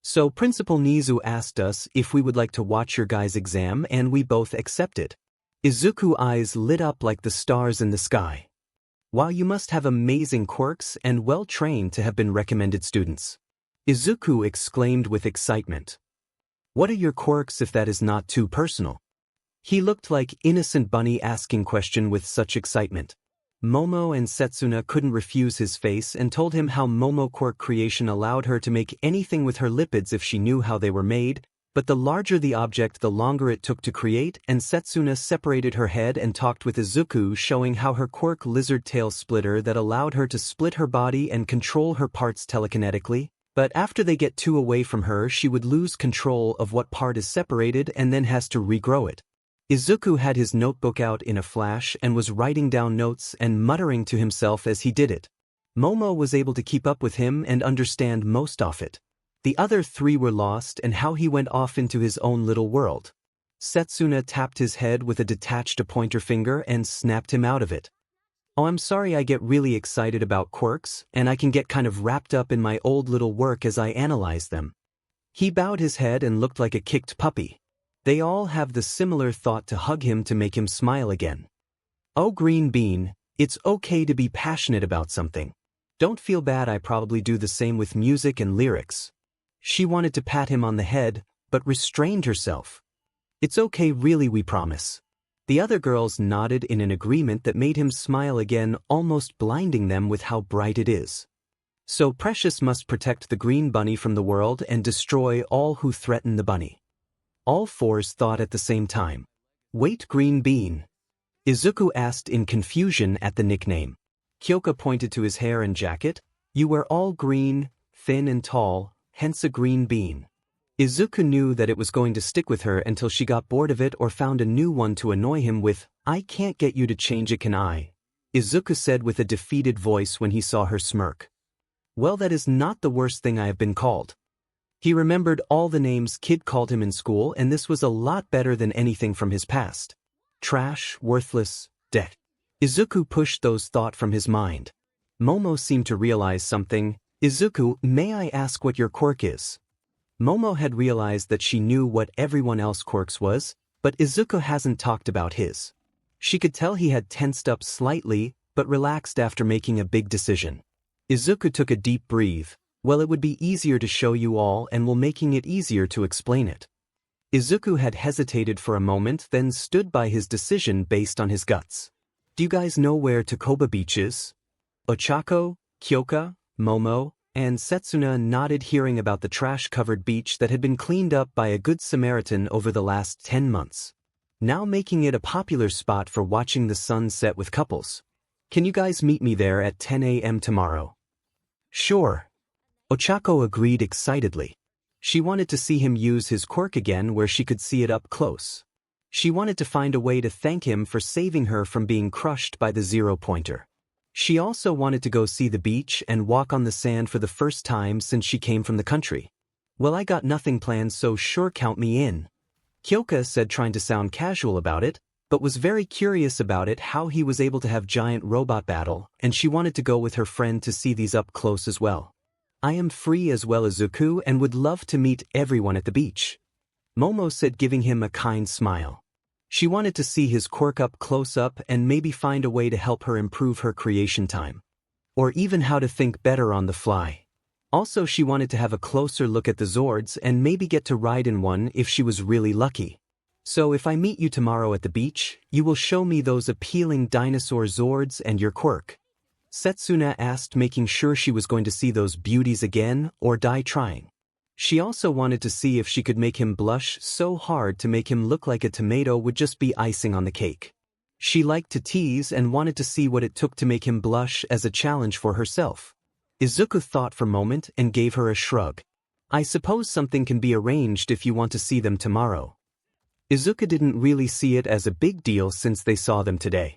So Principal Nizu asked us if we would like to watch your guys' exam, and we both accepted. Izuku's eyes lit up like the stars in the sky. Wow, you must have amazing quirks and well trained to have been recommended students. Izuku exclaimed with excitement. What are your quirks, if that is not too personal? He looked like innocent bunny asking question with such excitement. Momo and Setsuna couldn't refuse his face and told him how Momo quirk creation allowed her to make anything with her lipids if she knew how they were made, but the larger the object the longer it took to create, and Setsuna separated her head and talked with Izuku, showing how her quirk lizard tail splitter that allowed her to split her body and control her parts telekinetically, but after they get too away from her she would lose control of what part is separated and then has to regrow it. Izuku had his notebook out in a flash and was writing down notes and muttering to himself as he did it. Momo was able to keep up with him and understand most of it. The other three were lost and how he went off into his own little world. Setsuna tapped his head with a detached pointer finger and snapped him out of it. "Oh, I'm sorry, I get really excited about quirks, and I can get kind of wrapped up in my old little work as I analyze them." He bowed his head and looked like a kicked puppy. They all have the similar thought to hug him to make him smile again. "Oh, Green Bean, it's okay to be passionate about something. Don't feel bad, I probably do the same with music and lyrics." She wanted to pat him on the head, but restrained herself. "It's okay really, we promise." The other girls nodded in an agreement that made him smile again, almost blinding them with how bright it is. So Precious must protect the green bunny from the world and destroy all who threaten the bunny. All fours thought at the same time. "Wait, Green Bean?" Izuku asked in confusion at the nickname. Kyoka pointed to his hair and jacket. "You wear all green, thin and tall, hence a green bean." Izuku knew that it was going to stick with her until she got bored of it or found a new one to annoy him with. "I can't get you to change it, can I?" Izuku said with a defeated voice when he saw her smirk. "Well, that is not the worst thing I have been called." He remembered all the names Kid called him in school, and this was a lot better than anything from his past. Trash, worthless, dead. Izuku pushed those thoughts from his mind. Momo seemed to realize something. "Izuku, may I ask what your quirk is?" Momo had realized that she knew what everyone else's quirks was, but Izuku hasn't talked about his. She could tell he had tensed up slightly, but relaxed after making a big decision. Izuku took a deep breath. "Well, it would be easier to show you all and will making it easier to explain it." Izuku had hesitated for a moment, then stood by his decision based on his guts. "Do you guys know where 𝗀𝐾𝐽 Beach is?" Ochako, Kyoka, Momo, and Setsuna nodded, hearing about the trash-covered beach that had been cleaned up by a good Samaritan over the last 10 months. Now making it a popular spot for watching the sun set with couples. "Can you guys meet me there at 10 a.m. tomorrow?" "Sure." Ochako agreed excitedly. She wanted to see him use his quirk again where she could see it up close. She wanted to find a way to thank him for saving her from being crushed by the zero-pointer. She also wanted to go see the beach and walk on the sand for the first time since she came from the country. "Well, I got nothing planned, so sure, count me in," Kyoka said, trying to sound casual about it, but was very curious about it how he was able to have giant robot battle, and she wanted to go with her friend to see these up close as well. "I am free as well as Izuku and would love to meet everyone at the beach," Momo said, giving him a kind smile. She wanted to see his quirk up close up and maybe find a way to help her improve her creation time. Or even how to think better on the fly. Also, she wanted to have a closer look at the Zords and maybe get to ride in one if she was really lucky. "So if I meet you tomorrow at the beach, you will show me those appealing dinosaur Zords and your quirk?" Setsuna asked, making sure she was going to see those beauties again or die trying. She also wanted to see if she could make him blush so hard to make him look like a tomato would just be icing on the cake. She liked to tease and wanted to see what it took to make him blush as a challenge for herself. Izuku thought for a moment and gave her a shrug. "I suppose something can be arranged if you want to see them tomorrow." Izuku didn't really see it as a big deal since they saw them today.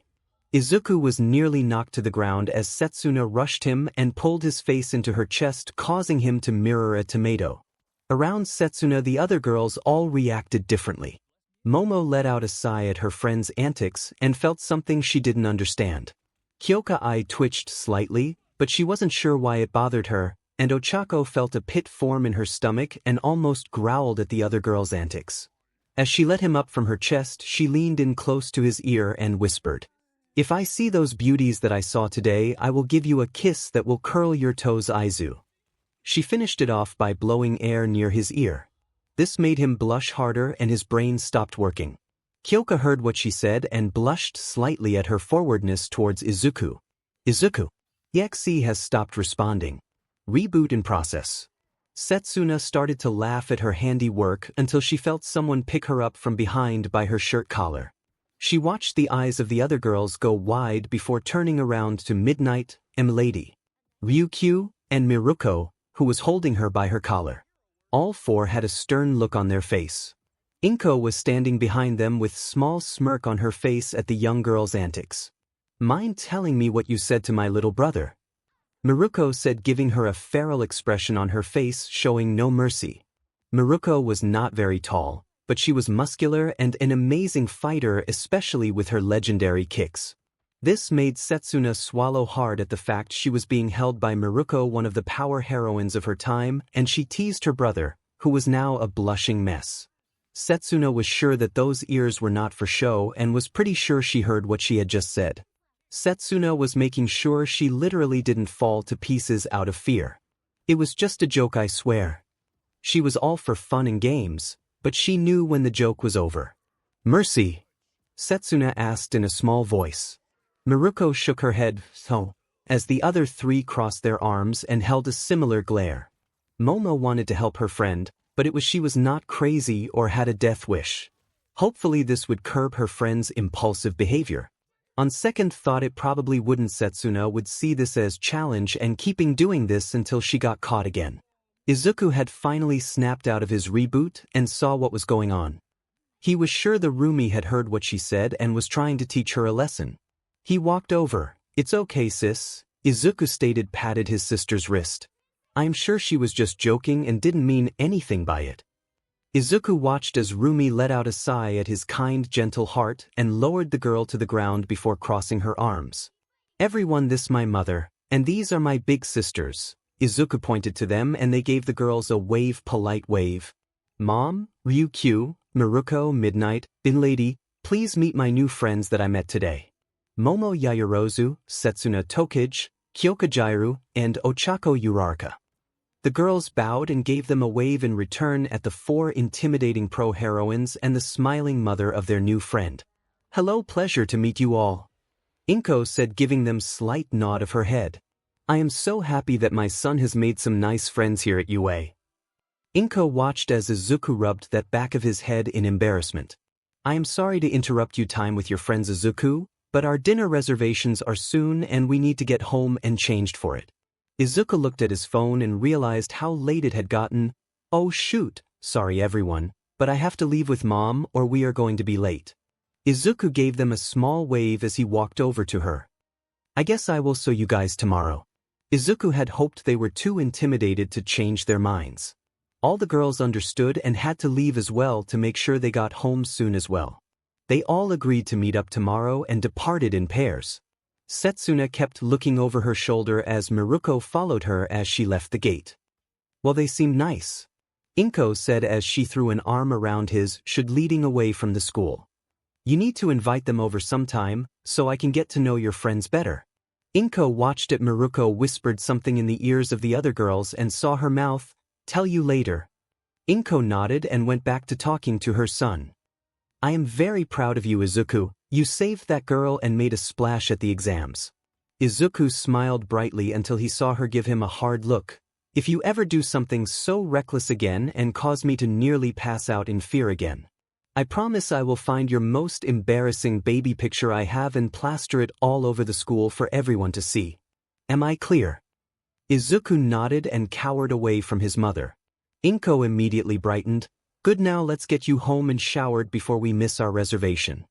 Izuku was nearly knocked to the ground as Setsuna rushed him and pulled his face into her chest, causing him to mirror a tomato. Around Setsuna, the other girls all reacted differently. Momo let out a sigh at her friend's antics and felt something she didn't understand. Kyoka's eye twitched slightly, but she wasn't sure why it bothered her, and Ochako felt a pit form in her stomach and almost growled at the other girl's antics. As she let him up from her chest, she leaned in close to his ear and whispered, "If I see those beauties that I saw today, I will give you a kiss that will curl your toes, Izu." She finished it off by blowing air near his ear. This made him blush harder and his brain stopped working. 𝐀𝐮𝐭𝐡𝐨𝐫 heard what she said and blushed slightly at her forwardness towards Izuku. Izuku. 𝐒𝐮𝐦𝐬𝐴 has stopped responding. Reboot in process. Setsuna started to laugh at her handiwork until she felt someone pick her up from behind by her shirt collar. She watched the eyes of the other girls go wide before turning around to Midnight, 𝐴, Ryukyu, and Miruko, who was holding her by her collar. All four had a stern look on their face. 𝐾𝐮𝐭𝐡𝐨𝐫 was standing behind them with small smirk on her face at the young girl's antics. Mind telling me what you said to my little brother? Miruko said, giving her a feral expression on her face showing no mercy. Miruko was not very tall, but she was muscular and an amazing fighter, especially with her legendary kicks. This made Setsuna swallow hard at the fact she was being held by Miruko, one of the power heroines of her time, and she teased her brother, who was now a blushing mess. Setsuna was sure that those ears were not for show and was pretty sure she heard what she had just said. Setsuna was making sure she literally didn't fall to pieces out of fear. It was just a joke, I swear. She was all for fun and games, but she knew when the joke was over. Mercy? Setsuna asked in a small voice. Miruko shook her head, so, as the other three crossed their arms and held a similar glare. Momo wanted to help her friend, but she was not crazy or had a death wish. Hopefully this would curb her friend's impulsive behavior. On second thought, it probably wouldn't. Setsuna would see this as challenge and keeping doing this until she got caught again. Izuku had finally snapped out of his reboot and saw what was going on. He was sure the roomie had heard what she said and was trying to teach her a lesson. He walked over. It's okay, sis, Izuku stated, patted his sister's wrist. I'm sure she was just joking and didn't mean anything by it. Izuku watched as Rumi let out a sigh at his kind, gentle heart and lowered the girl to the ground before crossing her arms. Everyone, this my mother, and these are my big sisters. Izuku pointed to them and they gave the girls a polite wave. Mom, Ryukyu, Miruko, Midnight, 𝐴, please meet my new friends that I met today. Momo Yaoyorozu, Setsuna Tokage, Kyokajiru, and Ochako Uraraka. The girls bowed and gave them a wave in return at the four intimidating pro-heroines and the smiling mother of their new friend. Hello, pleasure to meet you all. 𝐾𝐮𝐭𝐡𝐨𝐫 said, giving them slight nod of her head. I am so happy that my son has made some nice friends here at UA. 𝐾𝐮𝐭𝐡𝐨𝐫 watched as Izuku rubbed that back of his head in embarrassment. I am sorry to interrupt you time with your friends, Izuku, but our dinner reservations are soon and we need to get home and changed for it. Izuku looked at his phone and realized how late it had gotten. Oh shoot, sorry everyone, but I have to leave with Mom or we are going to be late. Izuku gave them a small wave as he walked over to her. I guess I will see you guys tomorrow. Izuku had hoped they were too intimidated to change their minds. All the girls understood and had to leave as well to make sure they got home soon as well. They all agreed to meet up tomorrow and departed in pairs. Setsuna kept looking over her shoulder as Miruko followed her as she left the gate. Well, they seem nice, 𝐾𝐮𝐭𝐡𝐨𝐫 said as she threw an arm around his shoulder, leading away from the school. You need to invite them over sometime, so I can get to know your friends better. 𝐾𝐮𝐭𝐡𝐨𝐫 watched at Miruko, whispered something in the ears of the other girls and saw her mouth. Tell you later. 𝐾𝐮𝐭𝐡𝐨𝐫 nodded and went back to talking to her son. I am very proud of you, Izuku. You saved that girl and made a splash at the exams. Izuku smiled brightly until he saw her give him a hard look. If you ever do something so reckless again and cause me to nearly pass out in fear again, I promise I will find your most embarrassing baby picture I have and plaster it all over the school for everyone to see. Am I clear? Izuku nodded and cowered away from his mother. 𝐾𝐮𝐭𝐡𝐨𝐫 immediately brightened. Good, now let's get you home and showered before we miss our reservation.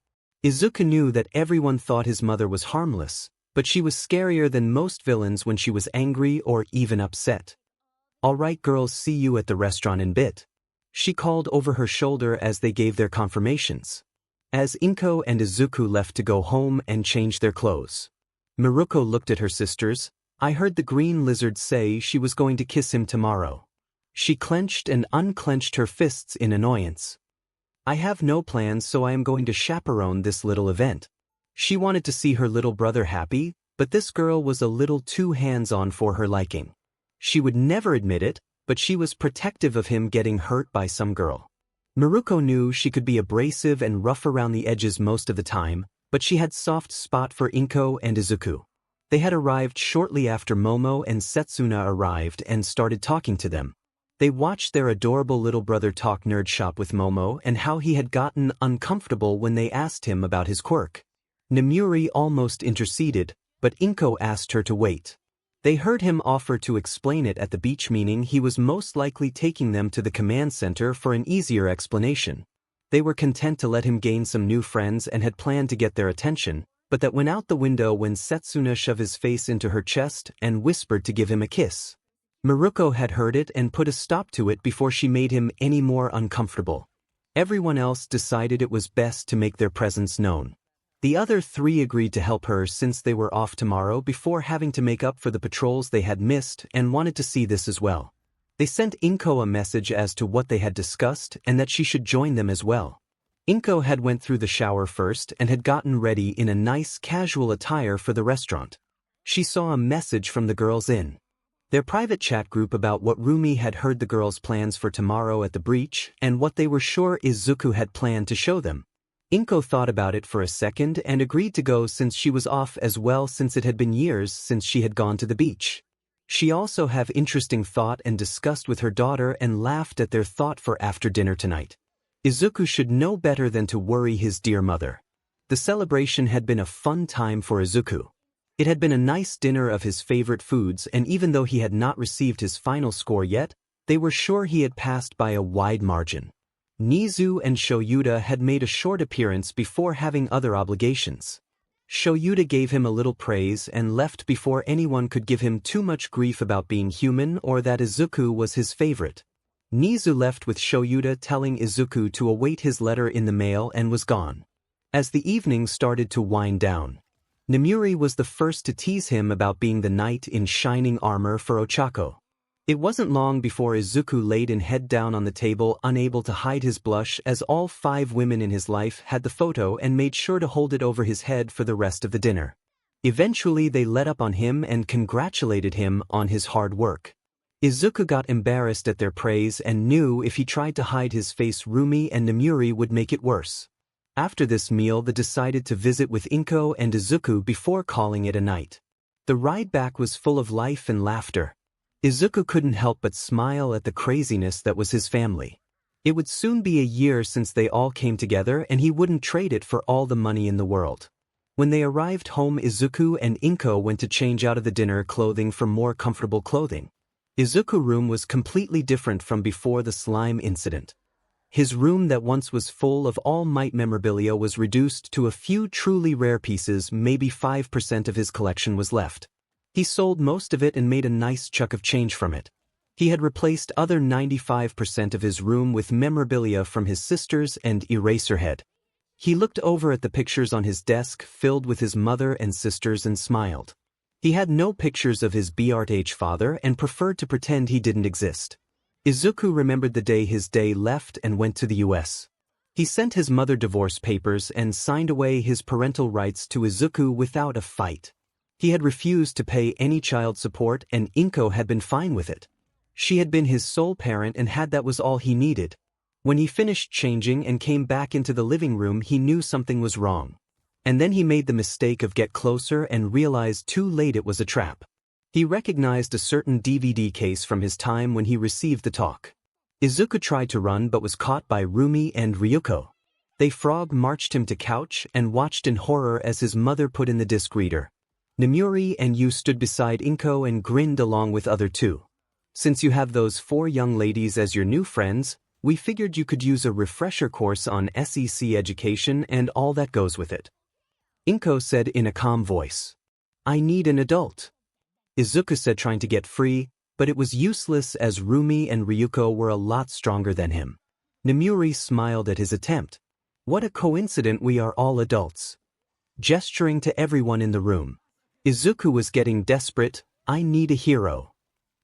Izuku knew that everyone thought his mother was harmless, but she was scarier than most villains when she was angry or even upset. All right girls, see you at the restaurant in bit. She called over her shoulder as they gave their confirmations. As 𝐾𝐮𝐭𝐡𝐨𝐫 and Izuku left to go home and change their clothes, Miruko looked at her sisters. I heard the green lizard say she was going to kiss him tomorrow. She clenched and unclenched her fists in annoyance. I have no plans, so I am going to chaperone this little event. She wanted to see her little brother happy, but this girl was a little too hands-on for her liking. She would never admit it, but she was protective of him getting hurt by some girl. Miruko knew she could be abrasive and rough around the edges most of the time, but she had soft spot for 𝐻𝐿𝐻 and Izuku. They had arrived shortly after Momo and Setsuna arrived and started talking to them. They watched their adorable little brother talk nerd shop with Momo and how he had gotten uncomfortable when they asked him about his quirk. Nemuri almost interceded, but 𝐻𝐿𝐻 asked her to wait. They heard him offer to explain it at the beach, meaning he was most likely taking them to the command center for an easier explanation. They were content to let him gain some new friends and had planned to get their attention, but that went out the window when Setsuna shoved his face into her chest and whispered to give him a kiss. Miruko had heard it and put a stop to it before she made him any more uncomfortable. Everyone else decided it was best to make their presence known. The other three agreed to help her since they were off tomorrow before having to make up for the patrols they had missed and wanted to see this as well. They sent 𝐻𝐿𝐻 a message as to what they had discussed and that she should join them as well. 𝐻𝐿𝐻 had went through the shower first and had gotten ready in a nice casual attire for the restaurant. She saw a message from the girls in their private chat group about what Rumi had heard the girls' plans for tomorrow at the breach and what they were sure Izuku had planned to show them. 𝐻𝐿𝐻 thought about it for a second and agreed to go since she was off as well, since it had been years since she had gone to the beach. She also have interesting thought and discussed with her daughter and laughed at their thought for after dinner tonight. Izuku should know better than to worry his dear mother. The celebration had been a fun time for Izuku. It had been a nice dinner of his favorite foods, and even though he had not received his final score yet, they were sure he had passed by a wide margin. Nizu and 𝐀𝐿𝐻 had made a short appearance before having other obligations. 𝐀𝐿𝐻 gave him a little praise and left before anyone could give him too much grief about being human or that Izuku was his favorite. Nizu left with 𝐀𝐿𝐻 telling Izuku to await his letter in the mail and was gone. As the evening started to wind down, Nemuri was the first to tease him about being the knight in shining armor for Ochako. It wasn't long before Izuku laid in head down on the table, unable to hide his blush, as all 5 women in his life had the photo and made sure to hold it over his head for the rest of the dinner. Eventually they let up on him and congratulated him on his hard work. Izuku got embarrassed at their praise and knew if he tried to hide his face, Rumi and Nemuri would make it worse. After this meal they decided to visit with 𝐻𝐿𝐻 and Izuku before calling it a night. The ride back was full of life and laughter. Izuku couldn't help but smile at the craziness that was his family. It would soon be a year since they all came together and he wouldn't trade it for all the money in the world. When they arrived home, Izuku and 𝐻𝐿𝐻 went to change out of the dinner clothing for more comfortable clothing. Izuku's room was completely different from before the slime incident. His room that once was full of All Might memorabilia was reduced to a few truly rare pieces. Maybe 5% of his collection was left. He sold most of it and made a nice chunk of change from it. He had replaced other 95% of his room with memorabilia from his sisters and Eraserhead. He looked over at the pictures on his desk filled with his mother and sisters and smiled. He had no pictures of his BRH father and preferred to pretend he didn't exist. Izuku remembered the day his day left and went to the US. He sent his mother divorce papers and signed away his parental rights to Izuku without a fight. He had refused to pay any child support and 𝐻𝐿𝐻 had been fine with it. She had been his sole parent and that was all he needed. When he finished changing and came back into the living room, he knew something was wrong. And then he made the mistake of get closer and realized too late it was a trap. He recognized a certain DVD case from his time when he received the talk. Izuku tried to run but was caught by Rumi and Ryuko. They frog marched him to couch and watched in horror as his mother put in the disc reader. Nemuri and you stood beside 𝐻𝐿𝐻 and grinned along with other 2. Since you have those 4 young ladies as your new friends, we figured you could use a refresher course on SEC education and all that goes with it. 𝐻𝐿𝐻 said in a calm voice. I need an adult. Izuku said, trying to get free, but it was useless as Rumi and Ryuko were a lot stronger than him. Nemuri smiled at his attempt. What a coincidence, we are all adults. Gesturing to everyone in the room. Izuku was getting desperate. I need a hero,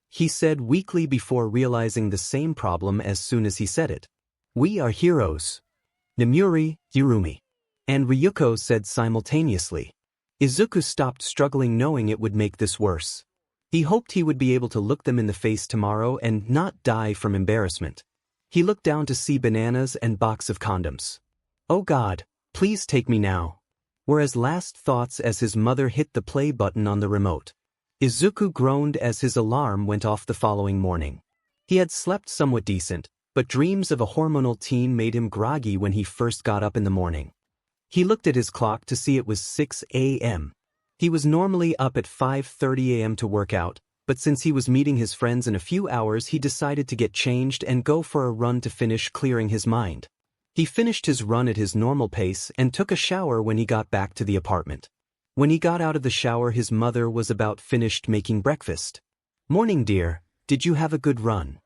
he said weakly before realizing the same problem as soon as he said it. We are heroes. Nemuri, Rumi, and Ryuko said simultaneously. Izuku stopped struggling, knowing it would make this worse. He hoped he would be able to look them in the face tomorrow and not die from embarrassment. He looked down to see bananas and box of condoms. Oh God, please take me now. Were his last thoughts as his mother hit the play button on the remote. Izuku groaned as his alarm went off the following morning. He had slept somewhat decent, but dreams of a hormonal teen made him groggy when he first got up in the morning. He looked at his clock to see it was 6 a.m. He was normally up at 5:30 a.m. to work out, but since he was meeting his friends in a few hours, he decided to get changed and go for a run to finish clearing his mind. He finished his run at his normal pace and took a shower when he got back to the apartment. When he got out of the shower, his mother was about finished making breakfast. "Morning, dear. Did you have a good run?"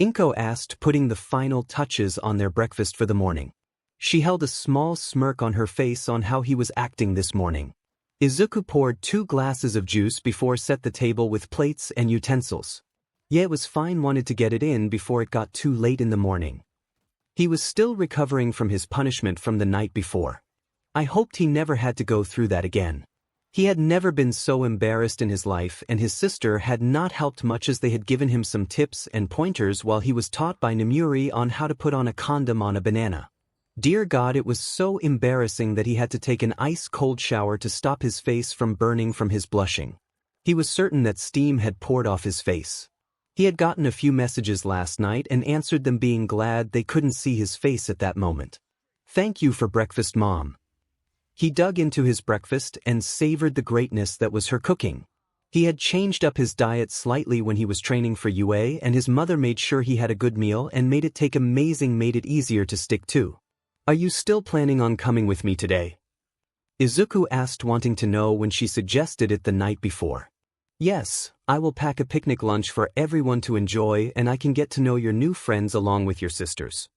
𝐾𝐮𝐭𝐡𝐨𝐫 asked, putting the final touches on their breakfast for the morning. She held a small smirk on her face on how he was acting this morning. Izuku poured 2 glasses of juice before set the table with plates and utensils. Yeah, it was fine, wanted to get it in before it got too late in the morning. He was still recovering from his punishment from the night before. I hoped he never had to go through that again. He had never been so embarrassed in his life, and his sister had not helped much as they had given him some tips and pointers while he was taught by Nemuri on how to put on a condom on a banana. Dear God, it was so embarrassing that he had to take an ice-cold shower to stop his face from burning from his blushing. He was certain that steam had poured off his face. He had gotten a few messages last night and answered them, being glad they couldn't see his face at that moment. "Thank you for breakfast, Mom." He dug into his breakfast and savored the greatness that was her cooking. He had changed up his diet slightly when he was training for UA, and his mother made sure he had a good meal and made it easier to stick to. "Are you still planning on coming with me today?" Izuku asked, wanting to know when she suggested it the night before. "Yes, I will pack a picnic lunch for everyone to enjoy, and I can get to know your new friends along with your sisters."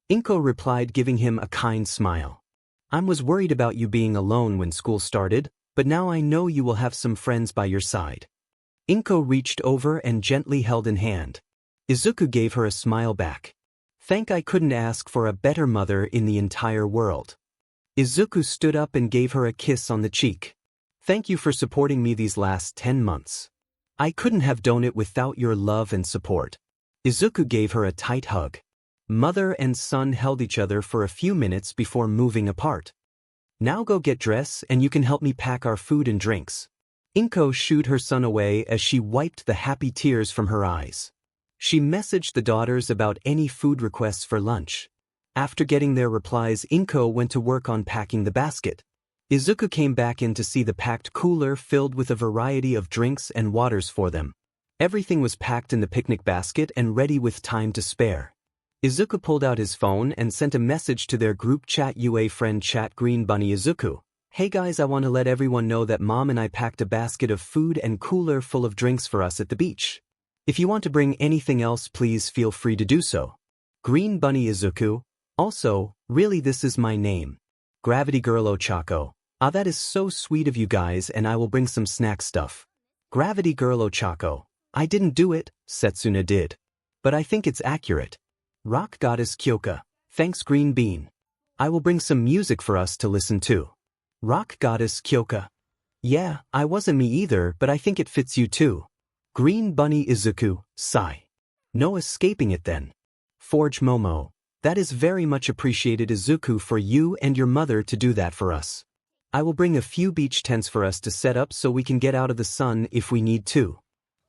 𝐾𝐮𝐭𝐡𝐨𝐫 replied, giving him a kind smile. "I was worried about you being alone when school started, but now I know you will have some friends by your side." 𝐾𝐮𝐭𝐡𝐨𝐫 reached over and gently held in hand. Izuku gave her a smile back. I couldn't ask for a better mother in the entire world." Izuku stood up and gave her a kiss on the cheek. "Thank you for supporting me these last 10 months. I couldn't have done it without your love and support." Izuku gave her a tight hug. Mother and son held each other for a few minutes before moving apart. "Now go get dressed and you can help me pack our food and drinks." 𝐾𝐮𝐭𝐡𝐨𝐫 shooed her son away as she wiped the happy tears from her eyes. She messaged the daughters about any food requests for lunch. After getting their replies, 𝐾𝐮𝐭𝐡𝐨𝐫 went to work on packing the basket. Izuku came back in to see the packed cooler filled with a variety of drinks and waters for them. Everything was packed in the picnic basket and ready with time to spare. Izuku pulled out his phone and sent a message to their group chat UA friend chat 𝐒𝐮𝐵𝐵𝐵. "Hey guys, I want to let everyone know that Mom and I packed a basket of food and cooler full of drinks for us at the beach. If you want to bring anything else, please feel free to do so. 𝐒𝐮𝐵𝐵𝐵 Also, really, this is my name. Gravity Girl Ochako. Ah, that is so sweet of you guys, and I will bring some snack stuff. Gravity Girl Ochako. I didn't do it, Setsuna did. But I think it's accurate. Rock Goddess 𝐾𝐿𝐴. Thanks Green Bean. I will bring some music for us to listen to. Rock Goddess 𝐾𝐿𝐴. Yeah, I wasn't me either, but I think it fits you too. Green Bunny Izuku, sigh. No escaping it then. Forge Momo. That is very much appreciated, Izuku, for you and your mother to do that for us. I will bring a few beach tents for us to set up so we can get out of the sun if we need to.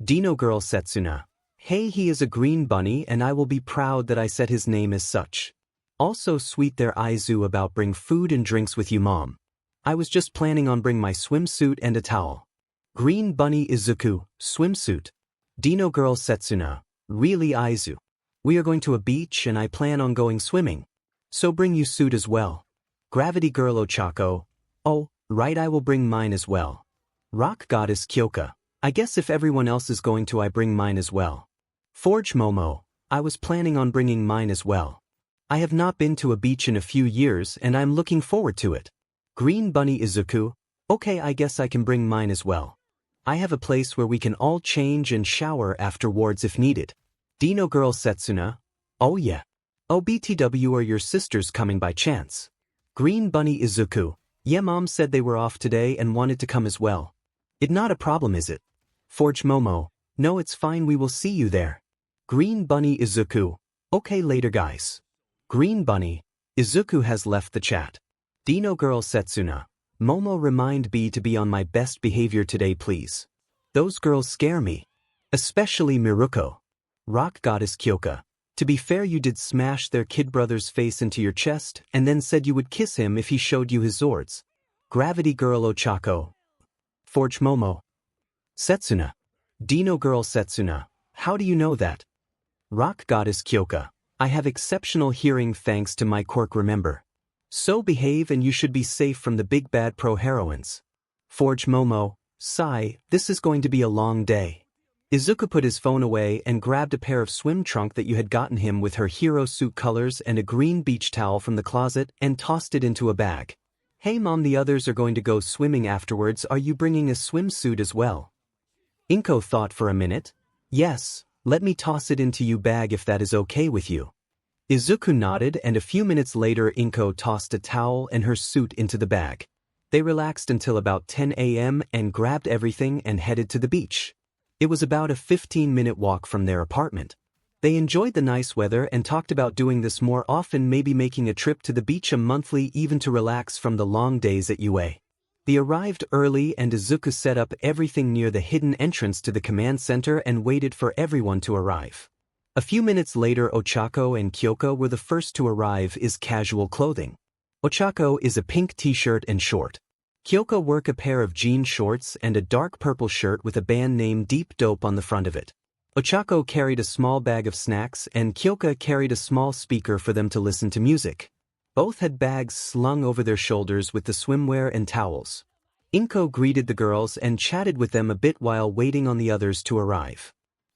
Dino Girl Setsuna. Hey, he is a green bunny and I will be proud that I set his name as such. Also sweet there Izu about bring food and drinks with you, Mom. I was just planning on bring my swimsuit and a towel. Green Bunny Izuku, swimsuit. Dino Girl Setsuna. Really Izu. We are going to a beach and I plan on going swimming. So bring you suit as well. Gravity Girl Ochako. Oh, right, I will bring mine as well. Rock Goddess 𝐾𝐿𝐴. I guess if everyone else is going to, I bring mine as well. Forge Momo. I was planning on bringing mine as well. I have not been to a beach in a few years and I'm looking forward to it. Green Bunny Izuku. Okay, I guess I can bring mine as well. I have a place where we can all change and shower afterwards if needed. Dino Girl Setsuna. Oh yeah. Oh BTW, are your sisters coming by chance? Green Bunny Izuku. Yeah, Mom said they were off today and wanted to come as well. It not a problem, is it? Forge Momo. No, it's fine, we will see you there. Green Bunny Izuku. Okay, later guys. Green Bunny, Izuku has left the chat. Dino Girl Setsuna, Momo remind B to be on my best behavior today please. Those girls scare me. Especially Miruko. Rock Goddess 𝐀𝐮𝐭𝐡𝐨𝐫. To be fair, you did smash their kid brother's face into your chest and then said you would kiss him if he showed you his Zords. Gravity Girl Ochako. Forge Momo. Setsuna. Dino Girl Setsuna, how do you know that? Rock Goddess 𝐀𝐮𝐭𝐡𝐨𝐫. I have exceptional hearing thanks to my quirk, remember. So behave and you should be safe from the big bad pro heroines. Forge Momo. Sigh, this is going to be a long day. Izuku put his phone away and grabbed a pair of swim trunk that you had gotten him with her hero suit colors and a green beach towel from the closet and tossed it into a bag. Hey mom, the others are going to go swimming afterwards, are you bringing a swimsuit as well? Inko thought for a minute. Yes, let me toss it into you bag if that is okay with you. Izuku nodded and a few minutes later Inko tossed a towel and her suit into the bag. They relaxed until about 10 a.m. and grabbed everything and headed to the beach. It was about a 15-minute walk from their apartment. They enjoyed the nice weather and talked about doing this more often, maybe making a trip to the beach a monthly even to relax from the long days at UA. They arrived early and Izuku set up everything near the hidden entrance to the command center and waited for everyone to arrive. A few minutes later Ochako and 𝐀𝐭𝐭 were the first to arrive. Is casual clothing. Ochako is a pink t-shirt and short. 𝐀𝐭𝐭 wore a pair of jean shorts and a dark purple shirt with a band name Deep Dope on the front of it. Ochako carried a small bag of snacks and 𝐀𝐭𝐭 carried a small speaker for them to listen to music. Both had bags slung over their shoulders with the swimwear and towels. Inko greeted the girls and chatted with them a bit while waiting on the others to arrive.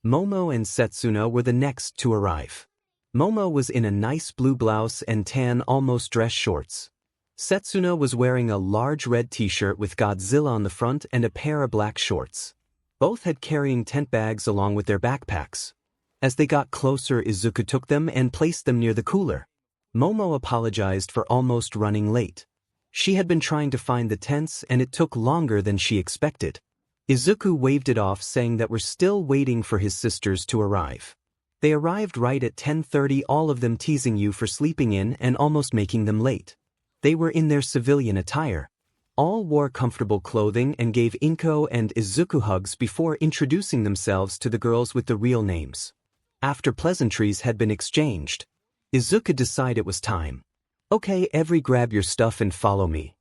Momo and Setsuna were the next to arrive. Momo was in a nice blue blouse and tan almost dress shorts. Setsuna was wearing a large red t-shirt with Godzilla on the front and a pair of black shorts. Both had carrying tent bags along with their backpacks. As they got closer, Izuku took them and placed them near the cooler. Momo apologized for almost running late. She had been trying to find the tents and it took longer than she expected. Izuku waved it off, saying that we're still waiting for his sisters to arrive. They arrived right at 10:30, all of them teasing you for sleeping in and almost making them late. They were in their civilian attire. All wore comfortable clothing and gave Inko and Izuku hugs before introducing themselves to the girls with the real names. After pleasantries had been exchanged, Izuku decided it was time. Okay, every grab your stuff and follow me.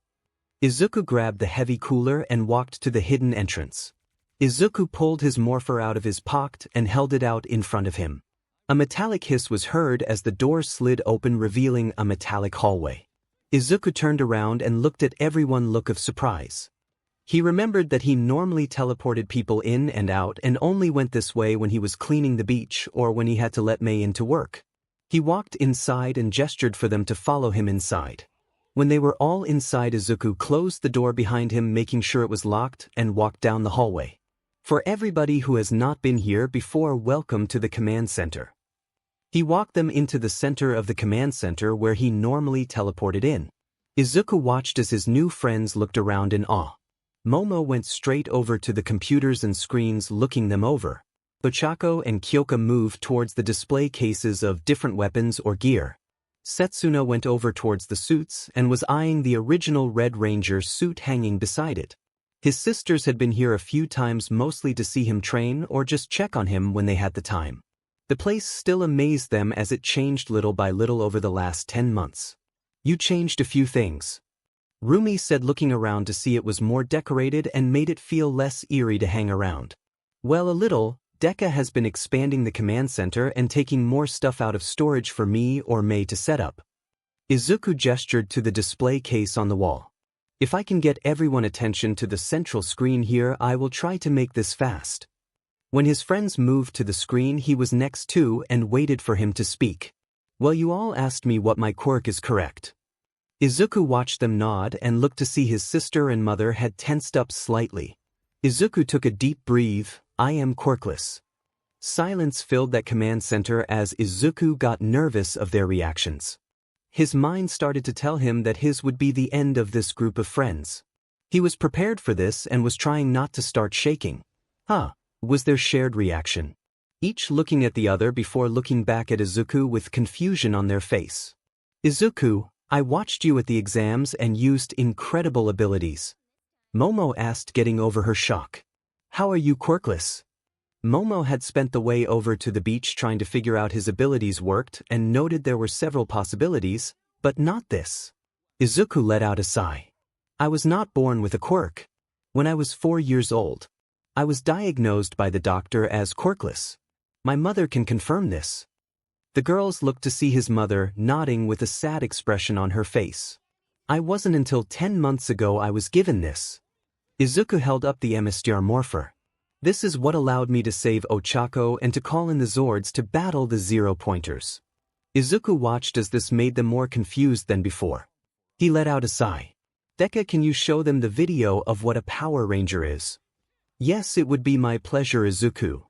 Izuku grabbed the heavy cooler and walked to the hidden entrance. Izuku pulled his morpher out of his pocket and held it out in front of him. A metallic hiss was heard as the door slid open, revealing a metallic hallway. Izuku turned around and looked at everyone, look of surprise. He remembered that he normally teleported people in and out and only went this way when he was cleaning the beach or when he had to let Mei into work. He walked inside and gestured for them to follow him inside. When they were all inside, Izuku closed the door behind him, making sure it was locked, and walked down the hallway. For everybody who has not been here before, welcome to the command center. He walked them into the center of the command center where he normally teleported in. Izuku watched as his new friends looked around in awe. Momo went straight over to the computers and screens, looking them over. Ochako and 𝐀𝐭𝐭 moved towards the display cases of different weapons or gear. Setsuna went over towards the suits and was eyeing the original Red Ranger suit hanging beside it. His sisters had been here a few times, mostly to see him train or just check on him when they had the time. The place still amazed them as it changed little by little over the last 10 months. You changed a few things, Rumi said, looking around to see it was more decorated and made it feel less eerie to hang around. Well, a little. Deku has been expanding the command center and taking more stuff out of storage for me or Mei to set up. Izuku gestured to the display case on the wall. If I can get everyone attention to the central screen here, I will try to make this fast. When his friends moved to the screen he was next to and waited for him to speak. Well, you all asked me what my quirk is, correct? Izuku watched them nod and looked to see his sister and mother had tensed up slightly. Izuku took a deep breath. I am quirkless. Silence filled that command center as Izuku got nervous of their reactions. His mind started to tell him that his would be the end of this group of friends. He was prepared for this and was trying not to start shaking. Was their shared reaction. each looking at the other before looking back at Izuku with confusion on their face. Izuku, I watched you at the exams and used incredible abilities. Momo asked, getting over her shock. How are you quirkless? Momo had spent the way over to the beach trying to figure out his abilities worked and noted there were several possibilities, but not this. Izuku let out a sigh. I was not born with a quirk. When I was 4 years old, I was diagnosed by the doctor as quirkless. My mother can confirm this. The girls looked to see his mother nodding with a sad expression on her face. I wasn't until 10 months ago I was given this. Izuku held up the Master Morpher. This is what allowed me to save 𝐻𝐿𝐴 and to call in the 𝐬𝐿𝐴ds to battle the 0-pointers. Izuku watched as this made them more confused than before. He let out a sigh. Deku, can you show them the video of what a Power Ranger is? Yes, it would be my pleasure, Izuku.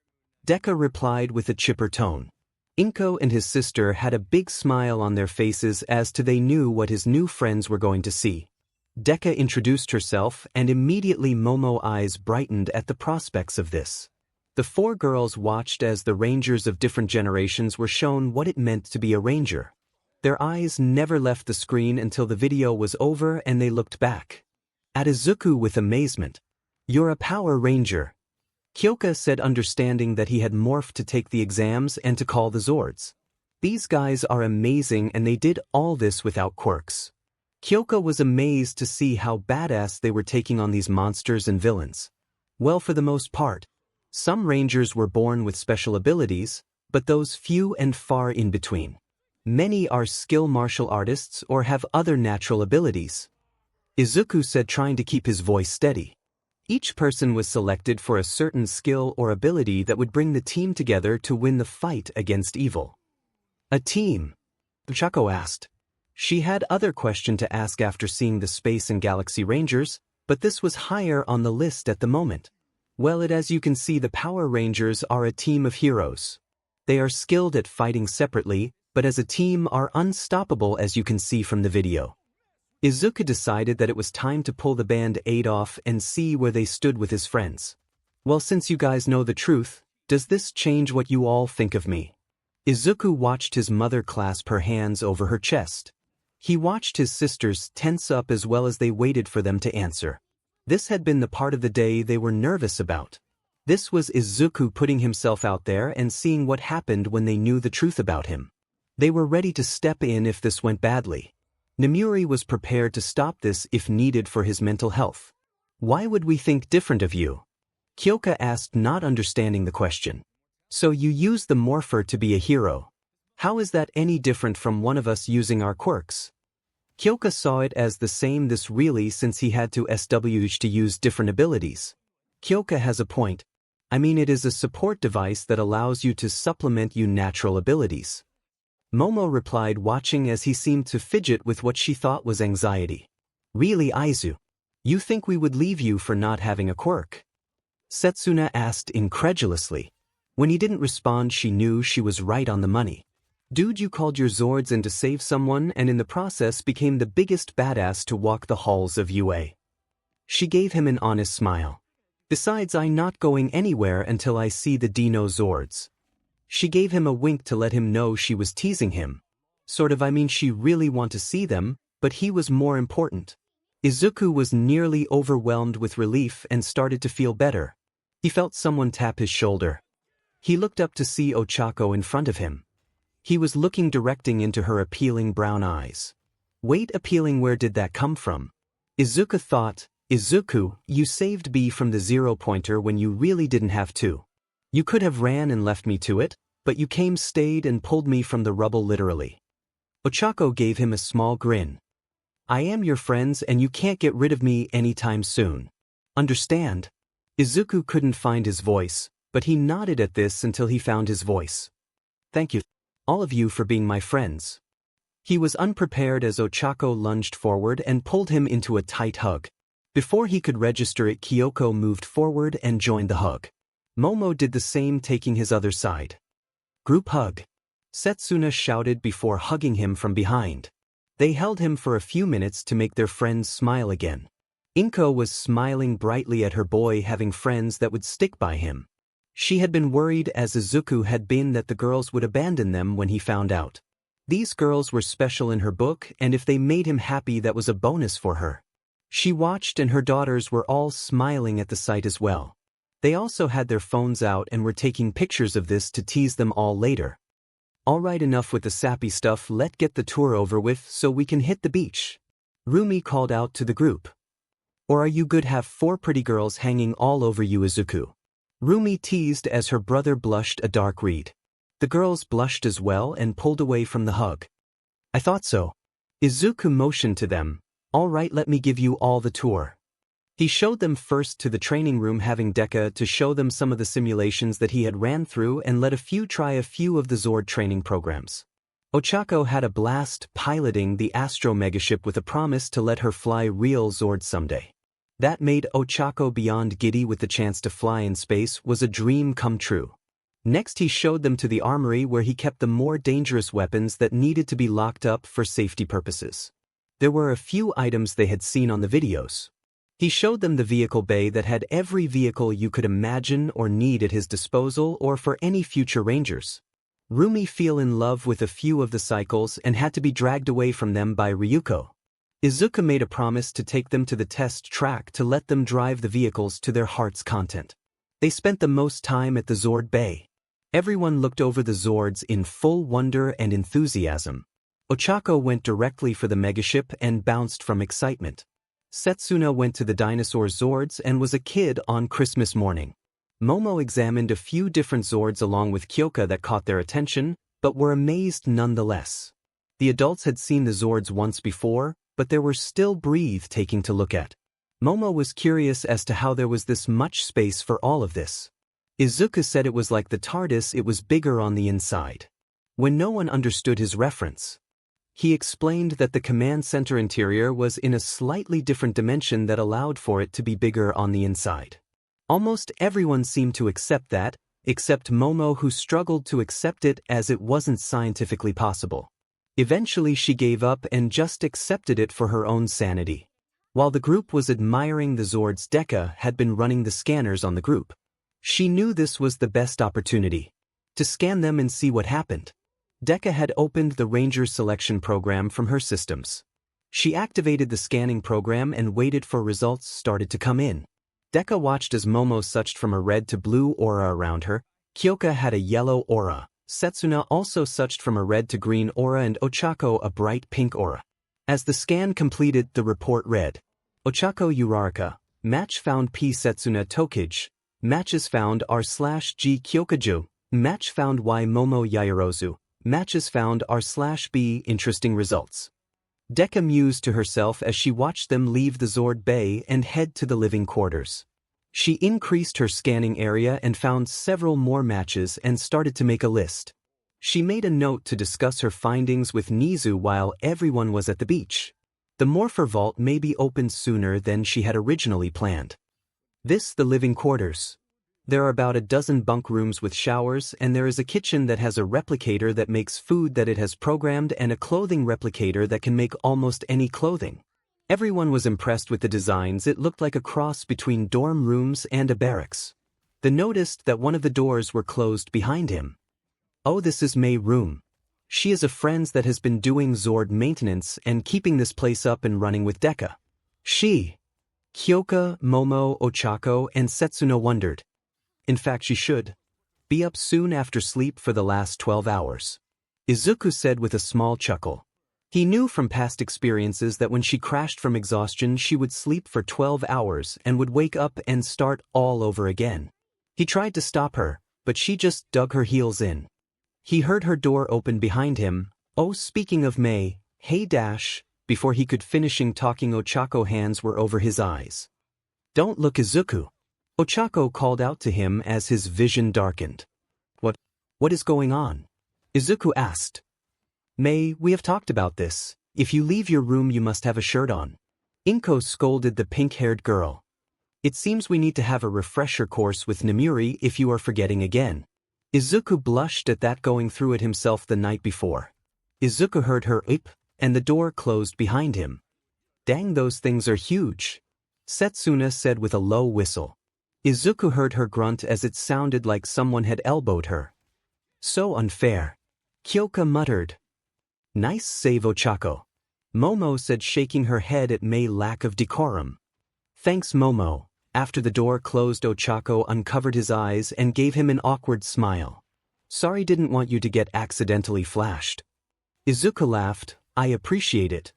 Deku replied with a chipper tone. Inko and his sister had a big smile on their faces as to they knew what his new friends were going to see. Deku introduced herself and immediately Momo's eyes brightened at the prospects of this. The 4 girls watched as the rangers of different generations were shown what it meant to be a ranger. Their eyes never left the screen until the video was over and they looked back at Izuku with amazement. You're a Power Ranger. 𝐀𝐮𝐭𝐡𝐨𝐫 said, understanding that he had morphed to take the exams and to call the 𝐬𝐿𝐴ds. These guys are amazing and they did all this without quirks. 𝐀𝐮𝐭𝐡𝐨𝐫 was amazed to see how badass they were taking on these monsters and villains. Well, for the most part, some rangers were born with special abilities, but those few and far in between. Many are skilled martial artists or have other natural abilities. Izuku said, trying to keep his voice steady. Each person was selected for a certain skill or ability that would bring the team together to win the fight against evil. A team? 𝐻𝐿𝐴 asked. She had other question to ask after seeing the Space and Galaxy Rangers, but this was higher on the list at the moment. Well, as you can see, the Power Rangers are a team of heroes. They are skilled at fighting separately, but as a team are unstoppable, as you can see from the video. Izuku decided that it was time to pull the band-aid off and see where they stood with his friends. Well, since you guys know the truth, does this change what you all think of me? Izuku watched his mother clasp her hands over her chest. He watched his sisters tense up as well as they waited for them to answer. This had been the part of the day they were nervous about. This was Izuku putting himself out there and seeing what happened when they knew the truth about him. They were ready to step in if this went badly. Namuri was prepared to stop this if needed for his mental health. Why would we think different of you? 𝐀𝐿𝐴 asked, not understanding the question. So you use the Morpher to be a hero. How is that any different from one of us using our quirks? 𝐀𝐿𝐴 saw it as the same, this really, since he had to 𝐬𝐿𝐴 to use different abilities. 𝐀𝐿𝐴 has a point. I mean, it is a support device that allows you to supplement your natural abilities. Momo replied, watching as he seemed to fidget with what she thought was anxiety. Really, Izu? You think we would leave you for not having a quirk? Setsuna asked incredulously. When he didn't respond, she knew she was right on the money. Dude, you called your 𝐬𝐿𝐴ds in to save someone and in the process became the biggest badass to walk the halls of UA. She gave him an honest smile. Besides, I'm not going anywhere until I see the Dino 𝐬𝐿𝐴ds. She gave him a wink to let him know she was teasing him. Sort of, I mean, she really want to see them, but he was more important. Izuku was nearly overwhelmed with relief and started to feel better. He felt someone tap his shoulder. He looked up to see 𝐻𝐿𝐴 in front of him. He was looking directing into her appealing brown eyes. Wait, appealing, where did that come from? Izuku thought. Izuku, you saved B from the 0-pointer when you really didn't have to. You could have ran and left me to it, but you came, stayed and pulled me from the rubble literally. 𝐻𝐿𝐴 gave him a small grin. I am your friends and you can't get rid of me anytime soon. Understand? Izuku couldn't find his voice, but he nodded at this until he found his voice. Thank you, all of you, for being my friends. He was unprepared as 𝐻𝐿𝐴 lunged forward and pulled him into a tight hug. Before he could register it, 𝐀𝐿𝐴 moved forward and joined the hug. Momo did the same, taking his other side. Group hug. Setsuna shouted before hugging him from behind. They held him for a few minutes to make their friends smile again. Inko was smiling brightly at her boy having friends that would stick by him. She had been worried as Izuku had been that the girls would abandon them when he found out. These girls were special in her book, and if they made him happy, that was a bonus for her. She watched, and her daughters were all smiling at the sight as well. They also had their phones out and were taking pictures of this to tease them all later. "Alright, enough with the sappy stuff, let's get the tour over with so we can hit the beach," Rumi called out to the group. "Or are you good have 4 pretty girls hanging all over you, Izuku?" Rumi teased as her brother blushed a dark red. The girls blushed as well and pulled away from the hug. "I thought so." Izuku motioned to them. "Alright, let me give you all the tour." He showed them first to the training room, having Deku to show them some of the simulations that he had ran through and let a few try a few of the Zord training programs. Ochako had a blast piloting the Astro Megaship with a promise to let her fly real Zord someday. That made Ochako beyond giddy with the chance to fly in space was a dream come true. Next he showed them to the armory where he kept the more dangerous weapons that needed to be locked up for safety purposes. There were a few items they had seen on the videos. He showed them the vehicle bay that had every vehicle you could imagine or need at his disposal or for any future rangers. Rumi fell in love with a few of the cycles and had to be dragged away from them by Ryuko. Izuku made a promise to take them to the test track to let them drive the vehicles to their heart's content. They spent the most time at the Zord Bay. Everyone looked over the Zords in full wonder and enthusiasm. Ochako went directly for the megaship and bounced from excitement. Setsuna went to the dinosaur Zords and was a kid on Christmas morning. Momo examined a few different Zords along with Kyoka that caught their attention, but were amazed nonetheless. The adults had seen the Zords once before, but there were still breathtaking to look at. Momo was curious as to how there was this much space for all of this. Izuku said it was like the TARDIS, it was bigger on the inside. When no one understood his reference, he explained that the command center interior was in a slightly different dimension that allowed for it to be bigger on the inside. Almost everyone seemed to accept that, except Momo, who struggled to accept it as it wasn't scientifically possible. Eventually she gave up and just accepted it for her own sanity. While the group was admiring the Zords, Deku had been running the scanners on the group. She knew this was the best opportunity to scan them and see what happened. Deku had opened the Ranger selection program from her systems. She activated the scanning program and waited for results started to come in. Deku watched as Momo switched from a red to blue aura around her. Kyoka had a yellow aura. Setsuna also switched from a red to green aura and Ochako a bright pink aura. As the scan completed, the report read: Ochako Uraraka, match found P Setsuna Tokage, matches found R/G Kyokajo, match found Y Momo Yaoyorozu, matches found R/B. Interesting results. Deku mused to herself as she watched them leave the Zord Bay and head to the living quarters. She increased her scanning area and found several more matches and started to make a list. She made a note to discuss her findings with Nizu while everyone was at the beach. The Morpher Vault may be opened sooner than she had originally planned. The living quarters. There are about a dozen bunk rooms with showers, and there is a kitchen that has a replicator that makes food that it has programmed and a clothing replicator that can make almost any clothing. Everyone was impressed with the designs. It looked like a cross between dorm rooms and a barracks. They noticed that one of the doors were closed behind him. Oh, this is Mei's room. She is a friend that has been doing Zord maintenance and keeping this place up and running with Deku. She, Kyoka, Momo, Ochako, and Setsuna wondered. In fact, she should be up soon after sleep for the last 12 hours. Izuku said with a small chuckle. He knew from past experiences that when she crashed from exhaustion, she would sleep for 12 hours and would wake up and start all over again. He tried to stop her, but she just dug her heels in. He heard her door open behind him. Oh, speaking of Mei, hey dash, before he could finishing talking, Ochako hands were over his eyes. Don't look, Izuku. Ochako called out to him as his vision darkened. What is going on? Izuku asked. Mei, we have talked about this. If you leave your room, you must have a shirt on. Inko scolded the pink-haired girl. It seems we need to have a refresher course with Namuri if you are forgetting again. Izuku blushed at that, going through it himself the night before. Izuku heard her "ip," and the door closed behind him. Dang, those things are huge, Setsuna said with a low whistle. Izuku heard her grunt as it sounded like someone had elbowed her. So unfair. Kyoka muttered. Nice save, Ochako. Momo said, shaking her head at Mei's lack of decorum. Thanks, Momo. After the door closed, Ochako uncovered his eyes and gave him an awkward smile. Sorry, didn't want you to get accidentally flashed. Izuku laughed. I appreciate it.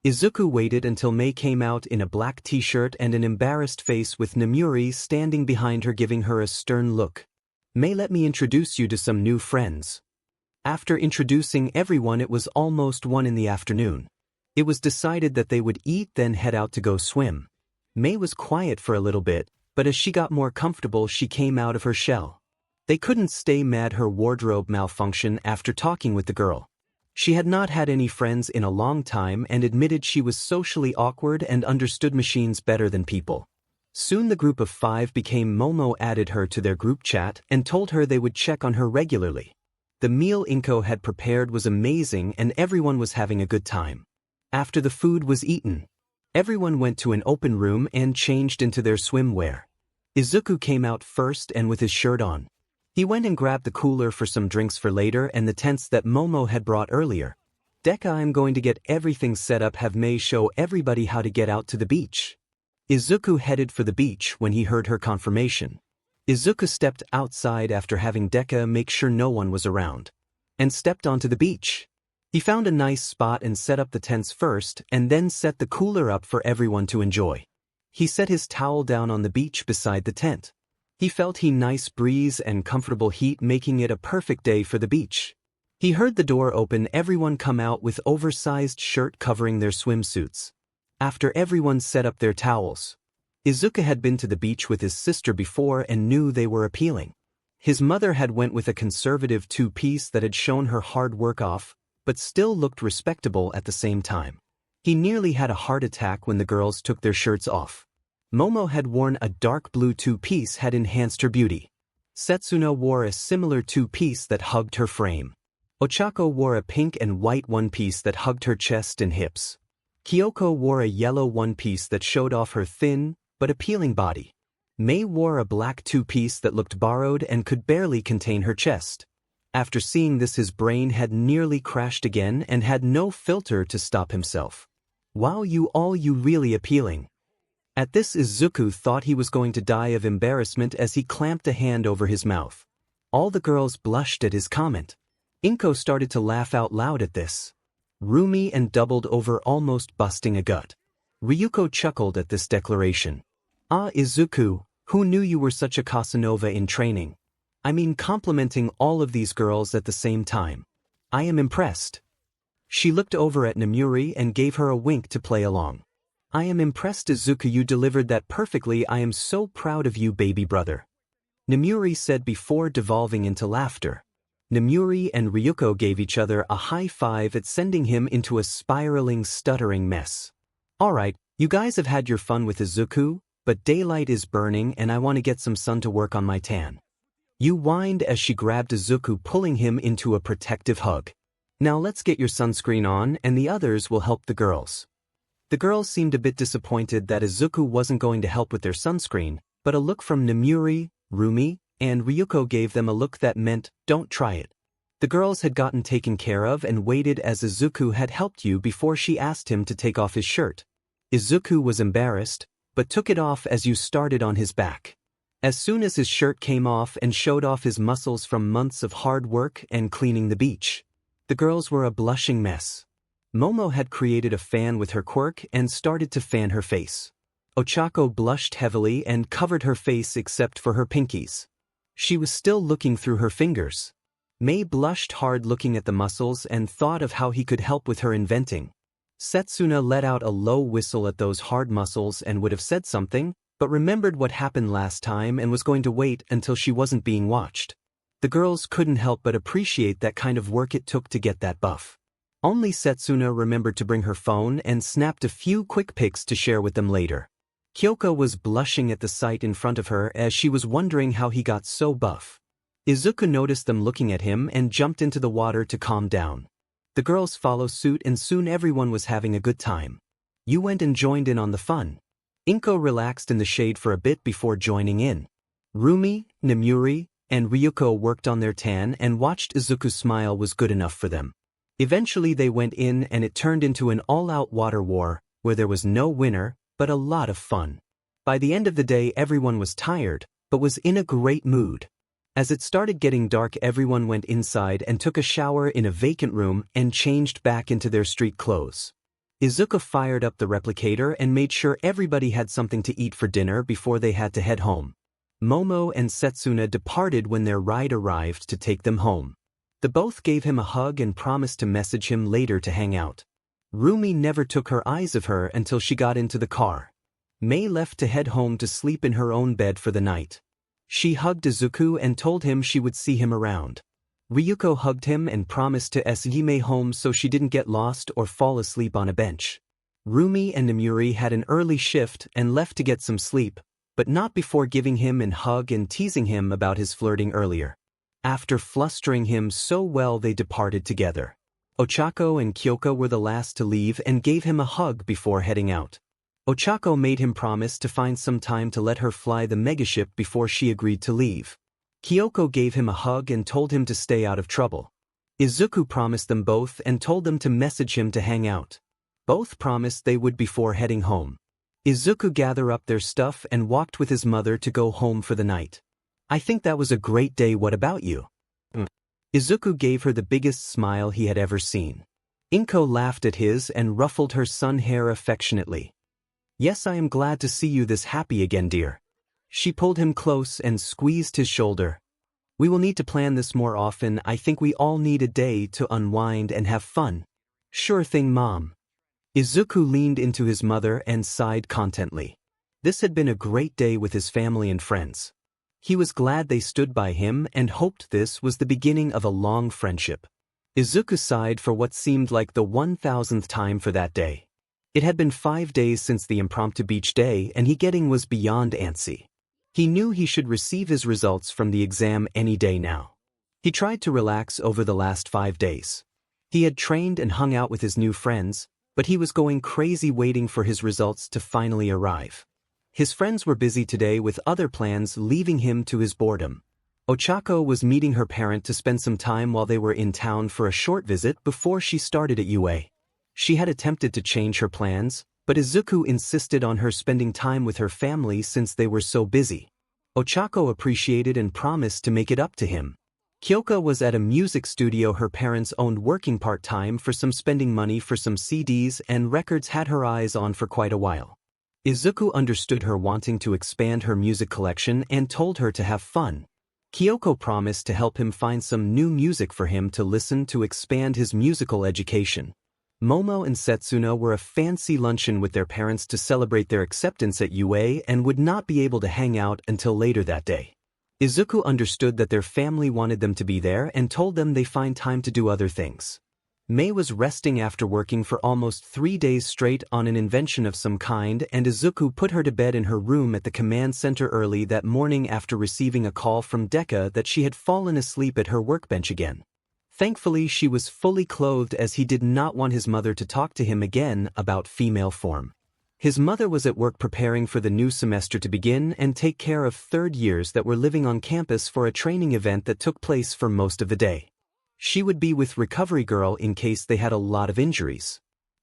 Izuku waited until Mei came out in a black t-shirt and an embarrassed face, with Namuri standing behind her giving her a stern look. Mei, let me introduce you to some new friends. After introducing everyone, it was almost 1 in the afternoon. It was decided that they would eat, then head out to go swim. Mei was quiet for a little bit, but as she got more comfortable, she came out of her shell. They couldn't stay mad her wardrobe malfunction after talking with the girl. She had not had any friends in a long time and admitted she was socially awkward and understood machines better than people. Soon the group of 5 became. Momo added her to their group chat and told her they would check on her regularly. The meal 𝐻𝐮𝐭𝐡𝐨𝐫 had prepared was amazing and everyone was having a good time. After the food was eaten, everyone went to an open room and changed into their swimwear. Izuku came out first and with his shirt on. He went and grabbed the cooler for some drinks for later and the tents that Momo had brought earlier. Deku, I'm going to get everything set up, have Mei show everybody how to get out to the beach. Izuku headed for the beach when he heard her confirmation. Izuku stepped outside after having Deku make sure no one was around, and stepped onto the beach. He found a nice spot and set up the tents first and then set the cooler up for everyone to enjoy. He set his towel down on the beach beside the tent. He felt nice breeze and comfortable heat, making it a perfect day for the beach. He heard the door open, everyone come out with oversized shirt covering their swimsuits. After everyone set up their towels, Izuku had been to the beach with his sister before and knew they were appealing. His mother had went with a conservative 2-piece that had shown her hard work off, but still looked respectable at the same time. He nearly had a heart attack when the girls took their shirts off. Momo had worn a dark blue 2-piece had enhanced her beauty. Setsuna wore a similar 2-piece that hugged her frame. Ochako wore a pink and white 1-piece that hugged her chest and hips. Kyoko wore a yellow 1-piece that showed off her thin but appealing body. Mei wore a black 2-piece that looked borrowed and could barely contain her chest. After seeing this, his brain had nearly crashed again and had no filter to stop himself. Wow, you really appealing. At this, Izuku thought he was going to die of embarrassment as he clamped a hand over his mouth. All the girls blushed at his comment. 𝐻𝐮𝐭𝐡𝐨𝐫 started to laugh out loud at this. Rumi and doubled over, almost busting a gut. Ryuko chuckled at this declaration. Ah, Izuku, who knew you were such a Casanova in training? I mean, complimenting all of these girls at the same time. I am impressed. She looked over at Namuri and gave her a wink to play along. I am impressed, Izuku, you delivered that perfectly. I am so proud of you, baby brother. Namuri said before devolving into laughter. Namuri and Ryuko gave each other a high five at sending him into a spiraling, stuttering mess. Alright, you guys have had your fun with Izuku, but daylight is burning and I want to get some sun to work on my tan. You whined as she grabbed Izuku, pulling him into a protective hug. Now let's get your sunscreen on and the others will help the girls. The girls seemed a bit disappointed that Izuku wasn't going to help with their sunscreen, but a look from Namuri, Rumi, and Ryuko gave them a look that meant, don't try it. The girls had gotten taken care of and waited as Izuku had helped you before she asked him to take off his shirt. Izuku was embarrassed, but took it off as you started on his back. As soon as his shirt came off and showed off his muscles from months of hard work and cleaning the beach, the girls were a blushing mess. Momo had created a fan with her quirk and started to fan her face. Ochako blushed heavily and covered her face except for her pinkies. She was still looking through her fingers. Mei blushed hard looking at the muscles and thought of how he could help with her inventing. Setsuna let out a low whistle at those hard muscles and would have said something, but remembered what happened last time and was going to wait until she wasn't being watched. The girls couldn't help but appreciate that kind of work it took to get that buff. Only Setsuna remembered to bring her phone and snapped a few quick pics to share with them later. Kyoko was blushing at the sight in front of her as she was wondering how he got so buff. Izuku noticed them looking at him and jumped into the water to calm down. The girls followed suit and soon everyone was having a good time. You went and joined in on the fun. 𝐾𝐮𝐭𝐡𝐨𝐫 relaxed in the shade for a bit before joining in. Rumi, Nemuri, and Ryuko worked on their tan and watched Izuku's smile was good enough for them. Eventually they went in and it turned into an all-out water war, where there was no winner, but a lot of fun. By the end of the day everyone was tired, but was in a great mood. As it started getting dark everyone went inside and took a shower in a vacant room and changed back into their street clothes. Izuku fired up the replicator and made sure everybody had something to eat for dinner before they had to head home. Momo and Setsuna departed when their ride arrived to take them home. The both gave him a hug and promised to message him later to hang out. Rumi never took her eyes off her until she got into the car. Mei left to head home to sleep in her own bed for the night. She hugged Izuku and told him she would see him around. Ryuko hugged him and promised to see Mei home so she didn't get lost or fall asleep on a bench. Rumi and Nemuri had an early shift and left to get some sleep, but not before giving him a hug and teasing him about his flirting earlier. After flustering him so well they departed together. Ochako and Kyoko were the last to leave and gave him a hug before heading out. Ochako made him promise to find some time to let her fly the megaship before she agreed to leave. Kyoko gave him a hug and told him to stay out of trouble. Izuku promised them both and told them to message him to hang out. Both promised they would before heading home. Izuku gathered up their stuff and walked with his mother to go home for the night. I think that was a great day. What about you? Izuku gave her the biggest smile he had ever seen. Inko laughed at his and ruffled her sun hair affectionately. Yes, I am glad to see you this happy again, dear. She pulled him close and squeezed his shoulder. We will need to plan this more often. I think we all need a day to unwind and have fun. Sure thing, Mom. Izuku leaned into his mother and sighed contently. This had been a great day with his family and friends. He was glad they stood by him and hoped this was the beginning of a long friendship. Izuku sighed for what seemed like the 1000th time for that day. It had been 5 days since the impromptu beach day and he getting was beyond antsy. He knew he should receive his results from the exam any day now. He tried to relax over the last 5 days. He had trained and hung out with his new friends, but he was going crazy waiting for his results to finally arrive. His friends were busy today with other plans, leaving him to his boredom. Ochako was meeting her parent to spend some time while they were in town for a short visit before she started at UA. She had attempted to change her plans, but Izuku insisted on her spending time with her family since they were so busy. Ochako appreciated and promised to make it up to him. Kyoko was at a music studio her parents owned working part-time for some spending money for some CDs and records had her eyes on for quite a while. Izuku understood her wanting to expand her music collection and told her to have fun. Kyoko promised to help him find some new music for him to listen to expand his musical education. Momo and Setsuna were a fancy luncheon with their parents to celebrate their acceptance at UA and would not be able to hang out until later that day. Izuku understood that their family wanted them to be there and told them they find time to do other things. Mei was resting after working for almost 3 days straight on an invention of some kind and Izuku put her to bed in her room at the command center early that morning after receiving a call from Deku that she had fallen asleep at her workbench again. Thankfully she was fully clothed as he did not want his mother to talk to him again about female form. His mother was at work preparing for the new semester to begin and take care of third years that were living on campus for a training event that took place for most of the day. She would be with Recovery Girl in case they had a lot of injuries.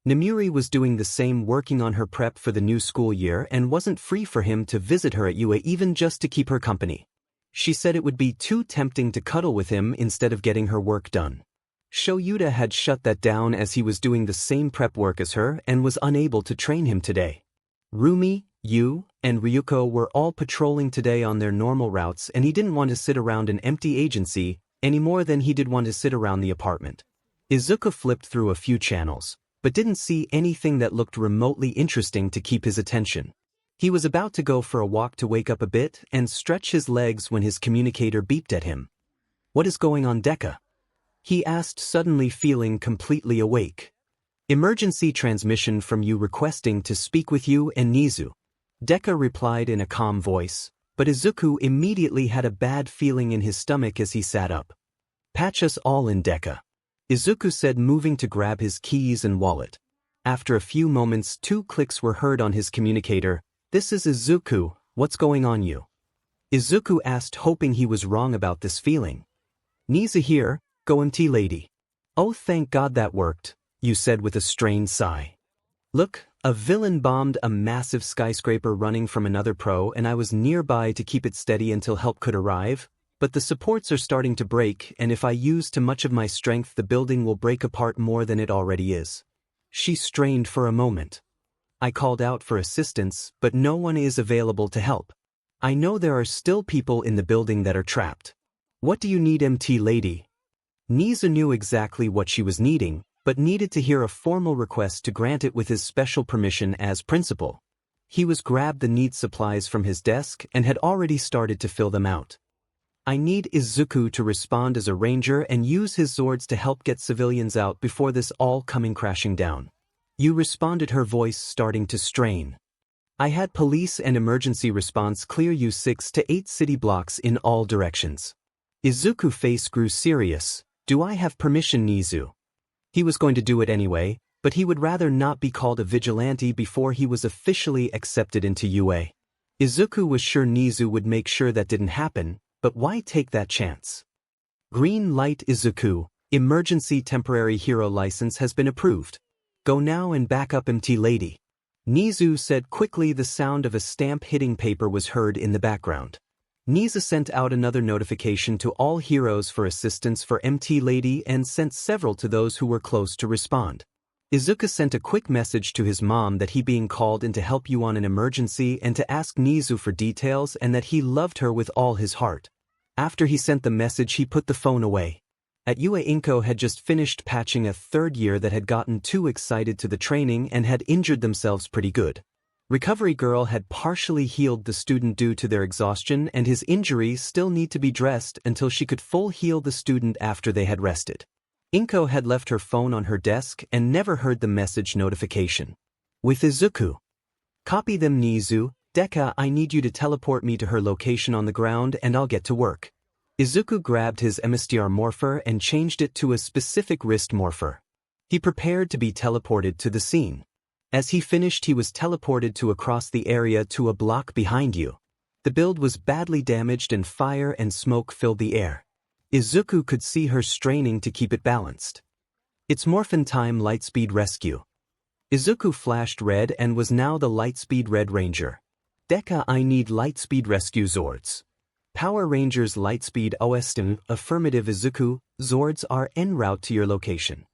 Nemuri was doing the same, working on her prep for the new school year and wasn't free for him to visit her at UA even just to keep her company. She said it would be too tempting to cuddle with him instead of getting her work done. Shoyuta had shut that down as he was doing the same prep work as her and was unable to train him today. Rumi, Yu, and Ryuko were all patrolling today on their normal routes and he didn't want to sit around an empty agency any more than he did want to sit around the apartment. Izuku flipped through a few channels, but didn't see anything that looked remotely interesting to keep his attention. He was about to go for a walk to wake up a bit and stretch his legs when his communicator beeped at him. "What is going on, Deku?" he asked, suddenly feeling completely awake. "Emergency transmission from you requesting to speak with you and Nizu." Deku replied in a calm voice, but Izuku immediately had a bad feeling in his stomach as he sat up. "Patch us all in, Deku," Izuku said, moving to grab his keys and wallet. After a few moments 2 clicks were heard on his communicator, This is Izuku, what's going on you? Izuku asked, hoping he was wrong about this feeling. 𝐻𝐿𝐮𝐬𝐻 here, 𝐀𝐮𝐭𝐡𝐨𝐫. Oh, thank God that worked, you said with a strained sigh. Look, a villain bombed a massive skyscraper running from another pro and I was nearby to keep it steady until help could arrive, but the supports are starting to break and if I use too much of my strength the building will break apart more than it already is. She strained for a moment. I called out for assistance, but no one is available to help. I know there are still people in the building that are trapped. What do you need, 𝐻𝐿𝐮𝐬𝐻? 𝐻𝐿𝐮𝐬 knew exactly what she was needing, but needed to hear a formal request to grant it with his special permission as principal. He was grabbed the need supplies from his desk and had already started to fill them out. I need Izuku to respond as a ranger and use his 𝐬𝐿𝐼ds to help get civilians out before this all coming crashing down. You responded, her voice starting to strain. I had police and emergency response clear you 6 to 8 city blocks in all directions. Izuku's face grew serious. Do I have permission, 𝐻𝐿𝐼? He was going to do it anyway, but he would rather not be called a vigilante before he was officially accepted into UA. Izuku was sure 𝐻𝐿𝐼 would make sure that didn't happen, but why take that chance? Green light, Izuku. Emergency temporary hero license has been approved. Go now and back up, 𝐿𝐼. 𝐻𝐿𝐼 said quickly. The sound of a stamp hitting paper was heard in the background. 𝐻𝐿𝐼 sent out another notification to all heroes for assistance for 𝐿𝐼 and sent several to those who were close to respond. Izuku sent a quick message to his mom that he being called in to help you on an emergency and to ask 𝐻𝐿𝐼 for details and that he loved her with all his heart. After he sent the message he put the phone away. At UA 𝐻𝐿𝐼 had just finished patching a third year that had gotten too excited to the training and had injured themselves pretty good. Recovery girl had partially healed the student due to their exhaustion and his injuries still need to be dressed until she could full heal the student after they had rested. 𝐻𝐿𝐼 had left her phone on her desk and never heard the message notification. With Izuku. Copy them, 𝐻𝐿𝐼. Deku, I need you to teleport me to her location on the ground and I'll get to work. Izuku grabbed his Master Morpher and changed it to a specific wrist morpher. He prepared to be teleported to the scene. As he finished he was teleported to across the area to a block behind you. The build was badly damaged and fire and smoke filled the air. Izuku could see her straining to keep it balanced. It's Morphin time, Lightspeed Rescue. Izuku flashed red and was now the Lightspeed Red Ranger. Deku, I need Lightspeed Rescue 𝐬𝐿𝐼s. Power Rangers Lightspeed OSTN. Affirmative, Izuku. 𝐬𝐿𝐼s are en route to your location.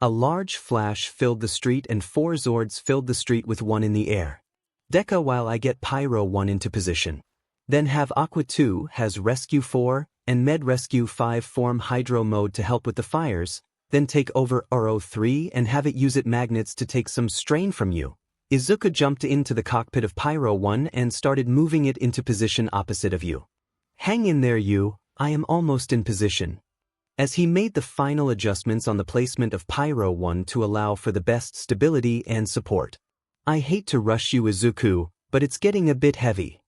A large flash filled the street and 4 𝐬𝐿𝐼s filled the street with 1 in the air. Deku, while I get Pyro 1 into position. Then have Aqua 2 has Rescue 4 and Med Rescue 5 form Hydro mode to help with the fires, then take over Oro 3 and have it use it magnets to take some strain from you. Izuku jumped into the cockpit of Pyro 1 and started moving it into position opposite of you. Hang in there, you, I am almost in position. As he made the final adjustments on the placement of Pyro 1 to allow for the best stability and support. I hate to rush you, Izuku, but it's getting a bit heavy.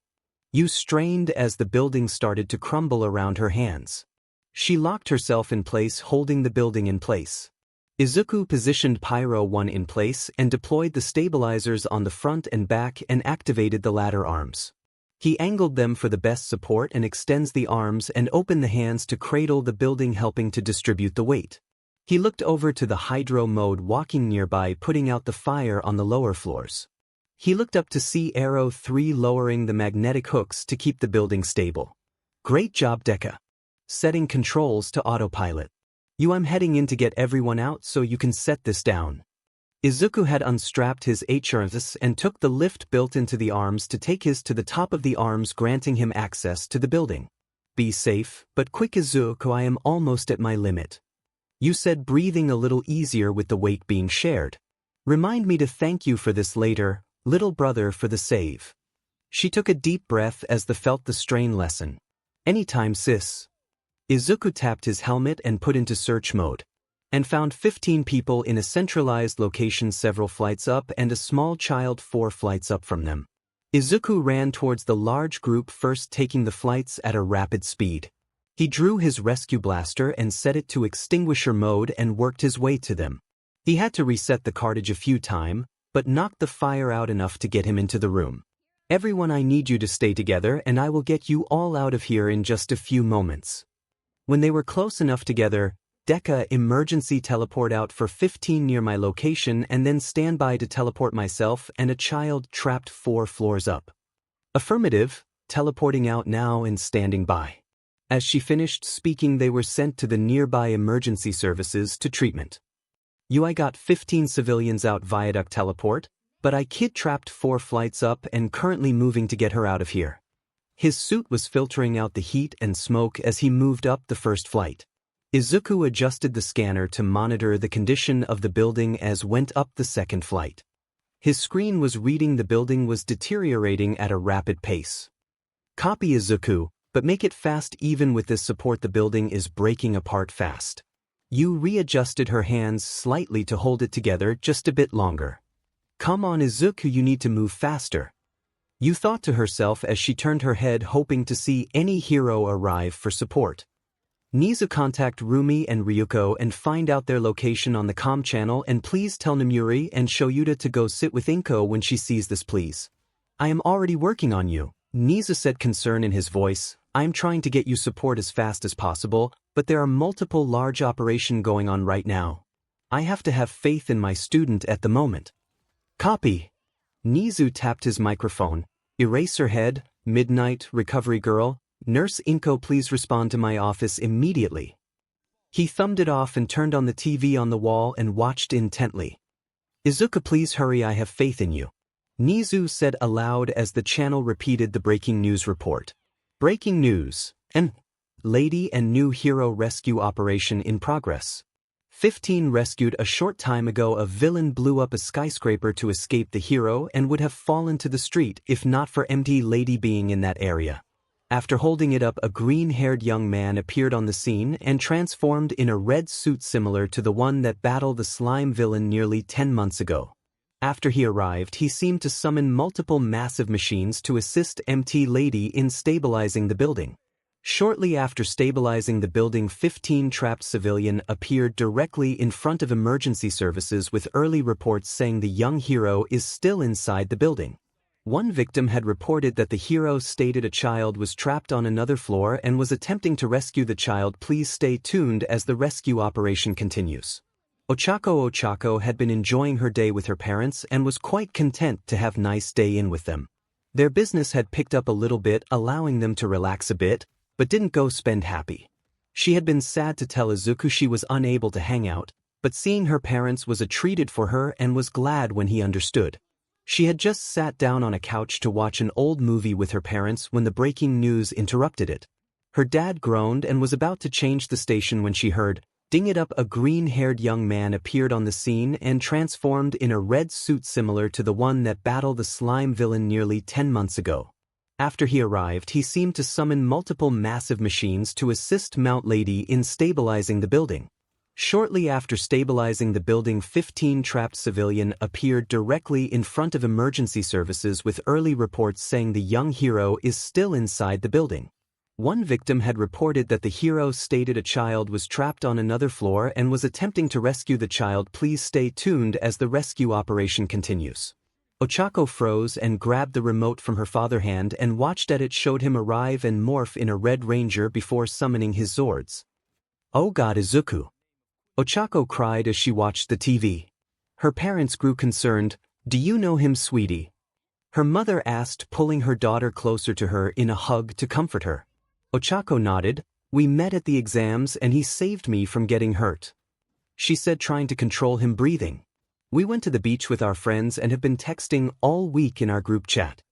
You strained as the building started to crumble around her hands. She locked herself in place, holding the building in place. Izuku positioned Pyro 1 in place and deployed the stabilizers on the front and back and activated the ladder arms. He angled them for the best support and extends the arms and open the hands to cradle the building, helping to distribute the weight. He looked over to the Hydro mode walking nearby, putting out the fire on the lower floors. He looked up to see Arrow 3 lowering the magnetic hooks to keep the building stable. Great job, Deku. Setting controls to autopilot. I'm heading in to get everyone out so you can set this down. Izuku had unstrapped his 𝐻𝐿𝐼s and took the lift built into the arms to take his to the top of the arms, granting him access to the building. Be safe, but quick, Izuku, I am almost at my limit. You said, breathing a little easier with the weight being shared. Remind me to thank you for this later, little brother, for the save. She took a deep breath as the felt the strain lessen. Anytime, sis. Izuku tapped his helmet and put into search mode. And found 15 people in a centralized location several flights up and a small child 4 flights up from them. Izuku ran towards the large group, first taking the flights at a rapid speed. He drew his rescue blaster and set it to extinguisher mode and worked his way to them. He had to reset the cartridge a few times, but knocked the fire out enough to get him into the room. Everyone, I need you to stay together and I will get you all out of here in just a few moments. When they were close enough together, Deku, emergency teleport out for 15 near my location and then stand by to teleport myself and a child trapped 4 floors up. Affirmative, teleporting out now and standing by. As she finished speaking, they were sent to the nearby emergency services to treatment. I got 15 civilians out viaduct teleport, but I kid trapped 4 flights up and currently moving to get her out of here. His suit was filtering out the heat and smoke as he moved up the first flight. Izuku adjusted the scanner to monitor the condition of the building as went up the second flight. His screen was reading the building was deteriorating at a rapid pace. Copy, Izuku, but make it fast. Even with this support, the building is breaking apart fast. You readjusted her hands slightly to hold it together just a bit longer. Come on, Izuku, you need to move faster. You thought to herself as she turned her head, hoping to see any hero arrive for support. Nizu, contact Rumi and Ryuko and find out their location on the comm channel, and please tell Nomuri and Shoyuta to go sit with Inko when she sees this, please. I am already working on you, Nizu said, concern in his voice. I am trying to get you support as fast as possible, but there are multiple large operations going on right now. I have to have faith in my student at the moment. Copy. Nizu tapped his microphone. Eraserhead, Midnight, Recovery Girl, Nurse Inko, please respond to my office immediately. He thumbed it off and turned on the TV on the wall and watched intently. Izuku, please hurry, I have faith in you. Nizu said aloud as the channel repeated the breaking news report. Breaking news. Lady and new hero rescue operation in progress. 15 rescued. A short time ago, a villain blew up a skyscraper to escape the hero and would have fallen to the street if not for empty lady being in that area. After holding it up, a green-haired young man appeared on the scene and transformed in a red suit similar to the one that battled the slime villain nearly 10 months ago. After he arrived, he seemed to summon multiple massive machines to assist MT Lady in stabilizing the building. Shortly after stabilizing the building, 15 trapped civilians appeared directly in front of emergency services with early reports saying the young hero is still inside the building. One victim had reported that the hero stated a child was trapped on another floor and was attempting to rescue the child. Please stay tuned as the rescue operation continues. Ochako had been enjoying her day with her parents and was quite content to have nice day in with them. Their business had picked up a little bit, allowing them to relax a bit, but didn't go spend happy. She had been sad to tell Izuku she was unable to hang out, but seeing her parents was a treat for her and was glad when he understood. She had just sat down on a couch to watch an old movie with her parents when the breaking news interrupted it. Her dad groaned and was about to change the station when she heard, "Ding it up!" A green-haired young man appeared on the scene and transformed in a red suit similar to the one that battled the slime villain nearly 10 months ago. After he arrived, he seemed to summon multiple massive machines to assist Mount Lady in stabilizing the building. Shortly after stabilizing the building, 15 trapped civilians appeared directly in front of emergency services with early reports saying the young hero is still inside the building. One victim had reported that the hero stated a child was trapped on another floor and was attempting to rescue the child. Please stay tuned as the rescue operation continues. Ochako froze and grabbed the remote from her father's hand and watched as it showed him arrive and morph in a Red Ranger before summoning his Zords. Oh God, Izuku! Ochako cried as she watched the TV. Her parents grew concerned. Do you know him, sweetie? Her mother asked, pulling her daughter closer to her in a hug to comfort her. Ochako nodded. We met at the exams and he saved me from getting hurt. She said, trying to control him breathing. We went to the beach with our friends and have been texting all week in our group chat.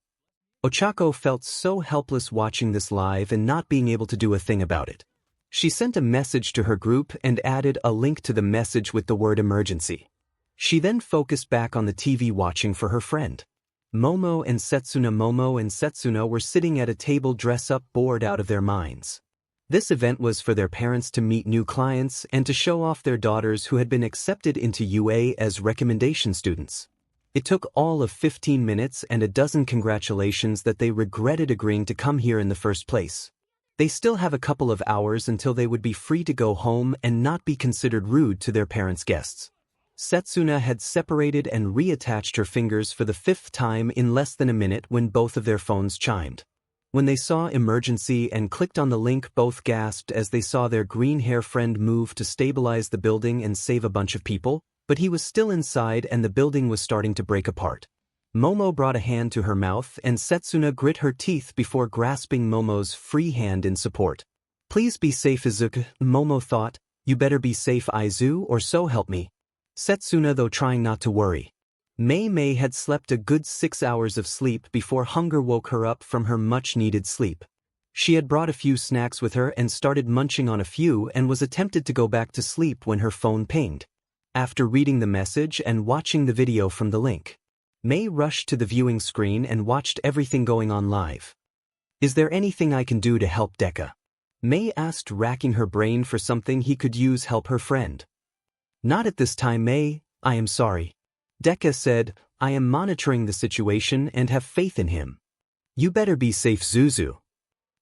Ochako felt so helpless watching this live and not being able to do a thing about it. She sent a message to her group and added a link to the message with the word emergency. She then focused back on the TV watching for her friend. Momo and Setsuna were sitting at a table dressed up, bored out of their minds. This event was for their parents to meet new clients and to show off their daughters who had been accepted into UA as recommendation students. It took all of 15 minutes and a dozen congratulations that they regretted agreeing to come here in the first place. They still have a couple of hours until they would be free to go home and not be considered rude to their parents' guests. Setsuna had separated and reattached her fingers for the 5th time in less than a minute when both of their phones chimed. When they saw emergency and clicked on the link, both gasped as they saw their green hair friend move to stabilize the building and save a bunch of people, but he was still inside and the building was starting to break apart. Momo brought a hand to her mouth and Setsuna grit her teeth before grasping Momo's free hand in support. Please be safe, Izuku, Momo thought. You better be safe, Izu, or so help me. Setsuna, though trying not to worry. Mei had slept a good 6 hours of sleep before hunger woke her up from her much-needed sleep. She had brought a few snacks with her and started munching on a few and was tempted to go back to sleep when her phone pinged. After reading the message and watching the video from the link, Mei rushed to the viewing screen and watched everything going on live. Is there anything I can do to help Deku? Mei asked, racking her brain for something he could use help her friend. Not at this time, Mei, I am sorry. Deku said, I am monitoring the situation and have faith in him. You better be safe, Zuzu.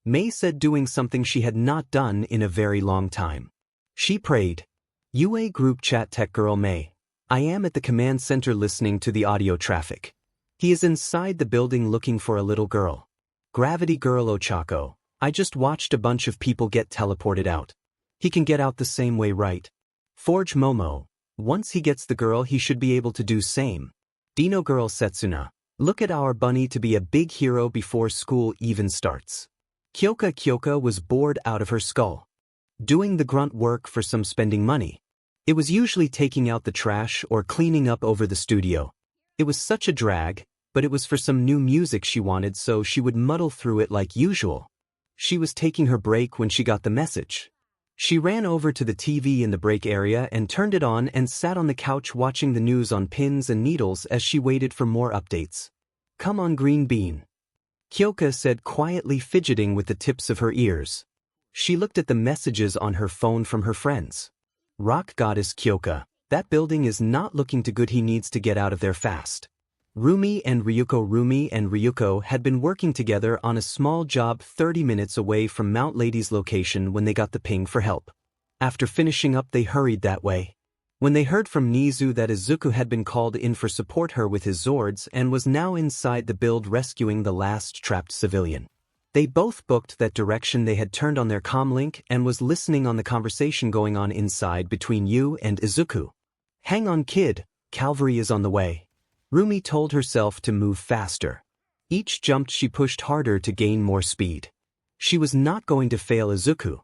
Mei said, doing something she had not done in a very long time. She prayed. UA group chat. Tech girl Mei. I am at the command center listening to the audio traffic. He is inside the building looking for a little girl. Gravity girl Ochako. I just watched a bunch of people get teleported out. He can get out the same way, right? Forge Momo. Once he gets the girl, he should be able to do same. Dino girl Setsuna. Look at our bunny to be a big hero before school even starts. Kyoka was bored out of her skull. Doing the grunt work for some spending money. It was usually taking out the trash or cleaning up over the studio. It was such a drag, but it was for some new music she wanted, so she would muddle through it like usual. She was taking her break when she got the message. She ran over to the TV in the break area and turned it on and sat on the couch watching the news on pins and needles as she waited for more updates. Come on, Green Bean. Kyoka said, quietly fidgeting with the tips of her ears. She looked at the messages on her phone from her friends. Rock Goddess Kyoka, that building is not looking too good, he needs to get out of there fast. Rumi and Ryuko had been working together on a small job 30 minutes away from Mount Lady's location when they got the ping for help. After finishing up, they hurried that way. When they heard from Nizu that Izuku had been called in for support her with his Zords and was now inside the build rescuing the last trapped civilian. They both booked that direction. They had turned on their comlink and was listening on the conversation going on inside between you and Izuku. Hang on, kid, Calvary is on the way. Rumi told herself to move faster. Each jump she pushed harder to gain more speed. She was not going to fail Izuku.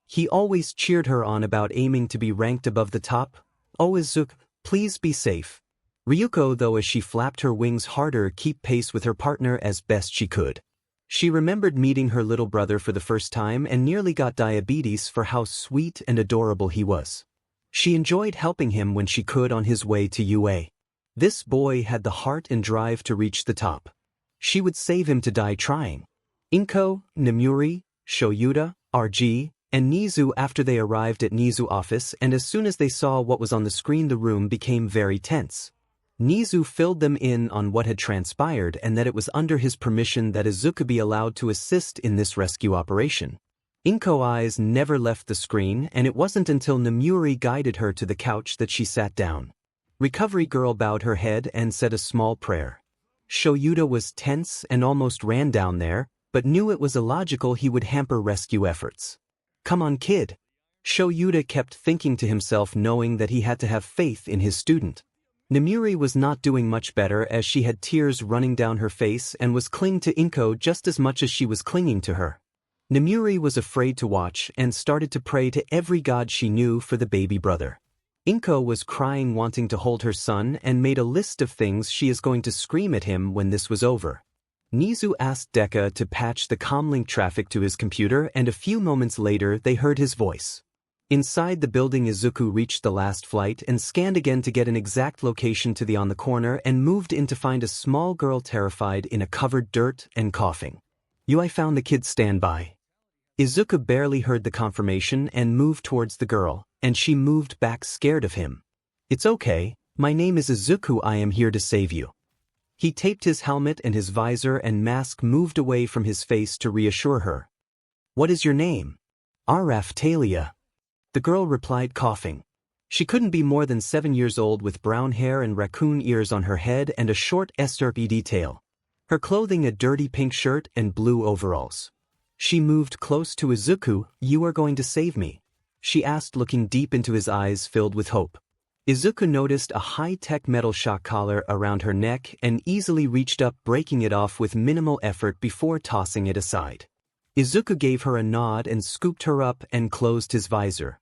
He always cheered her on about aiming to be ranked above the top. Oh Izuku, please be safe. Ryuko, though, as she flapped her wings harder, keep pace with her partner as best she could. She remembered meeting her little brother for the first time and nearly got diabetes for how sweet and adorable he was. She enjoyed helping him when she could on his way to UA. This boy had the heart and drive to reach the top. She would save him to die trying. Inko, Nemuri, Shoyuta, RG, and Nizu after they arrived at Nizu office, and as soon as they saw what was on the screen the room became very tense. Nizu filled them in on what had transpired and that it was under his permission that Izuku be allowed to assist in this rescue operation. Inko's eyes never left the screen, and it wasn't until Nemuri guided her to the couch that she sat down. Recovery girl bowed her head and said a small prayer. Shoyuta was tense and almost ran down there, but knew it was illogical he would hamper rescue efforts. Come on, kid. Shoyuta kept thinking to himself, knowing that he had to have faith in his student. Nemuri was not doing much better as she had tears running down her face and was clinging to Inko just as much as she was clinging to her. Nemuri was afraid to watch and started to pray to every god she knew for the baby brother. Inko was crying, wanting to hold her son, and made a list of things she is going to scream at him when this was over. Nizu asked Deku to patch the comlink traffic to his computer, and a few moments later they heard his voice. Inside the building, Izuku reached the last flight and scanned again to get an exact location to the on the corner and moved in to find a small girl terrified in a covered dirt and coughing. I found the kid, stand by. Izuku barely heard the confirmation and moved towards the girl, and she moved back scared of him. It's okay, my name is Izuku, I am here to save you. He taped his helmet and his visor and mask moved away from his face to reassure her. What is your name? Araf Talia. The girl replied, coughing. She couldn't be more than 7 years old with brown hair and raccoon ears on her head and a short 𝐒𝐮𝐬𝐷 tail. Her clothing a dirty pink shirt and blue overalls. She moved close to Izuku. "You are going to save me?" she asked, looking deep into his eyes filled with hope. Izuku noticed a high-tech metal shock collar around her neck and easily reached up, breaking it off with minimal effort before tossing it aside. Izuku gave her a nod and scooped her up and closed his visor.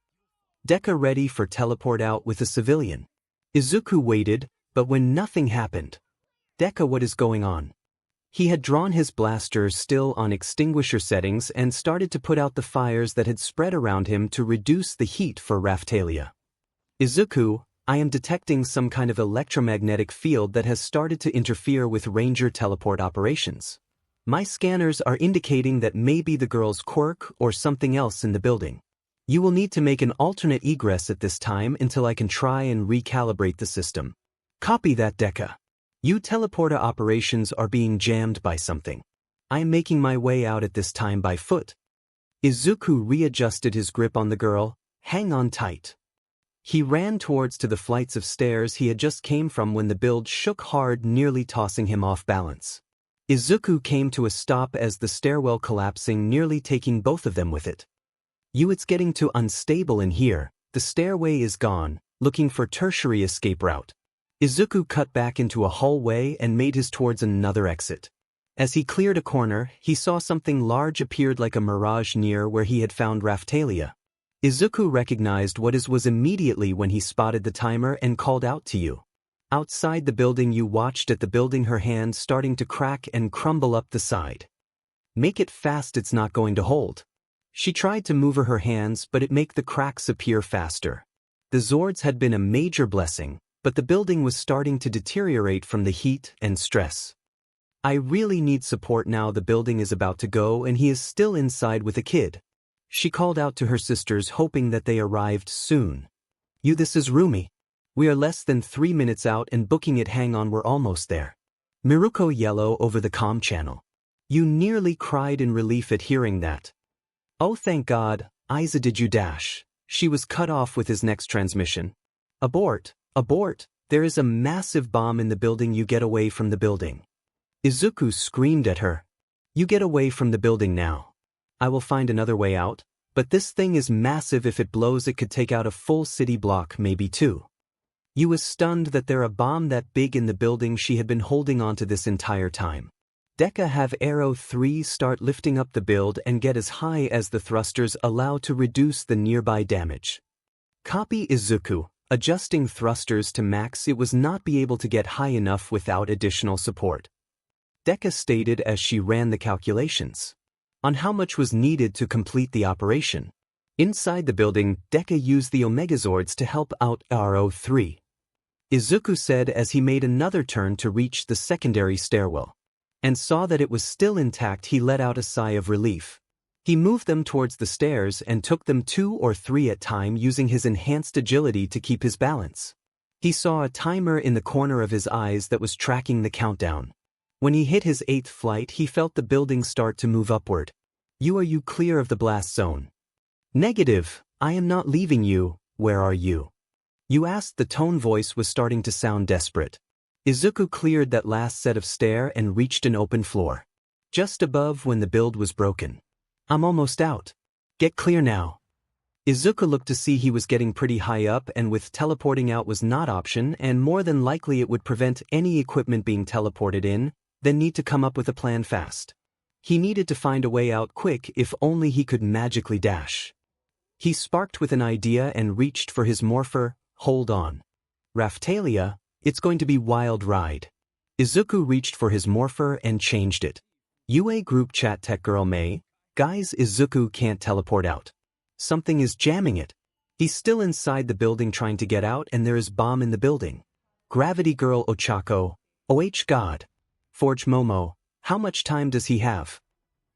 Deku ready for teleport out with a civilian. Izuku waited, but when nothing happened. "Deku, what is going on?" He had drawn his blaster still on extinguisher settings and started to put out the fires that had spread around him to reduce the heat for 𝗧𝗚𝗧𝗟. "Izuku, I am detecting some kind of electromagnetic field that has started to interfere with Ranger teleport operations. My scanners are indicating that maybe the girl's quirk or something else in the building. You will need to make an alternate egress at this time until I can try and recalibrate the system." "Copy that, Deku. You teleporter operations are being jammed by something. I am making my way out at this time by foot." Izuku readjusted his grip on the girl. "Hang on tight." He ran towards the flights of stairs he had just came from when the build shook hard, nearly tossing him off balance. Izuku came to a stop as the stairwell collapsing, nearly taking both of them with it. It's getting too unstable in here. The stairway is gone, looking for tertiary escape route." Izuku cut back into a hallway and made his towards another exit. As he cleared a corner, he saw something large appeared like a mirage near where he had found 𝗧𝗚𝗧𝗟. Izuku recognized WhatIf was immediately when he spotted the timer and called out to you. Outside the building, you watched at the building, her hand starting to crack and crumble up the side. "Make it fast, it's not going to hold." She tried to move her hands, but it made the cracks appear faster. The Zords had been a major blessing, but the building was starting to deteriorate from the heat and stress. "I really need support now. The building is about to go and he is still inside with a kid." She called out to her sisters, hoping that they arrived soon. This is Rumi. We are less than 3 minutes out and booking it. Hang on, we're almost there." Miruko yelled over the comm channel. You nearly cried in relief at hearing that. "Oh, thank God, Isa, did you dash?" She was cut off with his next transmission. "Abort, abort, there is a massive bomb in the building. You get away from the building." Izuku screamed at her. "You get away from the building now. I will find another way out, but this thing is massive. If it blows, it could take out a full city block, maybe two." You was stunned that there a bomb that big in the building. She had been holding on to this entire time. Deku have Arrow 3 start lifting up the build and get as high as the thrusters allow to reduce the nearby damage. Copy Izuku, adjusting thrusters to max. It was not be able to get high enough without additional support. Deku stated as she ran the calculations on how much was needed to complete the operation. Inside the building, Deku used the 𝐒𝐿𝐴𝐺𝐽 to help out Arrow 3. Izuku said as he made another turn to reach the secondary stairwell and saw that it was still intact. He let out a sigh of relief. He moved them towards the stairs and took them 2 or 3 at a time, using his enhanced agility to keep his balance. He saw a timer in the corner of his eyes that was tracking the countdown. When he hit his 8th flight, he felt the building start to move upward. Are you clear of the blast zone?" "Negative, I am not leaving you. Where are you?" You asked. The tone voice was starting to sound desperate. Izuku cleared that last set of stair and reached an open floor just above when the build was broken. "I'm almost out. Get clear now." Izuku looked to see he was getting pretty high up, and with teleporting out was not option, and more than likely it would prevent any equipment being teleported in, then need to come up with a plan fast. He needed to find a way out quick. If only he could magically dash. He sparked with an idea and reached for his morpher. "Hold on. 𝗧𝗚𝗧𝗟, it's going to be wild ride." Izuku reached for his morpher and changed it. UA group chat. Tech girl May, guys, Izuku can't teleport out. Something is jamming it. He's still inside the building trying to get out, and there is bomb in the building. Gravity girl Ochako, oh God. Forge Momo, how much time does he have?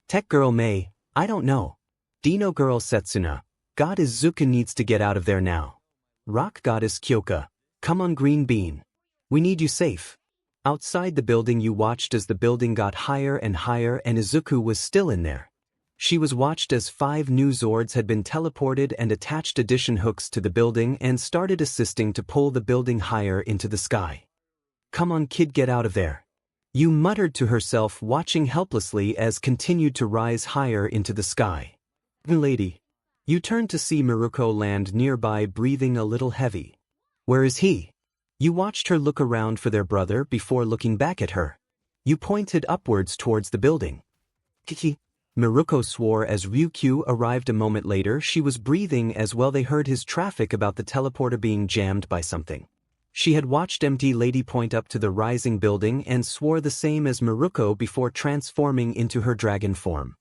Tech girl May, I don't know. Dino girl Setsuna, God, Izuku needs to get out of there now. Rock goddess Kyoka, come on green bean. We need you safe. Outside the building, you watched as the building got higher and higher and Izuku was still in there. She was watched as 5 new Zords had been teleported and attached addition hooks to the building and started assisting to pull the building higher into the sky. "Come on kid, get out of there," Yu muttered to herself, watching helplessly as continued to rise higher into the sky. "Lady." You turned to see Miruko land nearby, breathing a little heavy. "Where is he?" You watched her look around for their brother before looking back at her. You pointed upwards towards the building. "Kiki." Miruko swore as Ryukyu arrived a moment later. She was breathing as well. They heard his traffic about the teleporter being jammed by something. She had watched MT Lady point up to the rising building and swore the same as Miruko before transforming into her dragon form.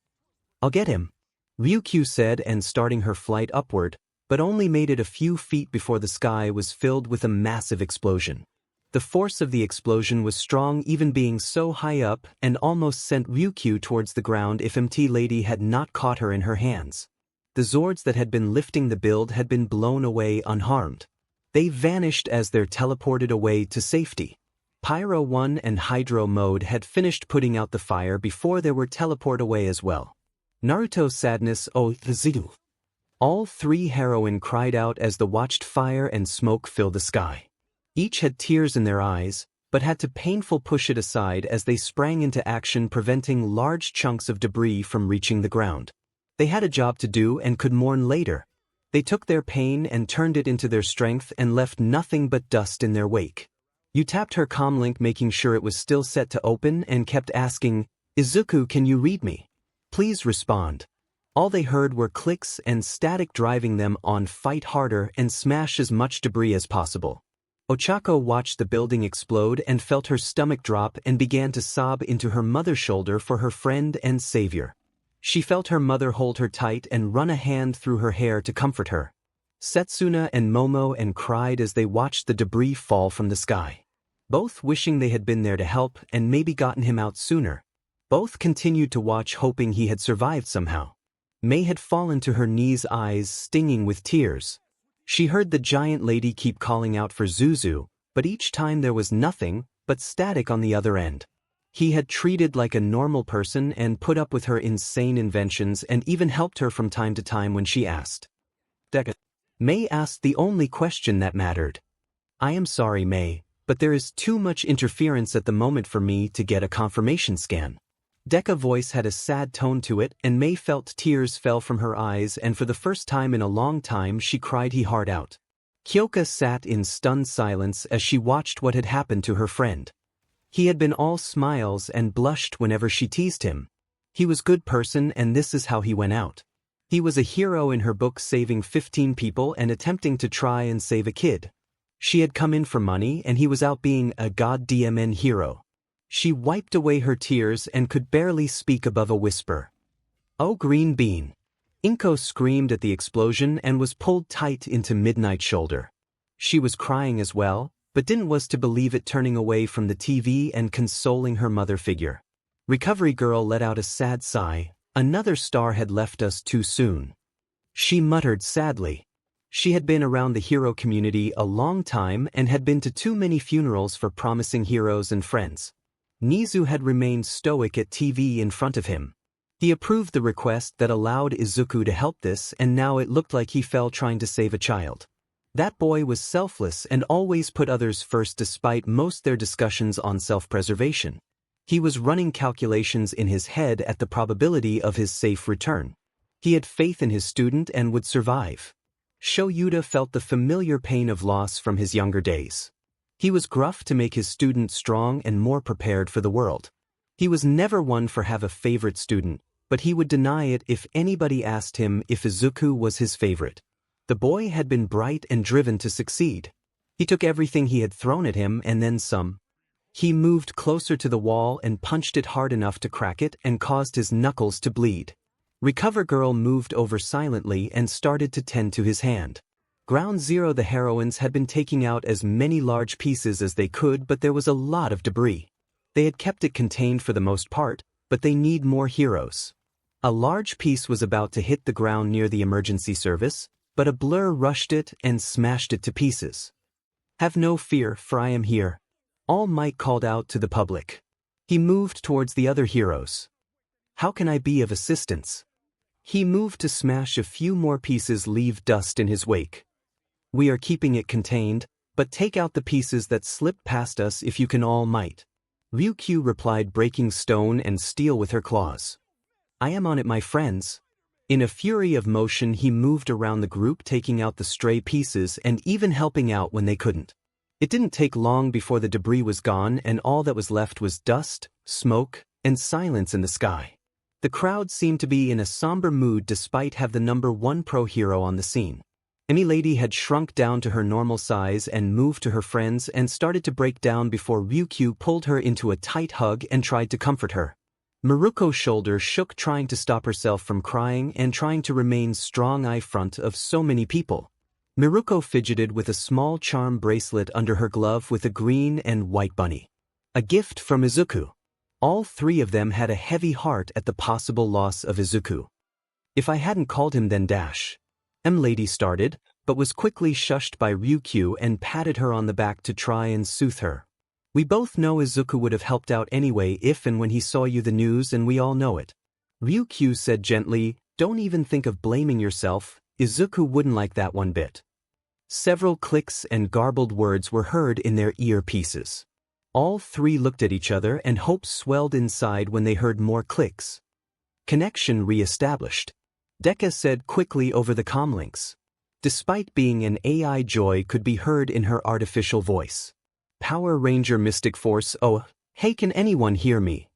"I'll get him," Ryukyu said, and starting her flight upward, but only made it a few feet before the sky was filled with a massive explosion. The force of the explosion was strong, even being so high up, and almost sent Ryukyu towards the ground if MT Lady had not caught her in her hands. The Zords that had been lifting the build had been blown away unharmed. They vanished as they're teleported away to safety. Pyro 1 and Hydro mode had finished putting out the fire before they were teleported away as well. Naruto sadness 𝐒𝐮𝐬𝐴. All 3 heroine cried out as the watched fire and smoke fill the sky. Each had tears in their eyes, but had to painful push it aside as they sprang into action, preventing large chunks of debris from reaching the ground. They had a job to do and could mourn later. They took their pain and turned it into their strength and left nothing but dust in their wake. You tapped her comlink, making sure it was still set to open, and kept asking, "Izuku, can you read me? Please respond." All they heard were clicks and static, driving them on fight harder and smash as much debris as possible. Ochako watched the building explode and felt her stomach drop and began to sob into her mother's shoulder for her friend and savior. She felt her mother hold her tight and run a hand through her hair to comfort her. Setsuna and Momo and cried as they watched the debris fall from the sky. Both wishing they had been there to help and maybe gotten him out sooner. Both continued to watch, hoping he had survived somehow. Mei had fallen to her knees, eyes stinging with tears. She heard the giant lady keep calling out for Zuzu, but each time there was nothing but static on the other end. He had treated like a normal person and put up with her insane inventions and even helped her from time to time when she asked. Deku. Mei asked the only question that mattered. "I am sorry, Mei, but there is too much interference at the moment for me to get a confirmation scan." Deku's voice had a sad tone to it, and Mei felt tears fell from her eyes, and for the first time in a long time she cried he hard out. Kyoka sat in stunned silence as she watched what had happened to her friend. He had been all smiles and blushed whenever she teased him. He was good person, and this is how he went out. He was a hero in her book, saving 15 people and attempting to try and save a kid. She had come in for money and he was out being a goddamn hero. She wiped away her tears and could barely speak above a whisper. "Oh, green bean." Inko screamed at the explosion and was pulled tight into Midnight's shoulder. She was crying as well, but didn't was to believe it, turning away from the TV and consoling her mother figure. Recovery Girl let out a sad sigh. Another star had left us too soon. She muttered sadly. She had been around the hero community a long time and had been to too many funerals for promising heroes and friends. Nizu had remained stoic at TV in front of him. He approved the request that allowed Izuku to help this, and now it looked like he fell trying to save a child. That boy was selfless and always put others first despite most their discussions on self-preservation. He was running calculations in his head at the probability of his safe return. He had faith in his student and would survive. Shoyuta felt the familiar pain of loss from his younger days. He was gruff to make his student strong and more prepared for the world. He was never one for have a favorite student, but he would deny it if anybody asked him if Izuku was his favorite. The boy had been bright and driven to succeed. He took everything he had thrown at him and then some. He moved closer to the wall and punched it hard enough to crack it and caused his knuckles to bleed. Recover Girl moved over silently and started to tend to his hand. Ground Zero, the heroines had been taking out as many large pieces as they could, but there was a lot of debris. They had kept it contained for the most part, but they need more heroes. A large piece was about to hit the ground near the emergency service, but a blur rushed it and smashed it to pieces. "Have no fear, for I am here," All Might called out to the public. He moved towards the other heroes. "How can I be of assistance?" He moved to smash a few more pieces, leave dust in his wake. We are keeping it contained, but take out the pieces that slip past us if you can, all might. Ryukyu replied, breaking stone and steel with her claws. I am on it, my friends. In a fury of motion he moved around the group, taking out the stray pieces and even helping out when they couldn't. It didn't take long before the debris was gone and all that was left was dust, smoke, and silence in the sky. The crowd seemed to be in a somber mood despite have the #1 pro hero on the scene. 𝐿ady had shrunk down to her normal size and moved to her friends and started to break down before Ryukyu pulled her into a tight hug and tried to comfort her. Miruko's shoulder shook, trying to stop herself from crying and trying to remain strong in front of so many people. Miruko fidgeted with a small charm bracelet under her glove with a green and white bunny. A gift from Izuku. All three of them had a heavy heart at the possible loss of Izuku. If I hadn't called him then 𝐿ady started, but was quickly shushed by Ryukyu and patted her on the back to try and soothe her. We both know Izuku would have helped out anyway if and when he saw you, the news, and we all know it. Ryukyu said gently, don't even think of blaming yourself, Izuku wouldn't like that one bit. Several clicks and garbled words were heard in their earpieces. All three looked at each other and hopes swelled inside when they heard more clicks. Connection re-established. Deku said quickly over the comlinks. Despite being an AI, joy could be heard in her artificial voice. Power Ranger Mystic Force, oh, hey, can anyone hear me?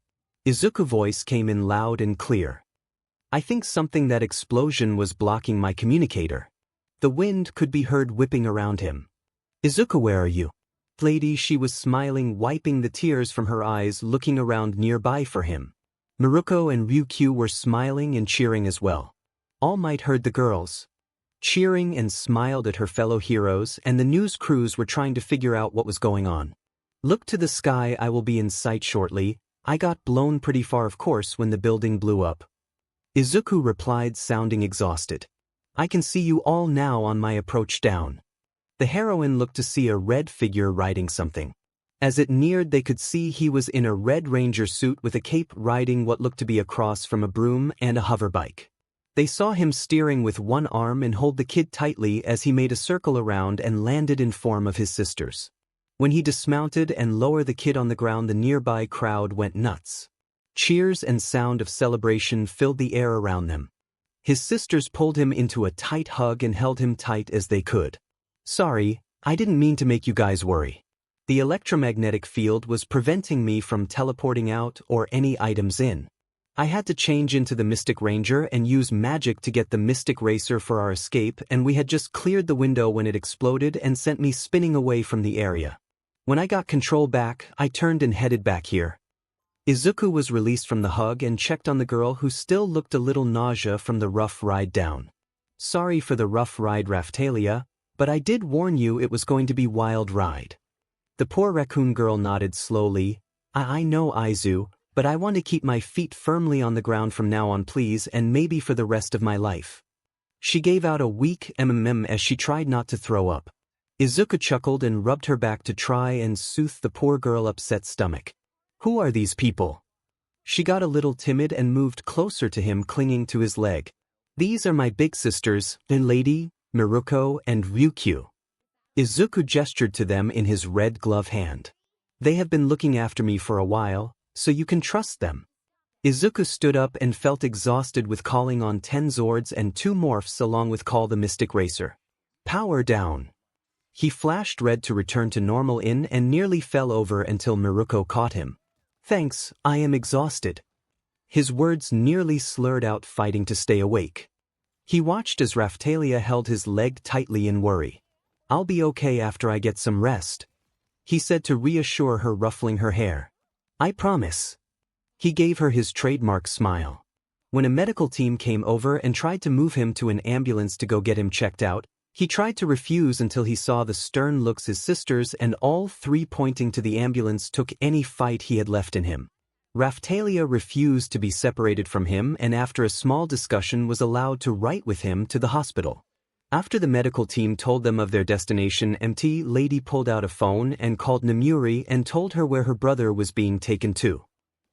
Izuku's voice came in loud and clear. I think something, that explosion, was blocking my communicator. The wind could be heard whipping around him. Izuku, where are you? 𝐿ady, she was smiling, wiping the tears from her eyes, looking around nearby for him. Miruko and Ryukyu were smiling and cheering as well. All Might heard the girls cheering and smiled at her fellow heroes, and the news crews were trying to figure out what was going on. Look to the sky, I will be in sight shortly. I got blown pretty far, of course, when the building blew up. Izuku replied, sounding exhausted. I can see you all now on my approach down. The heroine looked to see a red figure riding something. As it neared, they could see he was in a red ranger suit with a cape, riding what looked to be a cross from a broom and a hover bike. They saw him steering with one arm and hold the kid tightly as he made a circle around and landed in form of his sisters. When he dismounted and lowered the kid on the ground, the nearby crowd went nuts. Cheers and sound of celebration filled the air around them. His sisters pulled him into a tight hug and held him tight as they could. Sorry, I didn't mean to make you guys worry. The electromagnetic field was preventing me from teleporting out or any items in. I had to change into the Mystic Ranger and use magic to get the Mystic Racer for our escape, and we had just cleared the window when it exploded and sent me spinning away from the area. When I got control back, I turned and headed back here. Izuku was released from the hug and checked on the girl, who still looked a little nauseous from the rough ride down. Sorry for the rough ride, 𝐿ady, but I did warn you it was going to be wild ride. The poor raccoon girl nodded slowly. I know, Izu, but I want to keep my feet firmly on the ground from now on, please, and maybe for the rest of my life. She gave out a weak as she tried not to throw up. Izuku chuckled and rubbed her back to try and soothe the poor girl's upset stomach. Who are these people? She got a little timid and moved closer to him, clinging to his leg. These are my big sisters, 𝐿ady, Miruko, and Ryukyu. Izuku gestured to them in his red glove hand. They have been looking after me for a while, so you can trust them. Izuku stood up and felt exhausted with calling on 10 Zords and 2 Morphs along with Call the Mystic Racer. Power down. He flashed red to return to normal and nearly fell over until Miruko caught him. Thanks, I am exhausted. His words nearly slurred out, fighting to stay awake. He watched as 𝐿ady held his leg tightly in worry. I'll be okay after I get some rest, he said to reassure her, ruffling her hair. I promise. He gave her his trademark smile. When a medical team came over and tried to move him to an ambulance to go get him checked out, he tried to refuse until he saw the stern looks his sisters and all three pointing to the ambulance took any fight he had left in him. 𝐿ady refused to be separated from him and after a small discussion was allowed to ride with him to the hospital. After the medical team told them of their destination, 𝐿ady pulled out a phone and called Nomuri and told her where her brother was being taken to.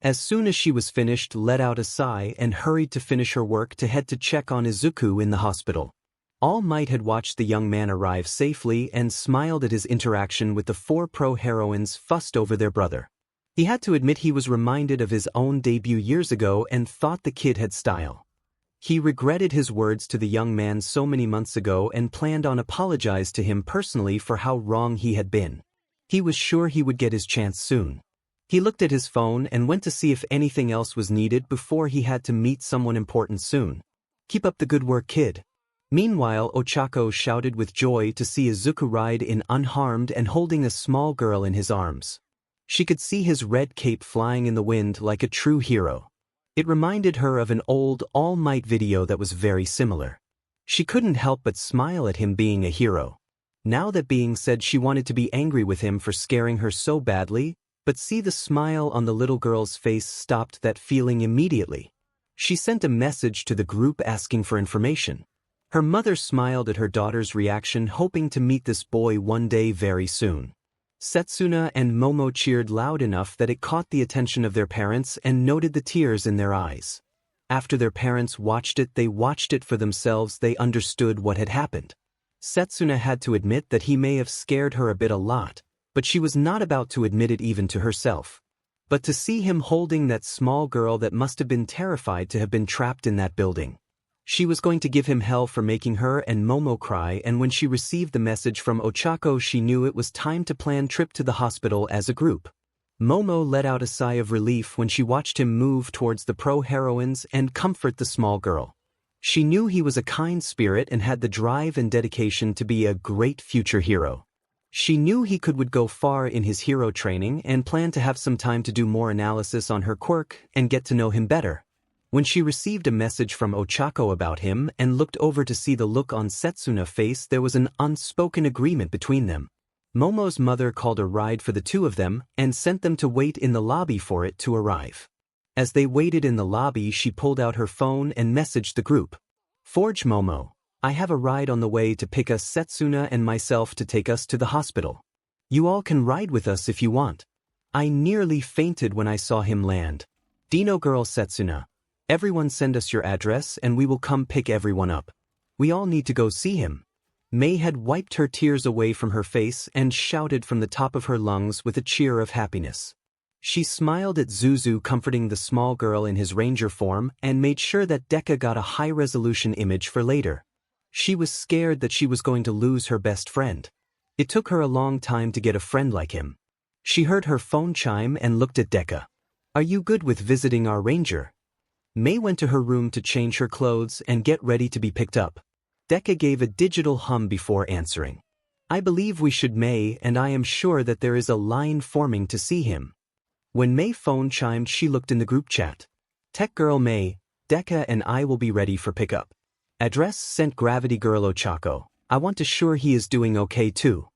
As soon as she was finished, let out a sigh and hurried to finish her work to head to check on Izuku in the hospital. All Might had watched the young man arrive safely and smiled at his interaction with the four pro heroines fussed over their brother. He had to admit he was reminded of his own debut years ago and thought the kid had style. He regretted his words to the young man so many months ago and planned on apologizing to him personally for how wrong he had been. He was sure he would get his chance soon. He looked at his phone and went to see if anything else was needed before he had to meet someone important soon. Keep up the good work, kid. Meanwhile, 𝐻𝐿𝐴 shouted with joy to see Izuku ride in unharmed and holding a small girl in his arms. She could see his red cape flying in the wind like a true hero. It reminded her of an old All Might video that was very similar. She couldn't help but smile at him being a hero. Now that being said, she wanted to be angry with him for scaring her so badly, but see the smile on the little girl's face stopped that feeling immediately. She sent a message to the group asking for information. Her mother smiled at her daughter's reaction, hoping to meet this boy one day very soon. Setsuna and Momo cheered loud enough that it caught the attention of their parents and noted the tears in their eyes. After their parents watched it, they watched it for themselves. They understood what had happened. Setsuna had to admit that he may have scared her a bit a lot, but she was not about to admit it even to herself. But to see him holding that small girl, that must have been terrified to have been trapped in that building. She was going to give him hell for making her and Momo cry, and when she received the message from 𝐻𝐿𝐴, she knew it was time to plan trip to the hospital as a group. Momo let out a sigh of relief when she watched him move towards the pro heroines and comfort the small girl. She knew he was a kind spirit and had the drive and dedication to be a great future hero. She knew he would go far in his hero training and planned to have some time to do more analysis on her quirk and get to know him better. When she received a message from 𝐻𝐿𝐴 about him and looked over to see the look on Setsuna's face, there was an unspoken agreement between them. Momo's mother called a ride for the two of them and sent them to wait in the lobby for it to arrive. As they waited in the lobby, she pulled out her phone and messaged the group. "Forge Momo, I have a ride on the way to pick us, Setsuna and myself, to take us to the hospital. You all can ride with us if you want. I nearly fainted when I saw him land. Dino girl Setsuna. Everyone send us your address and we will come pick everyone up. We all need to go see him." Mei had wiped her tears away from her face and shouted from the top of her lungs with a cheer of happiness. She smiled at Zuzu comforting the small girl in his ranger form and made sure that Deku got a high-resolution image for later. She was scared that she was going to lose her best friend. It took her a long time to get a friend like him. She heard her phone chime and looked at Deku. "Are you good with visiting our ranger?" Mei went to her room to change her clothes and get ready to be picked up. Deku gave a digital hum before answering. "I believe we should, Mei, and I am sure that there is a line forming to see him." When Mei's phone chimed, she looked in the group chat. "Tech girl Mei, Deku and I will be ready for pickup. Address sent Gravity Girl 𝐻𝐿𝐴. I want to sure he is doing okay too.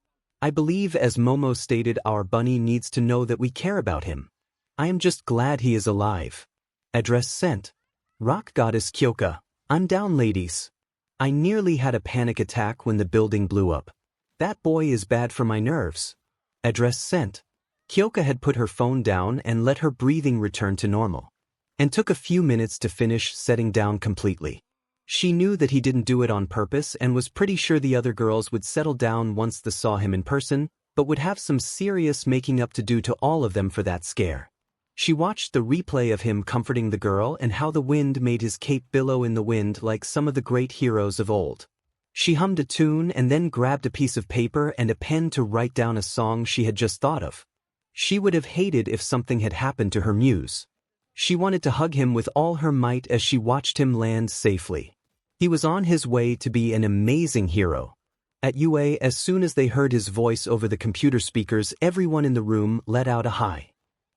I believe, as Momo stated, our bunny needs to know that we care about him. I am just glad he is alive." Address sent. Rock Goddess 𝐀𝐿𝐴. "I'm down, ladies. I nearly had a panic attack when the building blew up. That boy is bad for my nerves." Address sent. 𝐀𝐿𝐴 had put her phone down and let her breathing return to normal, and took a few minutes to finish setting down completely. She knew that he didn't do it on purpose and was pretty sure the other girls would settle down once they saw him in person, but would have some serious making up to do to all of them for that scare. She watched the replay of him comforting the girl and how the wind made his cape billow in the wind like some of the great heroes of old. She hummed a tune and then grabbed a piece of paper and a pen to write down a song she had just thought of. She would have hated if something had happened to her muse. She wanted to hug him with all her might as she watched him land safely. He was on his way to be an amazing hero. At UA, as soon as they heard his voice over the computer speakers, everyone in the room let out a high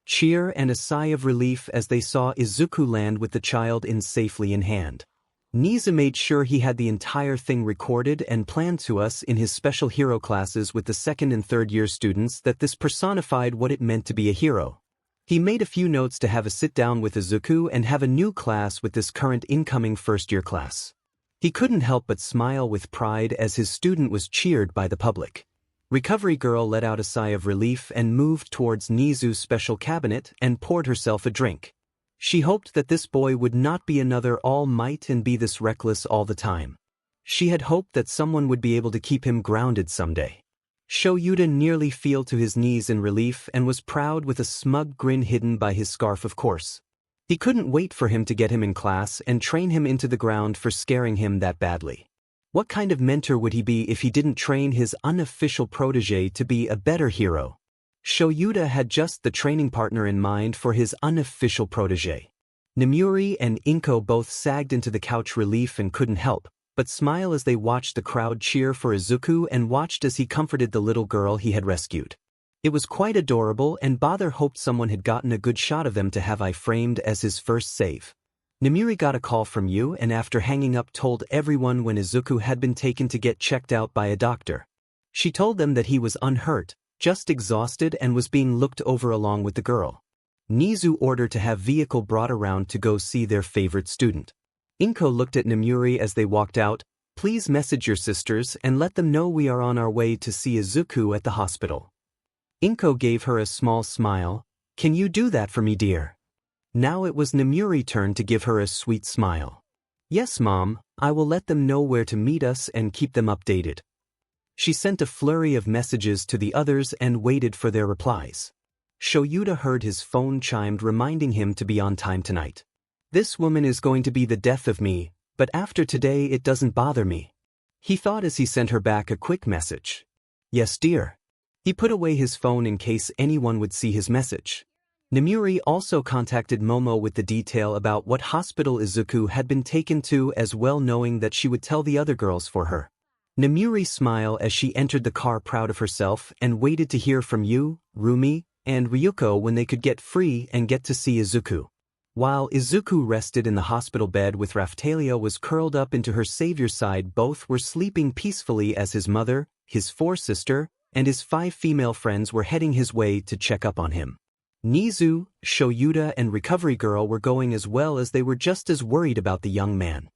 cheer and a sigh of relief as they saw Izuku land with the child safely in hand. 𝐀𝐮𝐬𝐵 made sure he had the entire thing recorded and planned to us in his special hero classes with the second and third year students that this personified what it meant to be a hero. He made a few notes to have a sit-down with Izuku and have a new class with this current incoming first-year class. He couldn't help but smile with pride as his student was cheered by the public. Recovery Girl let out a sigh of relief and moved towards 𝐻𝐻𝐻𝐿's special cabinet and poured herself a drink. She hoped that this boy would not be another All Might and be this reckless all the time. She had hoped that someone would be able to keep him grounded someday. 𝐀𝐮𝐭𝐡𝐨𝐫 nearly fell to his knees in relief and was proud with a smug grin hidden by his scarf, of course. He couldn't wait for him to get him in class and train him into the ground for scaring him that badly. What kind of mentor would he be if he didn't train his unofficial protege to be a better hero? 𝐀𝐮𝐭𝐡𝐨𝐫 had just the training partner in mind for his unofficial protege. Nemuri and Inko both sagged into the couch relief and couldn't help but smile as they watched the crowd cheer for Izuku and watched as he comforted the little girl he had rescued. It was quite adorable, and Bother hoped someone had gotten a good shot of them to have framed as his first save. Nemuri got a call from you and after hanging up told everyone when Izuku had been taken to get checked out by a doctor. She told them that he was unhurt, just exhausted and was being looked over along with the girl. 𝐻𝐻𝐻𝐿 ordered to have vehicle brought around to go see their favorite student. Inko looked at Nemuri as they walked out. Please message your sisters and let them know we are on our way to see Izuku at the hospital. Inko gave her a small smile. Can you do that for me, dear? Now it was Nemuri's turn to give her a sweet smile. Yes, Mom, I will let them know where to meet us and keep them updated. She sent a flurry of messages to the others and waited for their replies. 𝐀𝐮𝐭𝐡𝐨𝐫 heard his phone chimed reminding him to be on time tonight. This woman is going to be the death of me, but after today it doesn't bother me. He thought as he sent her back a quick message. Yes, dear. He put away his phone in case anyone would see his message. Nemuri also contacted Momo with the detail about what hospital Izuku had been taken to, as well, knowing that she would tell the other girls for her. Nemuri smiled as she entered the car, proud of herself, and waited to hear from you, Rumi, and Ryuko when they could get free and get to see Izuku. While Izuku rested in the hospital bed with Raphtalia was curled up into her savior's side, both were sleeping peacefully as his mother, his 4 sisters, and his 5 female friends were heading his way to check up on him. 𝐻𝐻𝐻𝐿, 𝐀𝐮𝐭𝐡𝐨𝐫, and Recovery Girl were going as well, as they were just as worried about the young man.